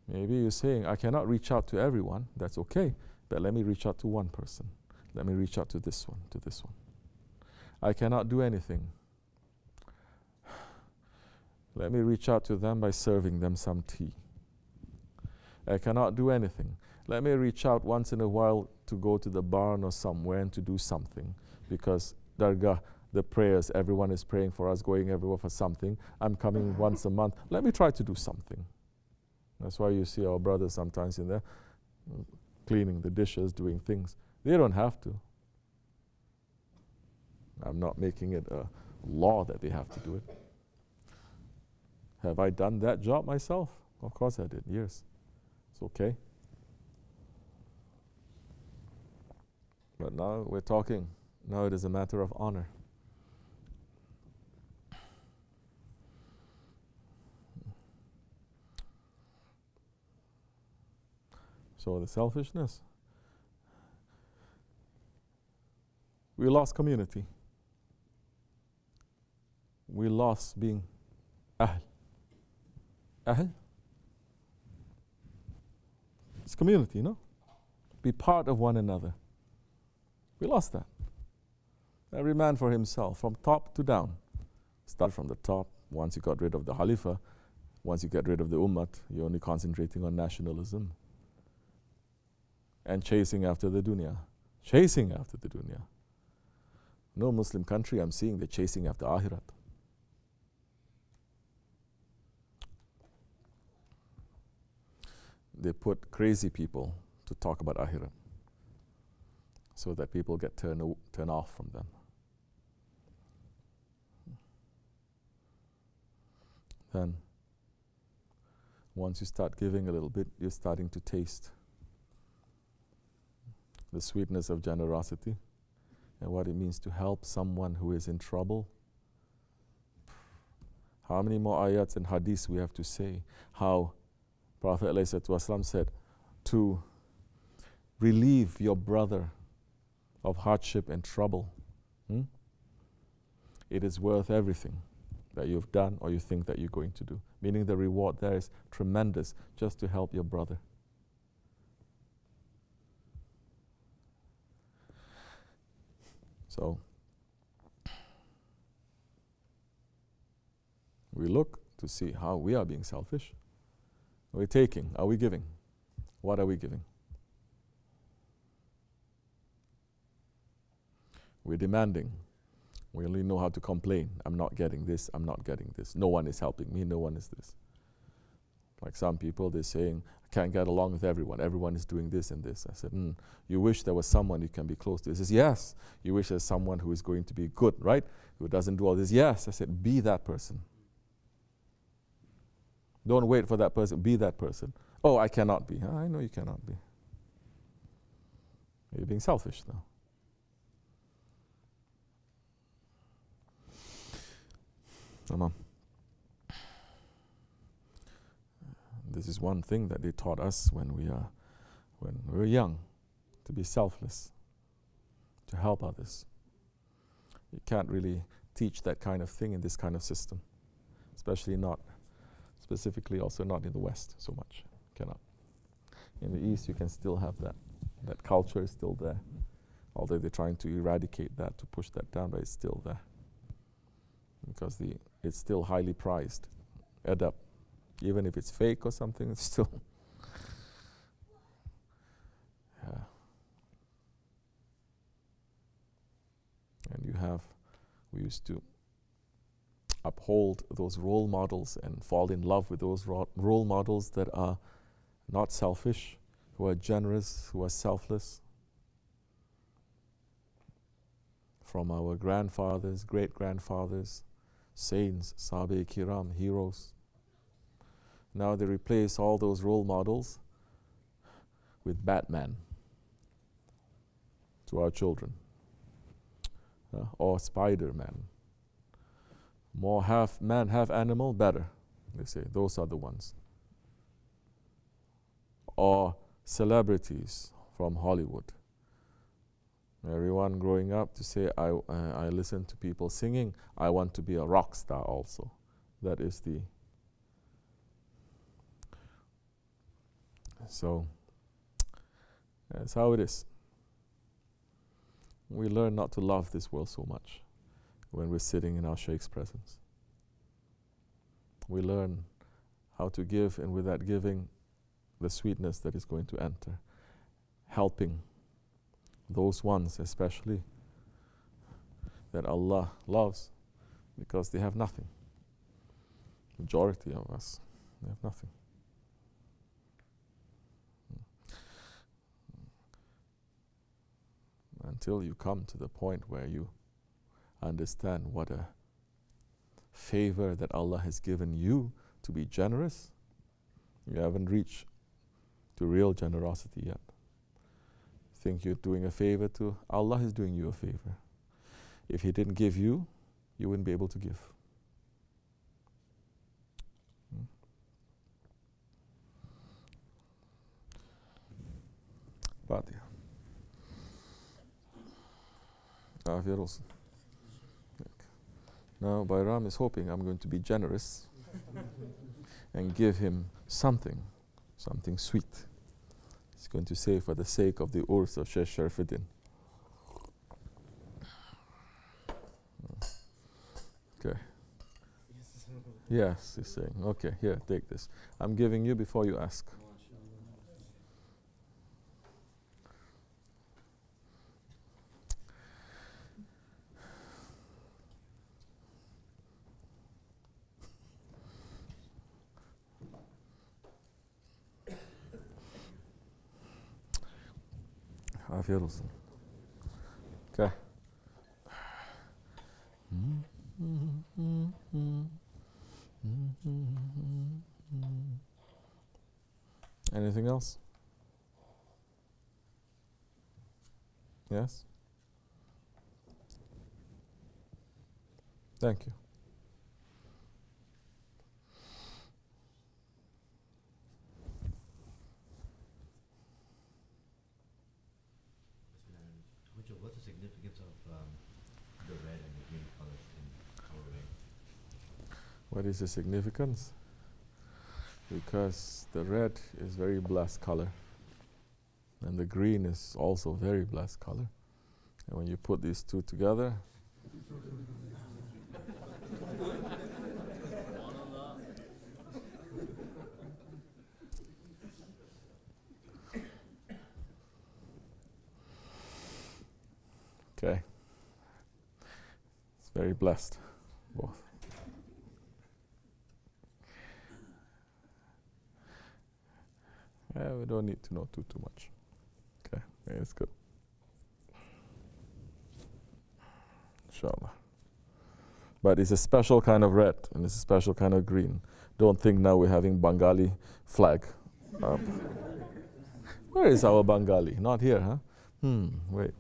Maybe you're saying, I cannot reach out to everyone. That's okay. But let me reach out to one person. Let me reach out to this one, to this one. I cannot do anything. Let me reach out to them by serving them some tea. I cannot do anything. Let me reach out once in a while to go to the barn or somewhere and to do something, because Dergah, the prayers, everyone is praying for us, going everywhere for something. I'm coming once a month. Let me try to do something. That's why you see our brothers sometimes in there cleaning the dishes, doing things. They don't have to. I'm not making it a law that they have to do it. Have I done that job myself? Of course I did, years. It's okay. But now we're talking, now it is a matter of honor. So the selfishness. We lost community. We lost being Ahl. Ahl? It's community, no? Be part of one another. We lost that. Every man for himself, from top to down. Start from the top. Once you got rid of the Khalifah, once you get rid of the Ummah, you're only concentrating on nationalism and chasing after the dunya. Chasing after the dunya. No Muslim country I'm seeing, they're chasing after akhirat. They put crazy people to talk about akhirat so that people get turned off from them. Then, once you start giving a little bit, you're starting to taste the sweetness of generosity and what it means to help someone who is in trouble. How many more ayats and hadiths we have to say? How Prophet ﷺ said to relieve your brother of hardship and trouble. It is worth everything that you've done or you think that you're going to do. Meaning the reward there is tremendous just to help your brother. So, we look to see how we are being selfish. Are we taking? Are we giving? What are we giving? We're demanding. We only know how to complain. I'm not getting this, I'm not getting this. No one is helping me, no one is this. Like some people, they're saying, I can't get along with everyone. Everyone is doing this and this. I said, you wish there was someone you can be close to. He says, yes. You wish there's someone who is going to be good, right? Who doesn't do all this. Yes. I said, be that person. Don't wait for that person. Be that person. Oh, I cannot be. I know you cannot be. You're being selfish now. Tamam. This is one thing that they taught us when we were young, to be selfless, to help others. You can't really teach that kind of thing in this kind of system, specifically also not in the West so much. Cannot. In the East you can still have that. That culture is still there. Although they're trying to eradicate that, to push that down, but it's still there. Because it's still highly prized. Adab. Even if it's fake or something, it's still. Yeah. And we used to uphold those role models and fall in love with those role models that are not selfish, who are generous, who are selfless. From our grandfathers, great-grandfathers, saints, Sahabe Kiram, heroes. Now they replace all those role models with Batman to our children, or Spider-Man. More half man, half animal, better, they say. Those are the ones. Or celebrities from Hollywood. Everyone growing up to say, I listen to people singing, I want to be a rock star also. That is the. So, that's how it is. We learn not to love this world so much when we're sitting in our Shaykh's presence. we learn how to give, and with that giving, the sweetness that is going to enter. Helping those ones especially that Allah loves because they have nothing. Majority of us, they have nothing. Until you come to the point where you understand what a favor that Allah has given you to be generous, you haven't reached to real generosity yet. Think you're doing a favor to Allah is doing you a favor. If He didn't give you, you wouldn't be able to give. Fatiha. Afiyat olsun. Now Bayram is hoping I'm going to be generous and give him something sweet. He's going to say for the sake of the Urs of Shaykh Sharifuddin. Okay. Yes, he's saying, okay, here, take this. I'm giving you before you ask. Afiyat olsun. Okay. Anything else? Yes? Thank you. What's the significance of the red and the green colors in our way? What is the significance? Because the red is very blessed color, and the green is also very blessed color. And when you put these two together, okay, it's very blessed, both. Yeah, we don't need to know too much. Okay, yeah, it's good. Inshallah. But it's a special kind of red and it's a special kind of green. Don't think now we're having Bengali flag. Where is our Bengali? Not here, huh? Wait.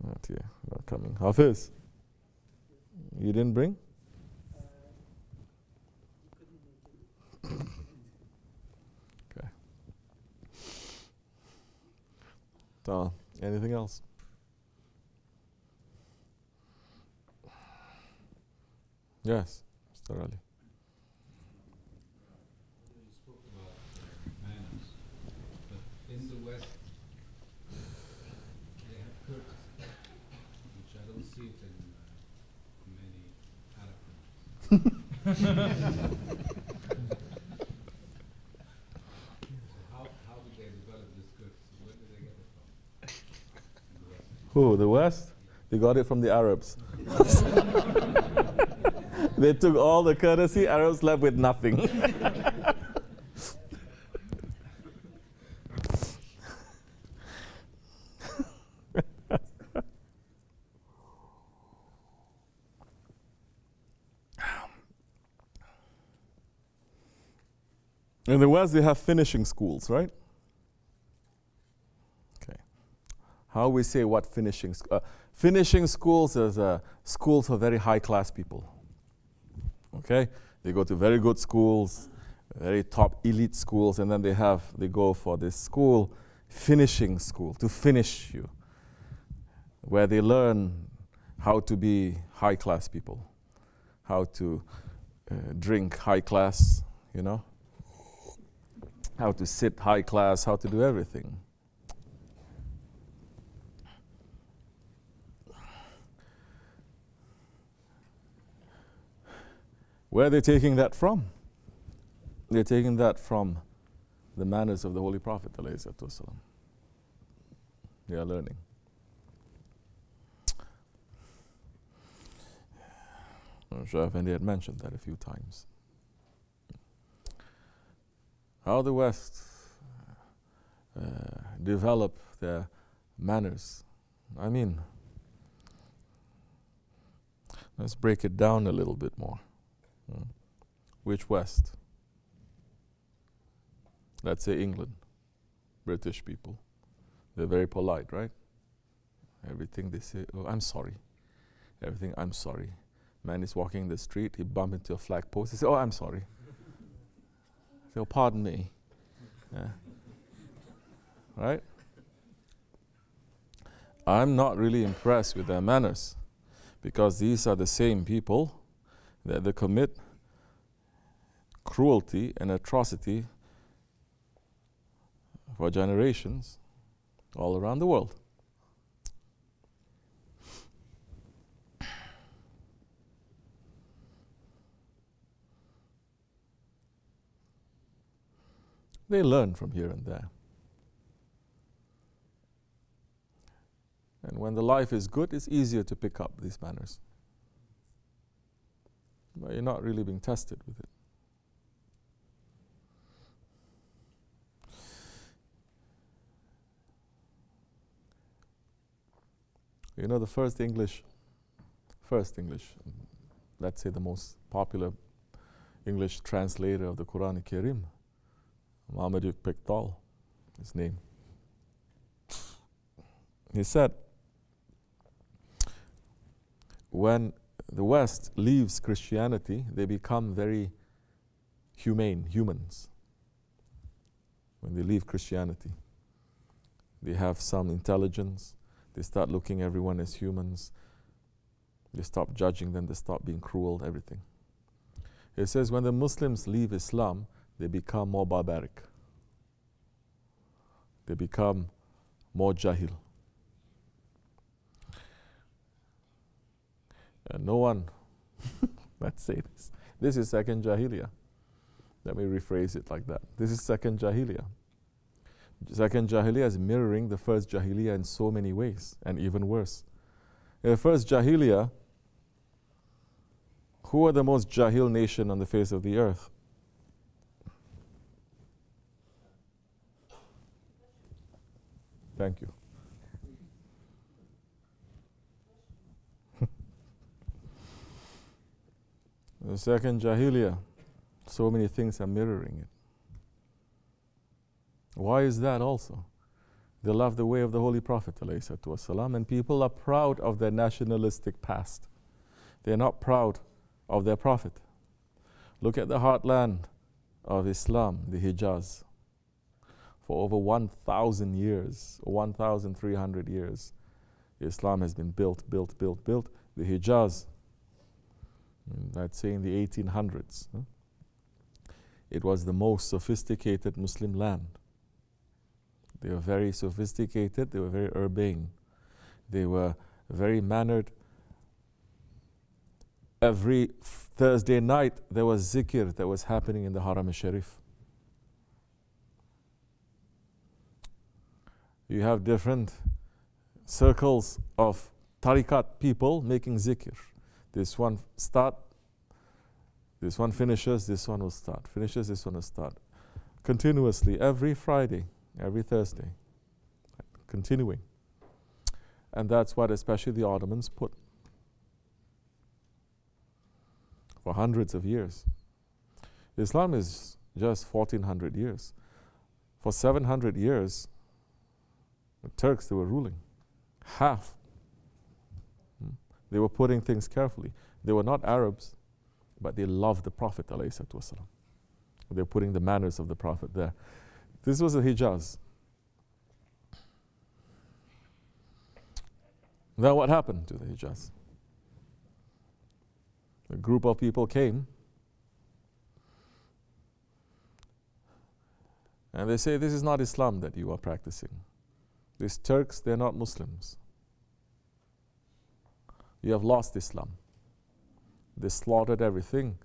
Not here. Not coming. Hafiz, you didn't bring? Okay. Anything else? Yes, Mr. Ali. You spoke about manners, but in the West, they have courtesy, which I don't see it in many Arab countries. How did they develop this courtesy? Where did they get it from? Who, the West? They got it from the Arabs. They took all the courtesy, Arabs left with nothing. In the West, they have finishing schools, right? Okay. How we say what finishing? Finishing schools is schools for very high class people. Okay, they go to very good schools, very top elite schools, and then they go for this school, finishing school, to finish you, where they learn how to be high class people, how to drink high class, you know, how to sit high class, how to do everything. Where are they taking that from? They're taking that from the manners of the Holy Prophet ﷺ. They are learning. I'm sure Efendi had mentioned that a few times. How the West develop their manners. I mean, let's break it down a little bit more. Which West? Let's say England, British people. They're very polite, right? Everything they say, oh, I'm sorry. Everything, I'm sorry. Man is walking the street, he bumped into a flag post, he says, oh, I'm sorry. So, pardon me. Yeah. Right? I'm not really impressed with their manners, because these are the same people that they commit cruelty and atrocity for generations all around the world. They learn from here and there. And when the life is good, it's easier to pick up these manners. But you're not really being tested with it. You know, the first English, let's say the most popular English translator of the Quran Karim, Muhammad Pickthall, his name. He said, when the West leaves Christianity, they become very humans. When they leave Christianity, they have some intelligence. They start looking everyone as humans. They stop judging them. They stop being cruel, everything. It says when the Muslims leave Islam, they become more barbaric. They become more jahil. And no one, let's say this. This is second Jahiliyyah. Let me rephrase it like that. This is second Jahiliyyah. Second Jahiliyyah is mirroring the first Jahiliyyah in so many ways, and even worse. In the first Jahiliyyah, who are the most Jahil nation on the face of the earth? Thank you. The second Jahiliyyah, so many things are mirroring it. Why is that also? They love the way of the Holy Prophet ﷺ, and people are proud of their nationalistic past. They're not proud of their Prophet. Look at the heartland of Islam, the Hijaz. For over 1,000 years, 1,300 years, Islam has been built. The Hijaz, I'd say in the 1800s, it was the most sophisticated Muslim land. They were very sophisticated, they were very urbane, they were very mannered. Every Thursday night there was zikr that was happening in the Haram al-Sharif. You have different circles of tariqat people making zikr. This one start, this one finishes, this one will start, finishes, this one will start. Continuously, every Friday, every Thursday, continuing. And that's what especially the Ottomans put for hundreds of years. Islam is just 1,400 years. For 700 years, the Turks, they were ruling. Half. They were putting things carefully. They were not Arabs, but they loved the Prophet ﷺ. They were putting the manners of the Prophet there. This was the Hijaz. Now what happened to the Hijaz? A group of people came and they say, this is not Islam that you are practicing. These Turks, they're not Muslims. You have lost Islam. They slaughtered everything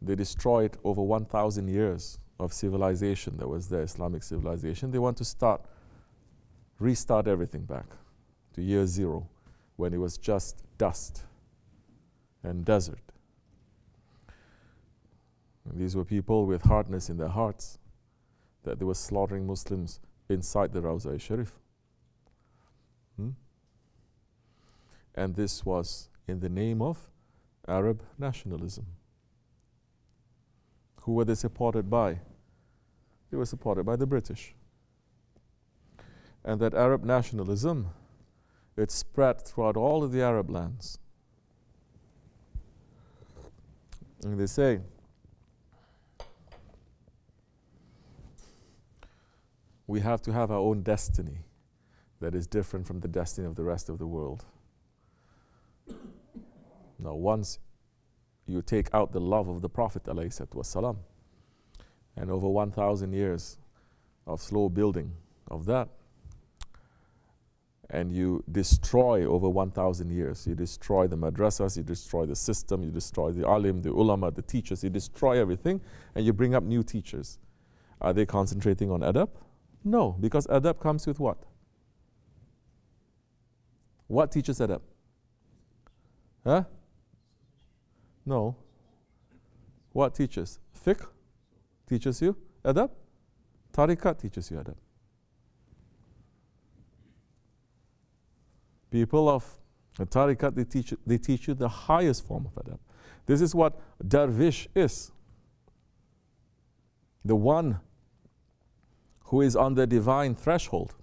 They destroyed over 1,000 years of civilization that was there, Islamic civilization. They want to restart everything back to year zero, when it was just dust and desert. And these were people with hardness in their hearts, that they were slaughtering Muslims inside the Rawza Sharif. And this was in the name of Arab nationalism. Who were they supported by? They were supported by the British. And that Arab nationalism, it spread throughout all of the Arab lands. And they say, we have to have our own destiny that is different from the destiny of the rest of the world. Now, once you take out the love of the Prophet ﷺ, and over 1,000 years of slow building of that, and you destroy over 1,000 years, you destroy the madrasas, you destroy the system, you destroy the alim, the ulama, the teachers, you destroy everything, and you bring up new teachers. Are they concentrating on adab? No, because adab comes with what? What teaches adab? Huh? No. What teaches? Fiqh teaches you adab. Tariqat teaches you adab. People of tariqat, they teach you the highest form of adab. This is what dervish is. The one who is on the divine threshold,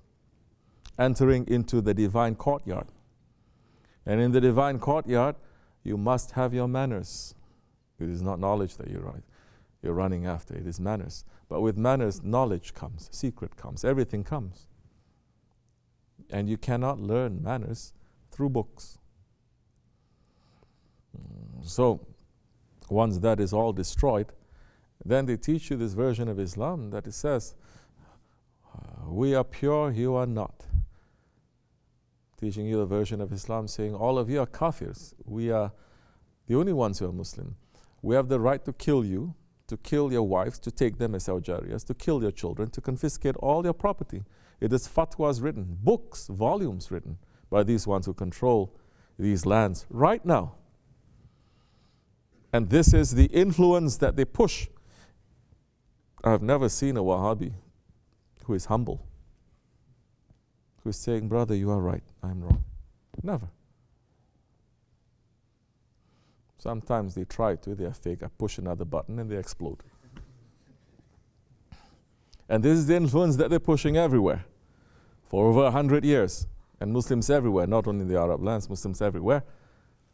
entering into the divine courtyard. And in the divine courtyard, you must have your manners. It is not knowledge that you're running after, it is manners. But with manners, knowledge comes, secret comes, everything comes. And you cannot learn manners through books. So, once that is all destroyed, then they teach you this version of Islam that it says, we are pure, you are not. Teaching you a version of Islam saying, all of you are kafirs. We are the only ones who are Muslim. We have the right to kill you, to kill your wives, to take them as our jariyas, to kill your children, to confiscate all your property. It is fatwas written, books, volumes written by these ones who control these lands right now. And this is the influence that they push. I've never seen a Wahhabi who is humble, who is saying, brother, you are right, I'm wrong. Never. Sometimes they try to, they are fake, I push another button and they explode. And this is the influence that they're pushing everywhere for over 100 years. And Muslims everywhere, not only in the Arab lands, Muslims everywhere,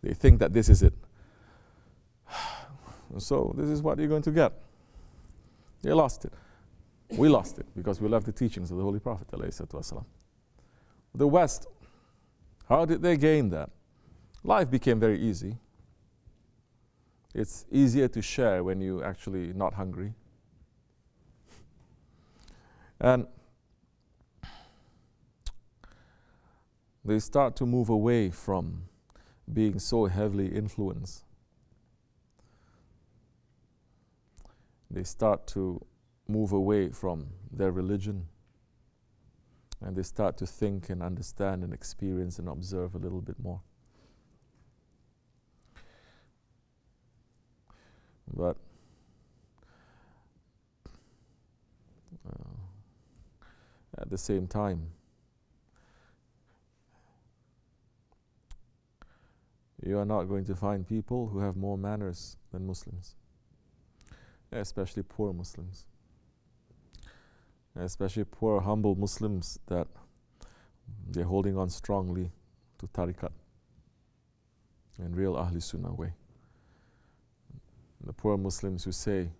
they think that this is it. So this is what you're going to get. They lost it. We lost it because we left the teachings of the Holy Prophet ﷺ. The West, how did they gain that? Life became very easy. It's easier to share when you're actually not hungry. And they start to move away from being so heavily influenced. They start to move away from their religion, and they start to think and understand and experience and observe a little bit more. But at the same time, you are not going to find people who have more manners than Muslims, especially poor Muslims, especially poor, humble Muslims that they're holding on strongly to tariqat in real Ahli Sunnah way. The poor Muslims who say,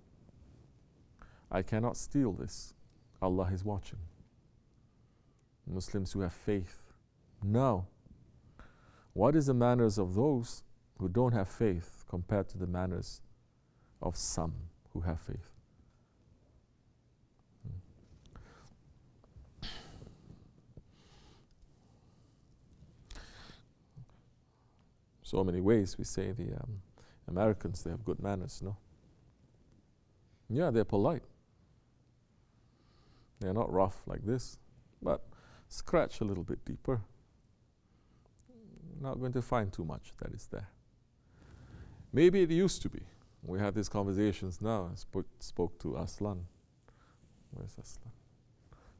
I cannot steal this, Allah is watching. Muslims who have faith. No. What is the manners of those who don't have faith compared to the manners of some who have faith? So many ways we say the Americans, they have good manners, no? Yeah, they're polite. They're not rough like this, but scratch a little bit deeper. Not going to find too much that is there. Maybe it used to be. We had these conversations now. I spoke to Aslan. Where's Aslan?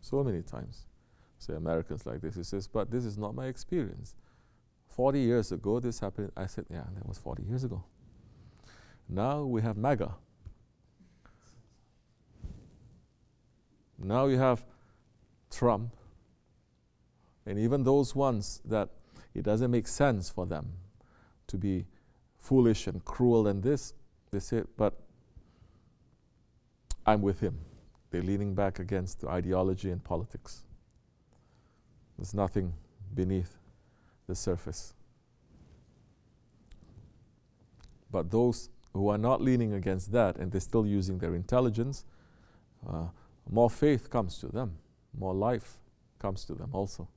So many times. Say Americans like this. He says, but this is not my experience. 40 years ago this happened. I said, yeah, that was 40 years ago. Now we have MAGA. Now you have Trump. And even those ones that it doesn't make sense for them to be foolish and cruel and this, they say, but I'm with him. They're leaning back against the ideology and politics. There's nothing beneath the surface. But those who are not leaning against that and they're still using their intelligence, more faith comes to them, more life comes to them also.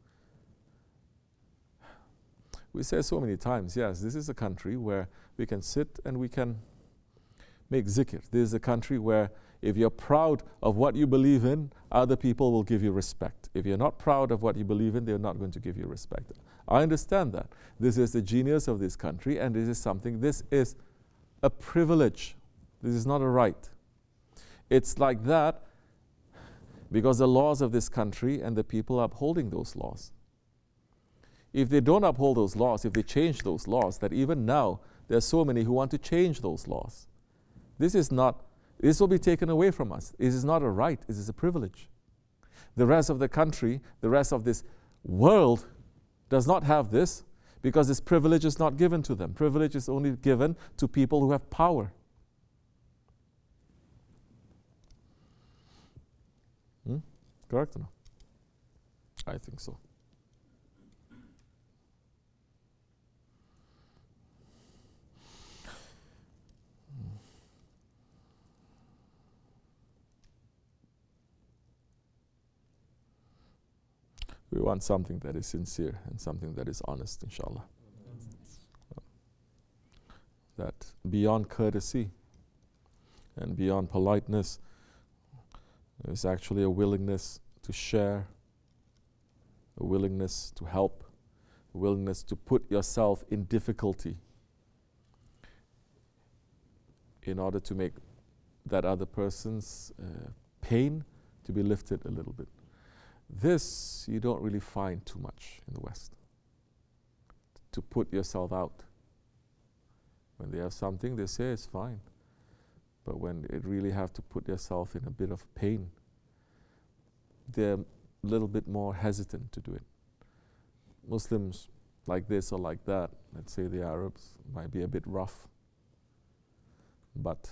We say so many times, yes, this is a country where we can sit and we can make zikr. This is a country where if you're proud of what you believe in, other people will give you respect. If you're not proud of what you believe in, they're not going to give you respect. I understand that. This is the genius of this country, and this is a privilege. This is not a right. It's like that because the laws of this country and the people are upholding those laws. If they don't uphold those laws, if they change those laws, that even now there are so many who want to change those laws. This will be taken away from us. This is not a right, it is a privilege. The rest of the country, the rest of this world does not have this because this privilege is not given to them. Privilege is only given to people who have power. Correct or no? I think so. We want something that is sincere and something that is honest, inshallah. That beyond courtesy and beyond politeness, there's actually a willingness to share, a willingness to help, a willingness to put yourself in difficulty in order to make that other person's pain to be lifted a little bit. This you don't really find too much in the West. To put yourself out. When they have something, they say it's fine. But when they really have to put yourself in a bit of pain, they're a little bit more hesitant to do it. Muslims like this or like that, let's say the Arabs, might be a bit rough. But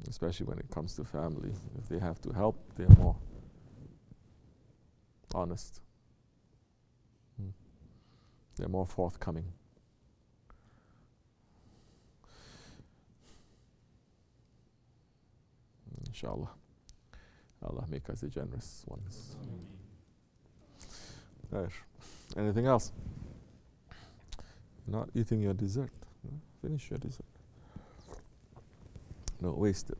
especially when it comes to family, if they have to help, they're more honest. They're more forthcoming. Inshallah. Allah make us the generous ones. There. Anything else? Not eating your dessert. Finish your dessert. Don't waste it.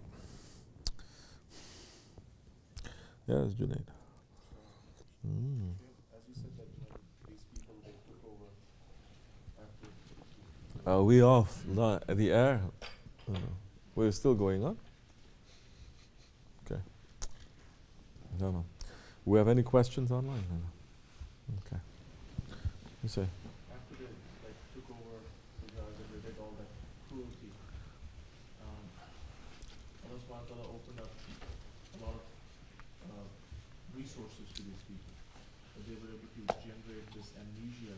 Yes, Junaid. As you said that when these people they took over after. Are we off the air? We're still going on? Okay. No. We have any questions online? No. Okay. You say? After they took over the Gaza, they did all that cruelty. Allah subhanahu wa ta'ala opened up a lot of resources to these people. But they were able to generate this amnesia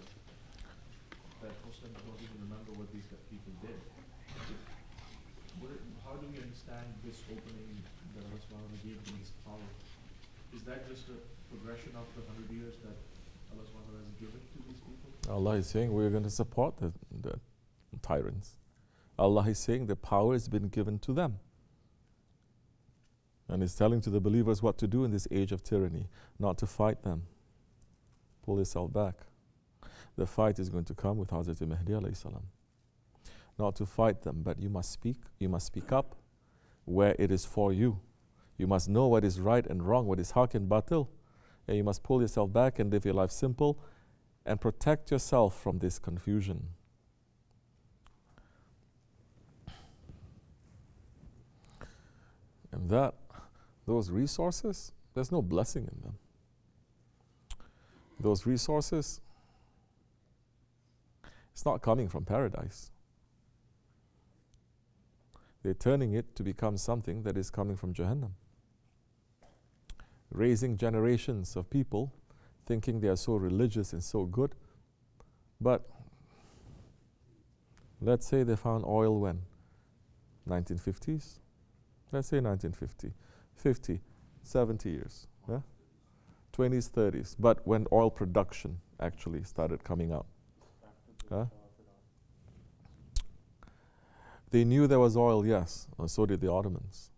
that Muslims don't even remember what these people did. How do we understand this opening that Allah subhanahu wa ta'ala gave them this power? Is that just a progression of the 100 years that Allah subhanahu wa ta'ala has given to these people? Allah is saying we're going to support the tyrants. Allah is saying the power has been given to them. And He's telling to the believers what to do in this age of tyranny, not to fight them. Pull yourself back. The fight is going to come with Hazrat Mahdi alayhi salam. Not to fight them, but you must speak up, where it is for you. You must know what is right and wrong, what is haq and batil. And you must pull yourself back and live your life simple and protect yourself from this confusion. And those resources, there's no blessing in them. Those resources, it's not coming from paradise. They're turning it to become something that is coming from Jahannam. Raising generations of people thinking they are so religious and so good. But let's say they found oil when? 1950s? Let's say 1950. 50, 70 years. Yeah? 20s, 30s. But when oil production actually started coming out. Huh? They knew there was oil, yes, and so did the Ottomans.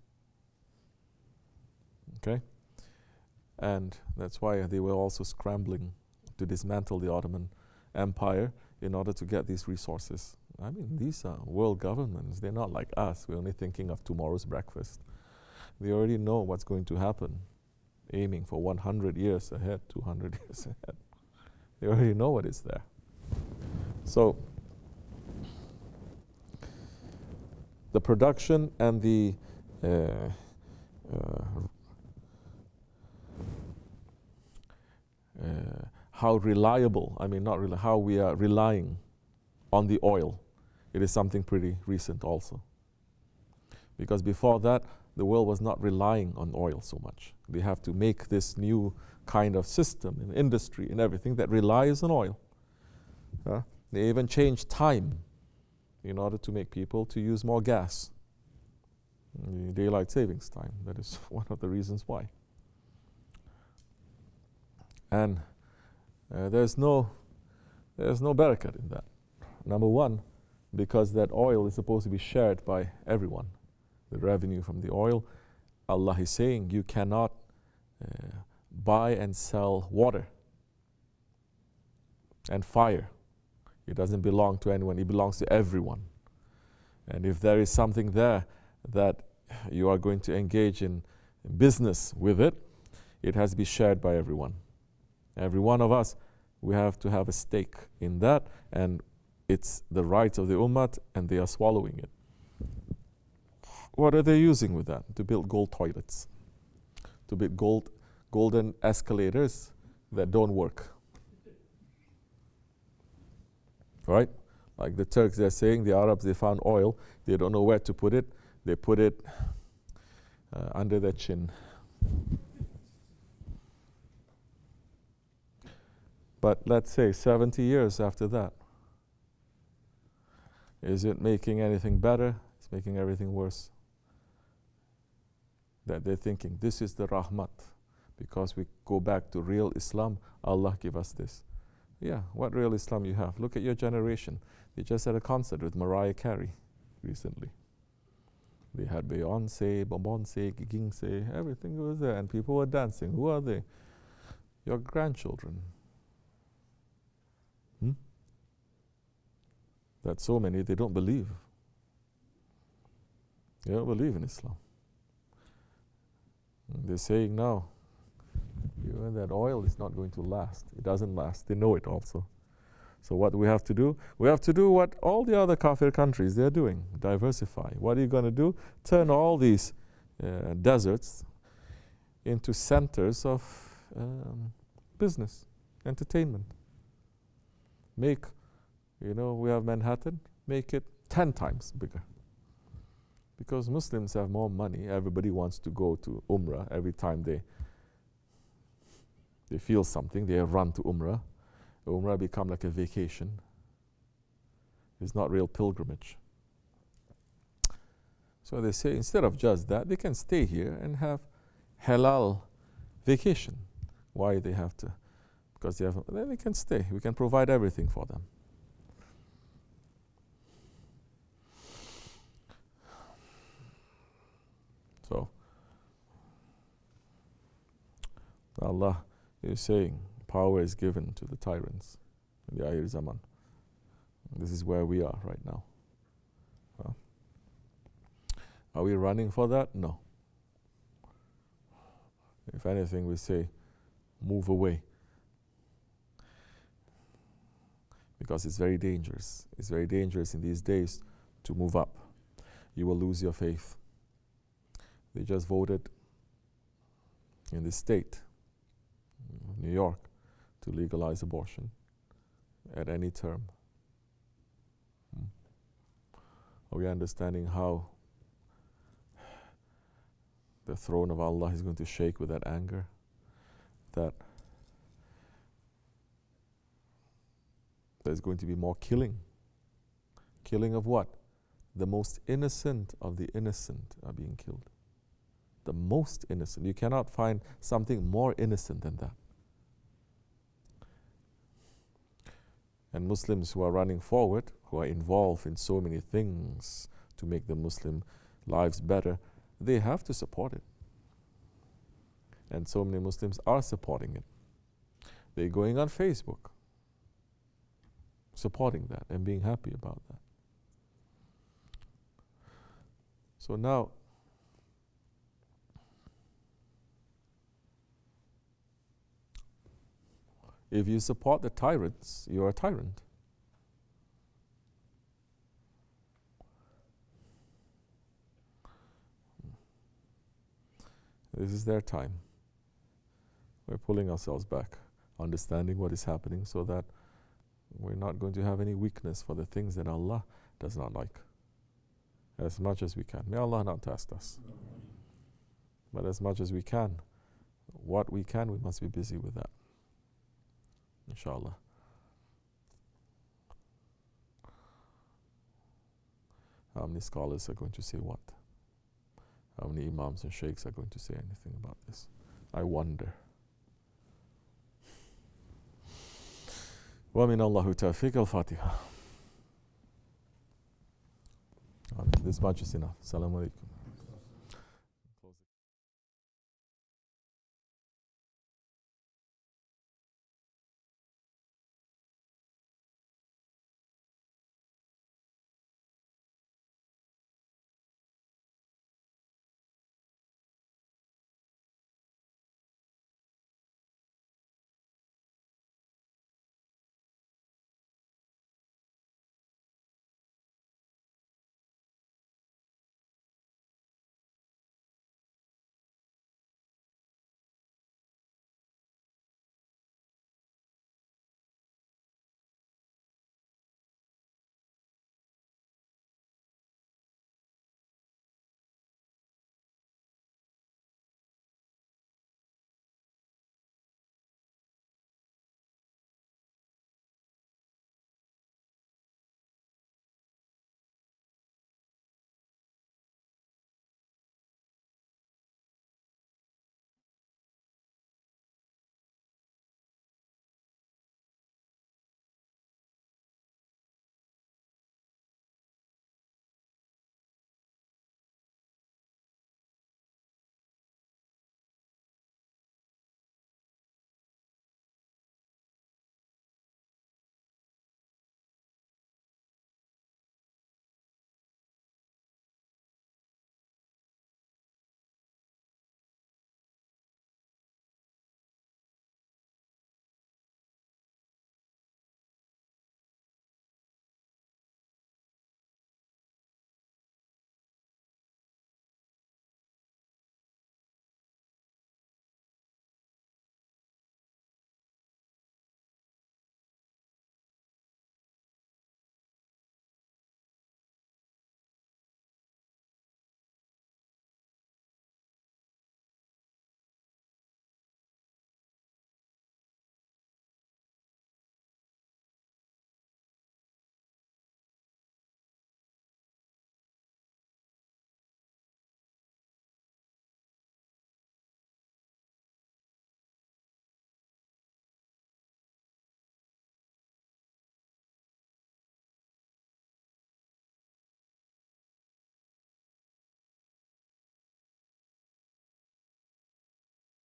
Okay? And that's why they were also scrambling to dismantle the Ottoman Empire in order to get these resources. I mean, these are world governments. They're not like us. We're only thinking of tomorrow's breakfast. They already know what's going to happen, aiming for 100 years ahead, 200 years ahead. They already know what is there. So, the production and the how reliable, I mean not really, how we are relying on the oil. It is something pretty recent also. Because before that, the world was not relying on oil so much. They have to make this new kind of system in industry and everything that relies on oil. They even changed time in order to make people to use more gas. The daylight savings time, that is one of the reasons why. And there's no barakat in that. Number one, because that oil is supposed to be shared by everyone. The revenue from the oil, Allah is saying you cannot buy and sell water and fire. It doesn't belong to anyone, it belongs to everyone. And if there is something there that you are going to engage in business with it, it has to be shared by everyone. Every one of us, we have to have a stake in that, and it's the right of the ummah, and they are swallowing it. What are they using with that? To build gold toilets, to build golden escalators that don't work. Right? Like the Turks, they're saying, the Arabs, they found oil, they don't know where to put it, they put it under their chin. But let's say 70 years after that, is it making anything better? It's making everything worse. That they're thinking, this is the rahmat. Because we go back to real Islam, Allah give us this. Yeah, what real Islam you have? Look at your generation. They just had a concert with Mariah Carey recently. They had Beyonce, Bombonce, Gigingse, everything was there, and people were dancing. Who are they? Your grandchildren. That so many, they don't believe. They don't believe in Islam. And they're saying now, even that oil is not going to last. It doesn't last. They know it also. So what do we have to do? We have to do what all the other kafir countries they're doing. Diversify. What are you going to do? Turn all these deserts into centers of business, entertainment. Make, we have Manhattan, make it 10 times bigger. Because Muslims have more money. Everybody wants to go to Umrah every time they feel something, they run to Umrah. Umrah become like a vacation. It's not real pilgrimage. So they say instead of just that, they can stay here and have halal vacation. Why they have to? Because then they can stay. We can provide everything for them. So Allah is saying power is given to the tyrants in the Akhir Zaman. This is where we are right now. Are we running for that? No. If anything, we say, move away. Because it's very dangerous. It's very dangerous in these days to move up. You will lose your faith. They just voted in the state, New York, to legalize abortion at any term. Are we understanding how the throne of Allah is going to shake with that anger? That there's going to be more killing. Killing of what? The most innocent of the innocent are being killed. The most innocent. You cannot find something more innocent than that. And Muslims who are running forward, who are involved in so many things to make the Muslim lives better, they have to support it. And so many Muslims are supporting it. They're going on Facebook, supporting that and being happy about that. So now, if you support the tyrants, you are a tyrant. This is their time. We're pulling ourselves back, understanding what is happening so that we're not going to have any weakness for the things that Allah does not like. As much as we can. May Allah not test us. But as much as we can, what we can, we must be busy with that. Inshallah. How many scholars are going to say what? How many imams and sheikhs are going to say anything about this? I wonder. وَمِنَ اللَّهُ تَوْفِيقَ الْفَاتِحَةِ. This much is enough. Assalamu alaikum.